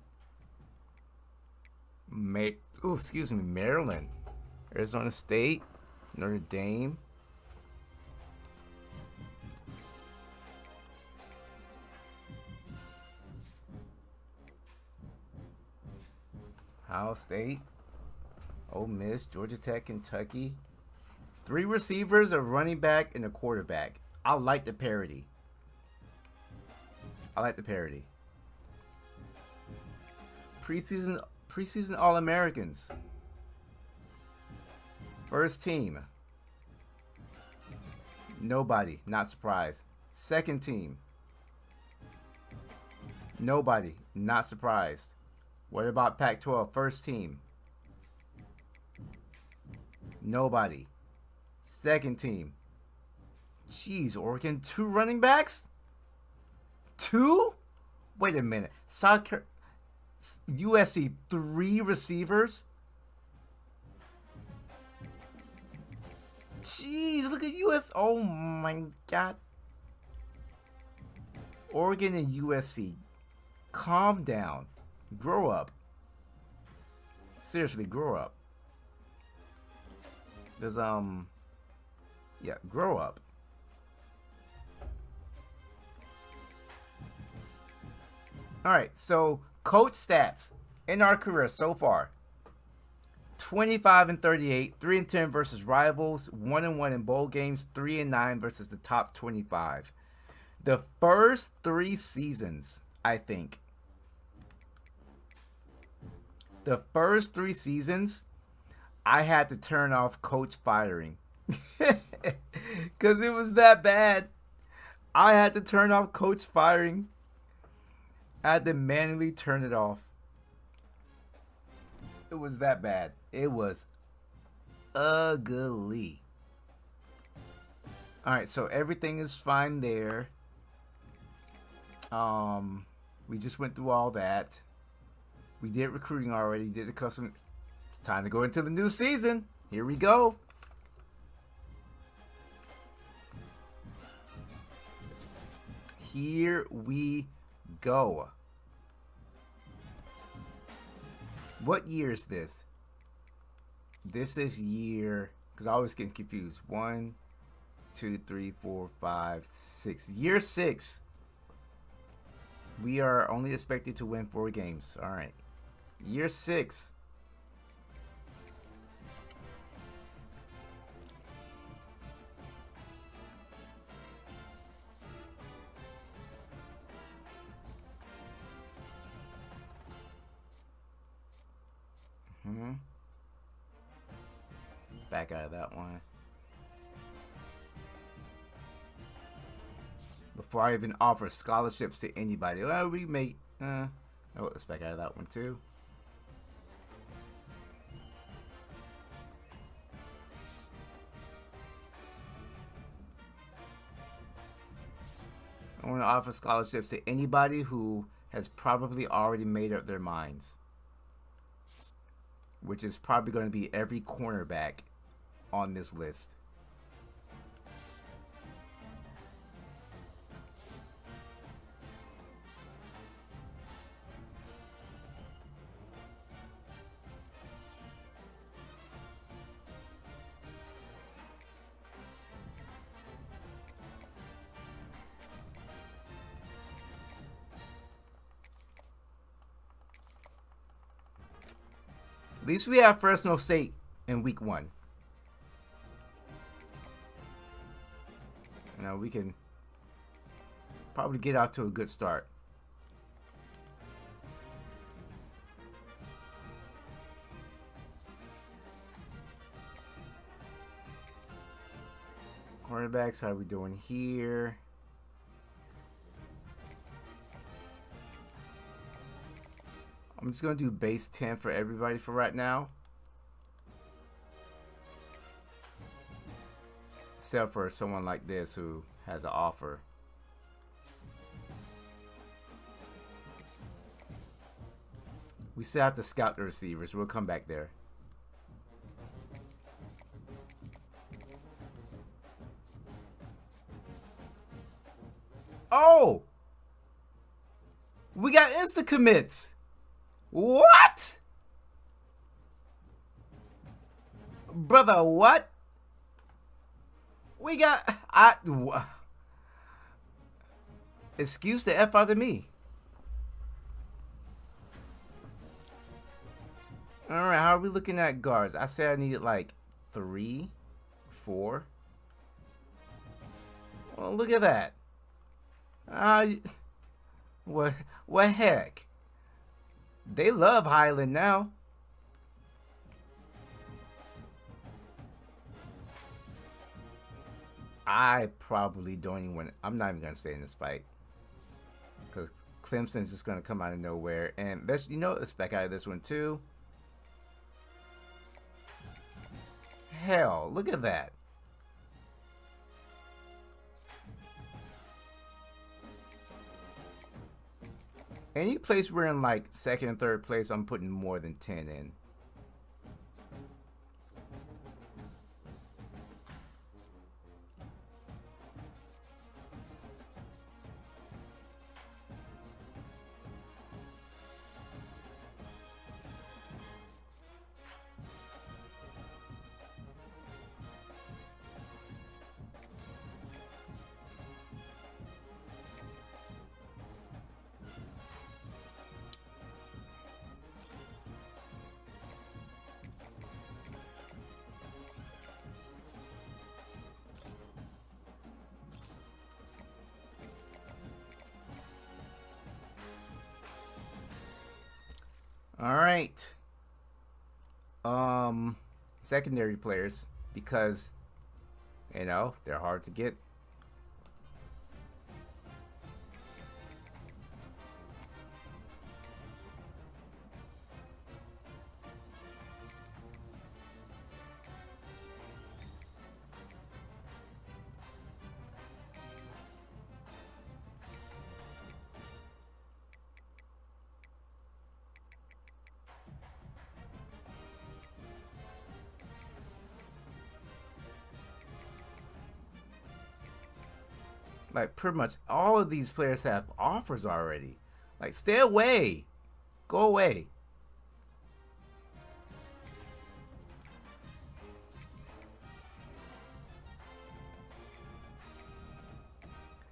Maryland, Arizona State, Notre Dame, Ohio State, Ole Miss, Georgia Tech, Kentucky. 3 receivers, a running back, and a quarterback. I like the parity. Preseason All-Americans. First team. Nobody, not surprised. Second team. Nobody, not surprised. What about Pac-12 first team? Nobody. Second team. Jeez, Oregon 2 running backs? 2? Wait a minute. USC 3 receivers? Jeez, look at US. Oh my God. Oregon and USC. Calm down. Grow up. Seriously, grow up. There's yeah, grow up. All right, so coach stats in our career so far. 25-38, 3-10 versus rivals, 1-1 in bowl games, 3-9 versus the top 25. The first 3 seasons, I think. The first 3 seasons, I had to turn off coach firing. Because it was that bad. I had to turn off coach firing. I had to manually turn it off. It was that bad. It was ugly. Alright, so everything is fine there. We just went through all that. We did recruiting already, did the custom. It's time to go into the new season. Here we go. Here we go. What year is this? This is year, because I always get confused. 1, 2, 3, 4, 5, 6. Year 6. We are only expected to win 4 games. All right. Year 6. Back out of that one. Before I even offer scholarships to anybody. Well, we may... oh, let's back out of that one too. I want to offer scholarships to anybody who has probably already made up their minds. Which is probably going to be every cornerback on this list. least we have Fresno State in week 1. You know, we can probably get off to a good start. Cornerbacks, how are we doing here? I'm just going to do base 10 for everybody for right now. Except for someone like this who has an offer. We still have to scout the receivers. We'll come back there. Oh! We got insta commits. What? Brother, what? We got... Excuse the F out of me. Alright, how are we looking at guards? I said I needed like 3, 4. Well, look at that. What heck? They love Highland now. I probably don't even want. I'm not even gonna stay in this fight because Clemson's just gonna come out of nowhere, and let's let's back out of this one too. Hell, look at that. Any place we're in like second and third place, I'm putting more than 10 in. All right. Secondary players, because they're hard to get. Like, pretty much all of these players have offers already. Like, stay away. Go away.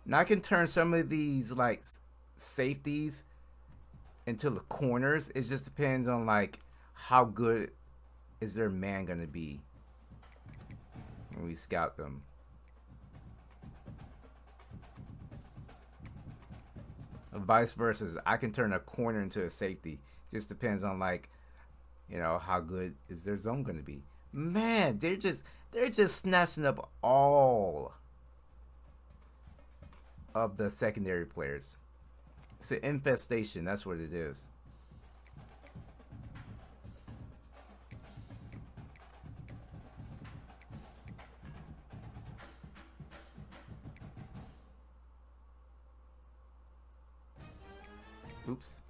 Now I can turn some of these, like, safeties into the corners. It just depends on, like, how good is their man going to be when we scout them. Vice versa, I can turn a corner into a safety. Just depends on, like, how good is their zone going to be. Man, they're just snatching up all of the secondary players. It's an infestation. That's what it is. Oops.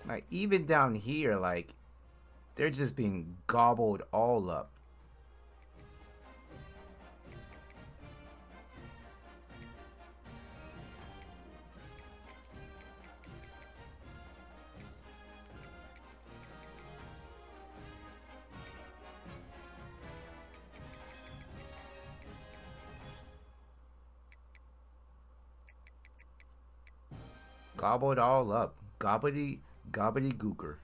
Like, even down here, like, they're just being gobbled all up. Gobbled all up. Gobbity gooker.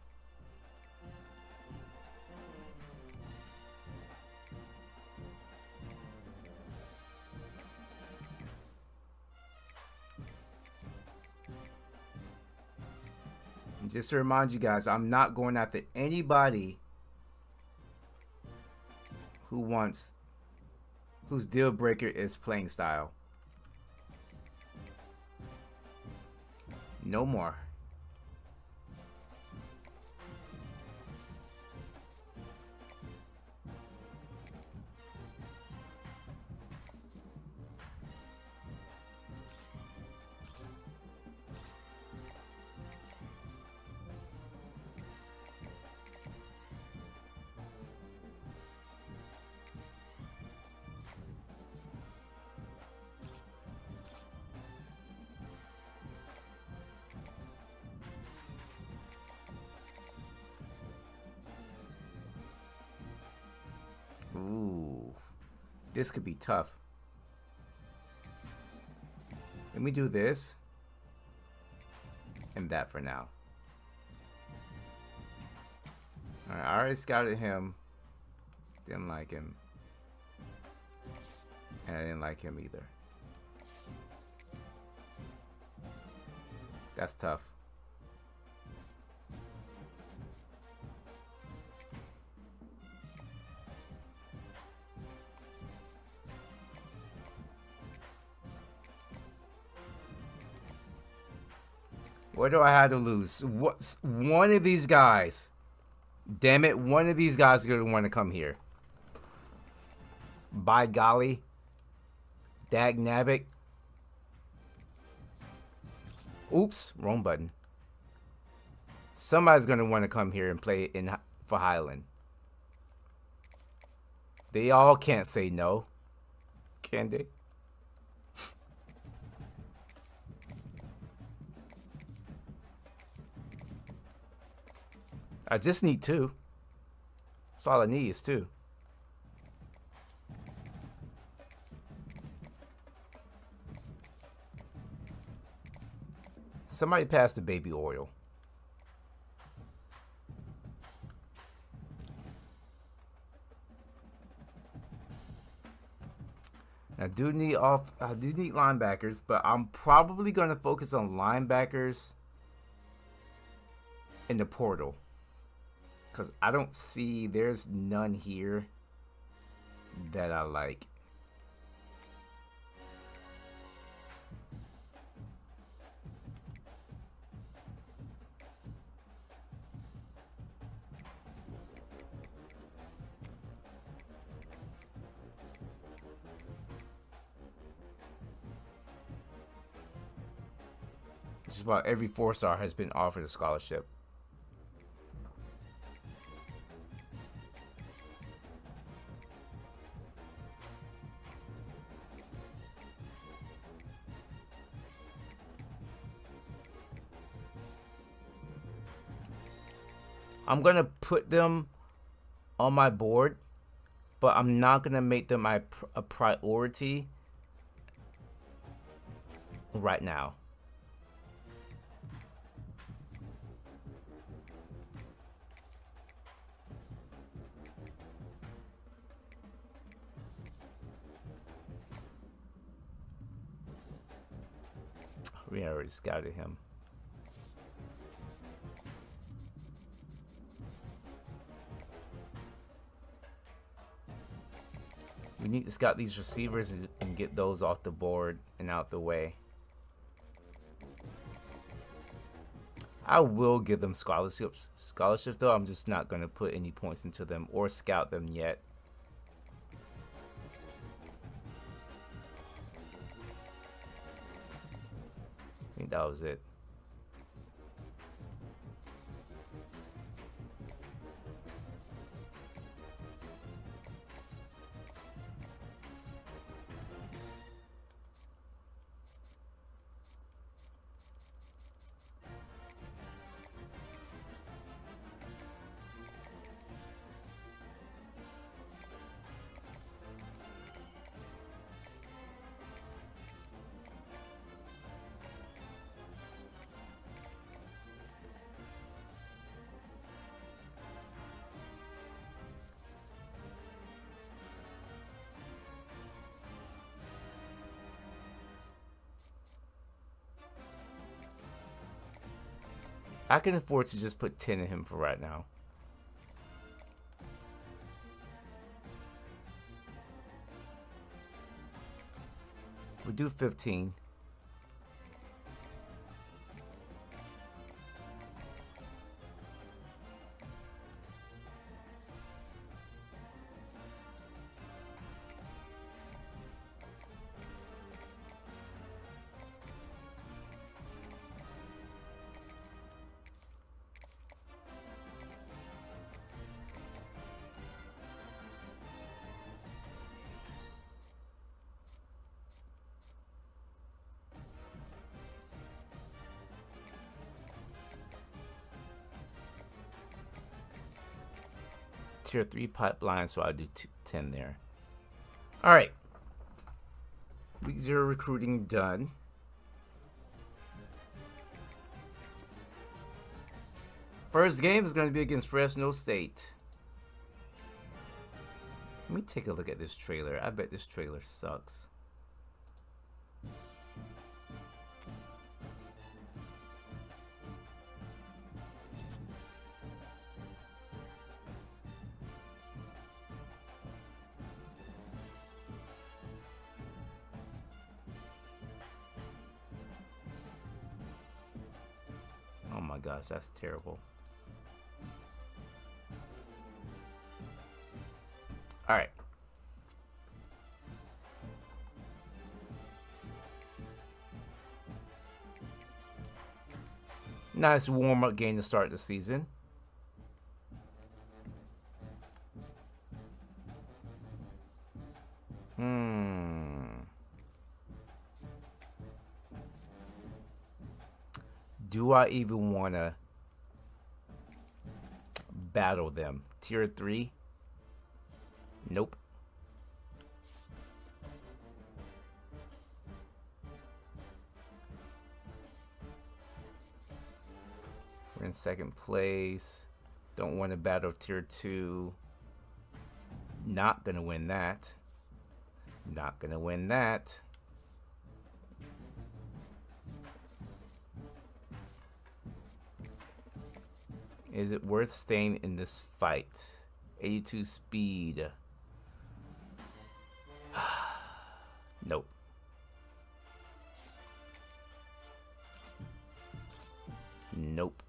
And just to remind you guys, I'm not going after anybody whose deal breaker is playing style. No more. Ooh, this could be tough. Let me do this and that for now. Alright, I already scouted him. Didn't like him. And I didn't like him either. That's tough. What do I have to lose? What's one of these guys? Damn it, one of these guys is going to want to come here. By golly. Dag nabbit. Oops, wrong button. Somebody's going to want to come here and play for Highland. They all can't say no. Can they? I just need 2. That's all I need is 2. Somebody pass the baby oil. I do need linebackers, but I'm probably going to focus on linebackers in the portal. Because I don't see, there's none here that I like. Just about every 4-star has been offered a scholarship. I'm going to put them on my board, but I'm not going to make them a priority right now. We already scouted him. We need to scout these receivers and get those off the board and out the way. I will give them scholarships. Scholarships, though, I'm just not going to put any points into them or scout them yet. I think that was it. I can afford to just put 10 in him for right now. We'll do 15. Tier 3 pipeline, so I'll do 10 there. All right. Week 0 recruiting done. First game is going to be against Fresno State. Let me take a look at this trailer. I bet this trailer sucks. Oh my gosh, that's terrible. All right. Nice warm-up game to start the season. Do I even want to battle them? Tier 3? Nope. We're in second place. Don't want to battle tier 2. Not gonna win that. Not gonna win that. Is it worth staying in this fight? 82 speed. Nope. Nope.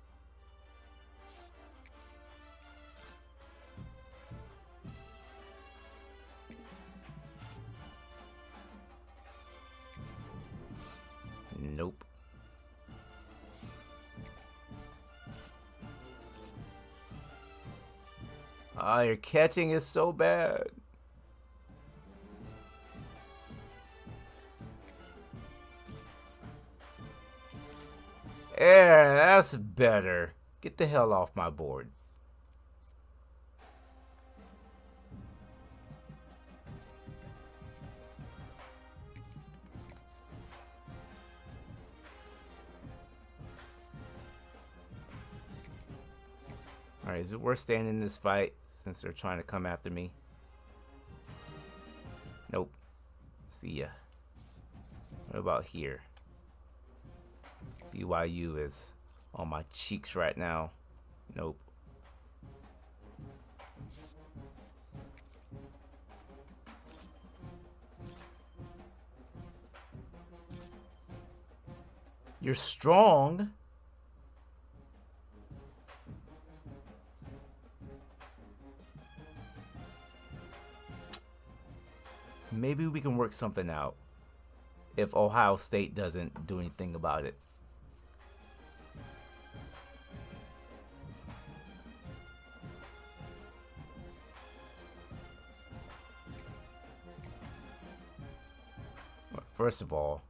Nope. Ah, your catching is so bad. Yeah, that's better. Get the hell off my board. Alright, is it worth staying in this fight since they're trying to come after me? Nope. See ya. What about here? BYU is on my cheeks right now. Nope. You're strong. Maybe we can work something out if Ohio State doesn't do anything about it. First of all,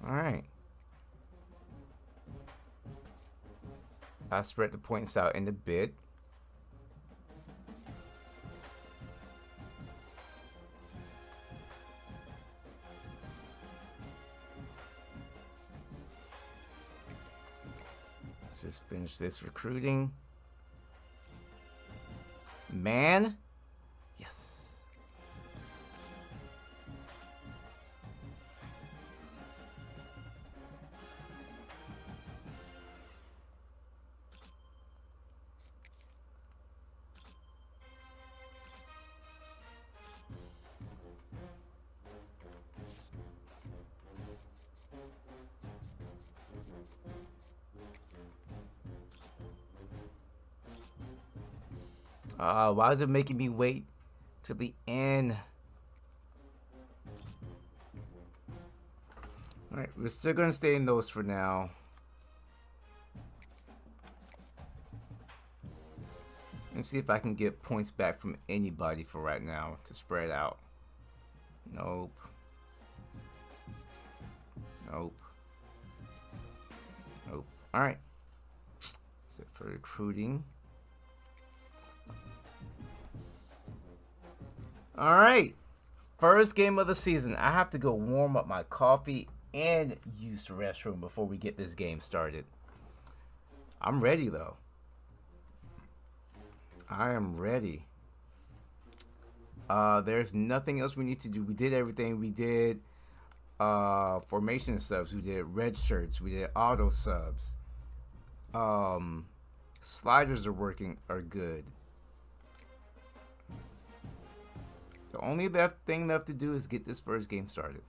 all right. I spread the points out in the bid. Let's just finish this recruiting. Man. Yes. Why is it making me wait till the end? Alright, we're still gonna stay in those for now. Let's see if I can get points back from anybody for right now to spread out. Nope. Nope. Nope. Alright. That's it for recruiting. Alright. First game of the season. I have to go warm up my coffee and use the restroom before we get this game started. I'm ready though. I am ready. There's nothing else we need to do. We did everything. We did formation subs. We did red shirts. We did auto subs. Sliders are good. The only thing left to do is get this first game started.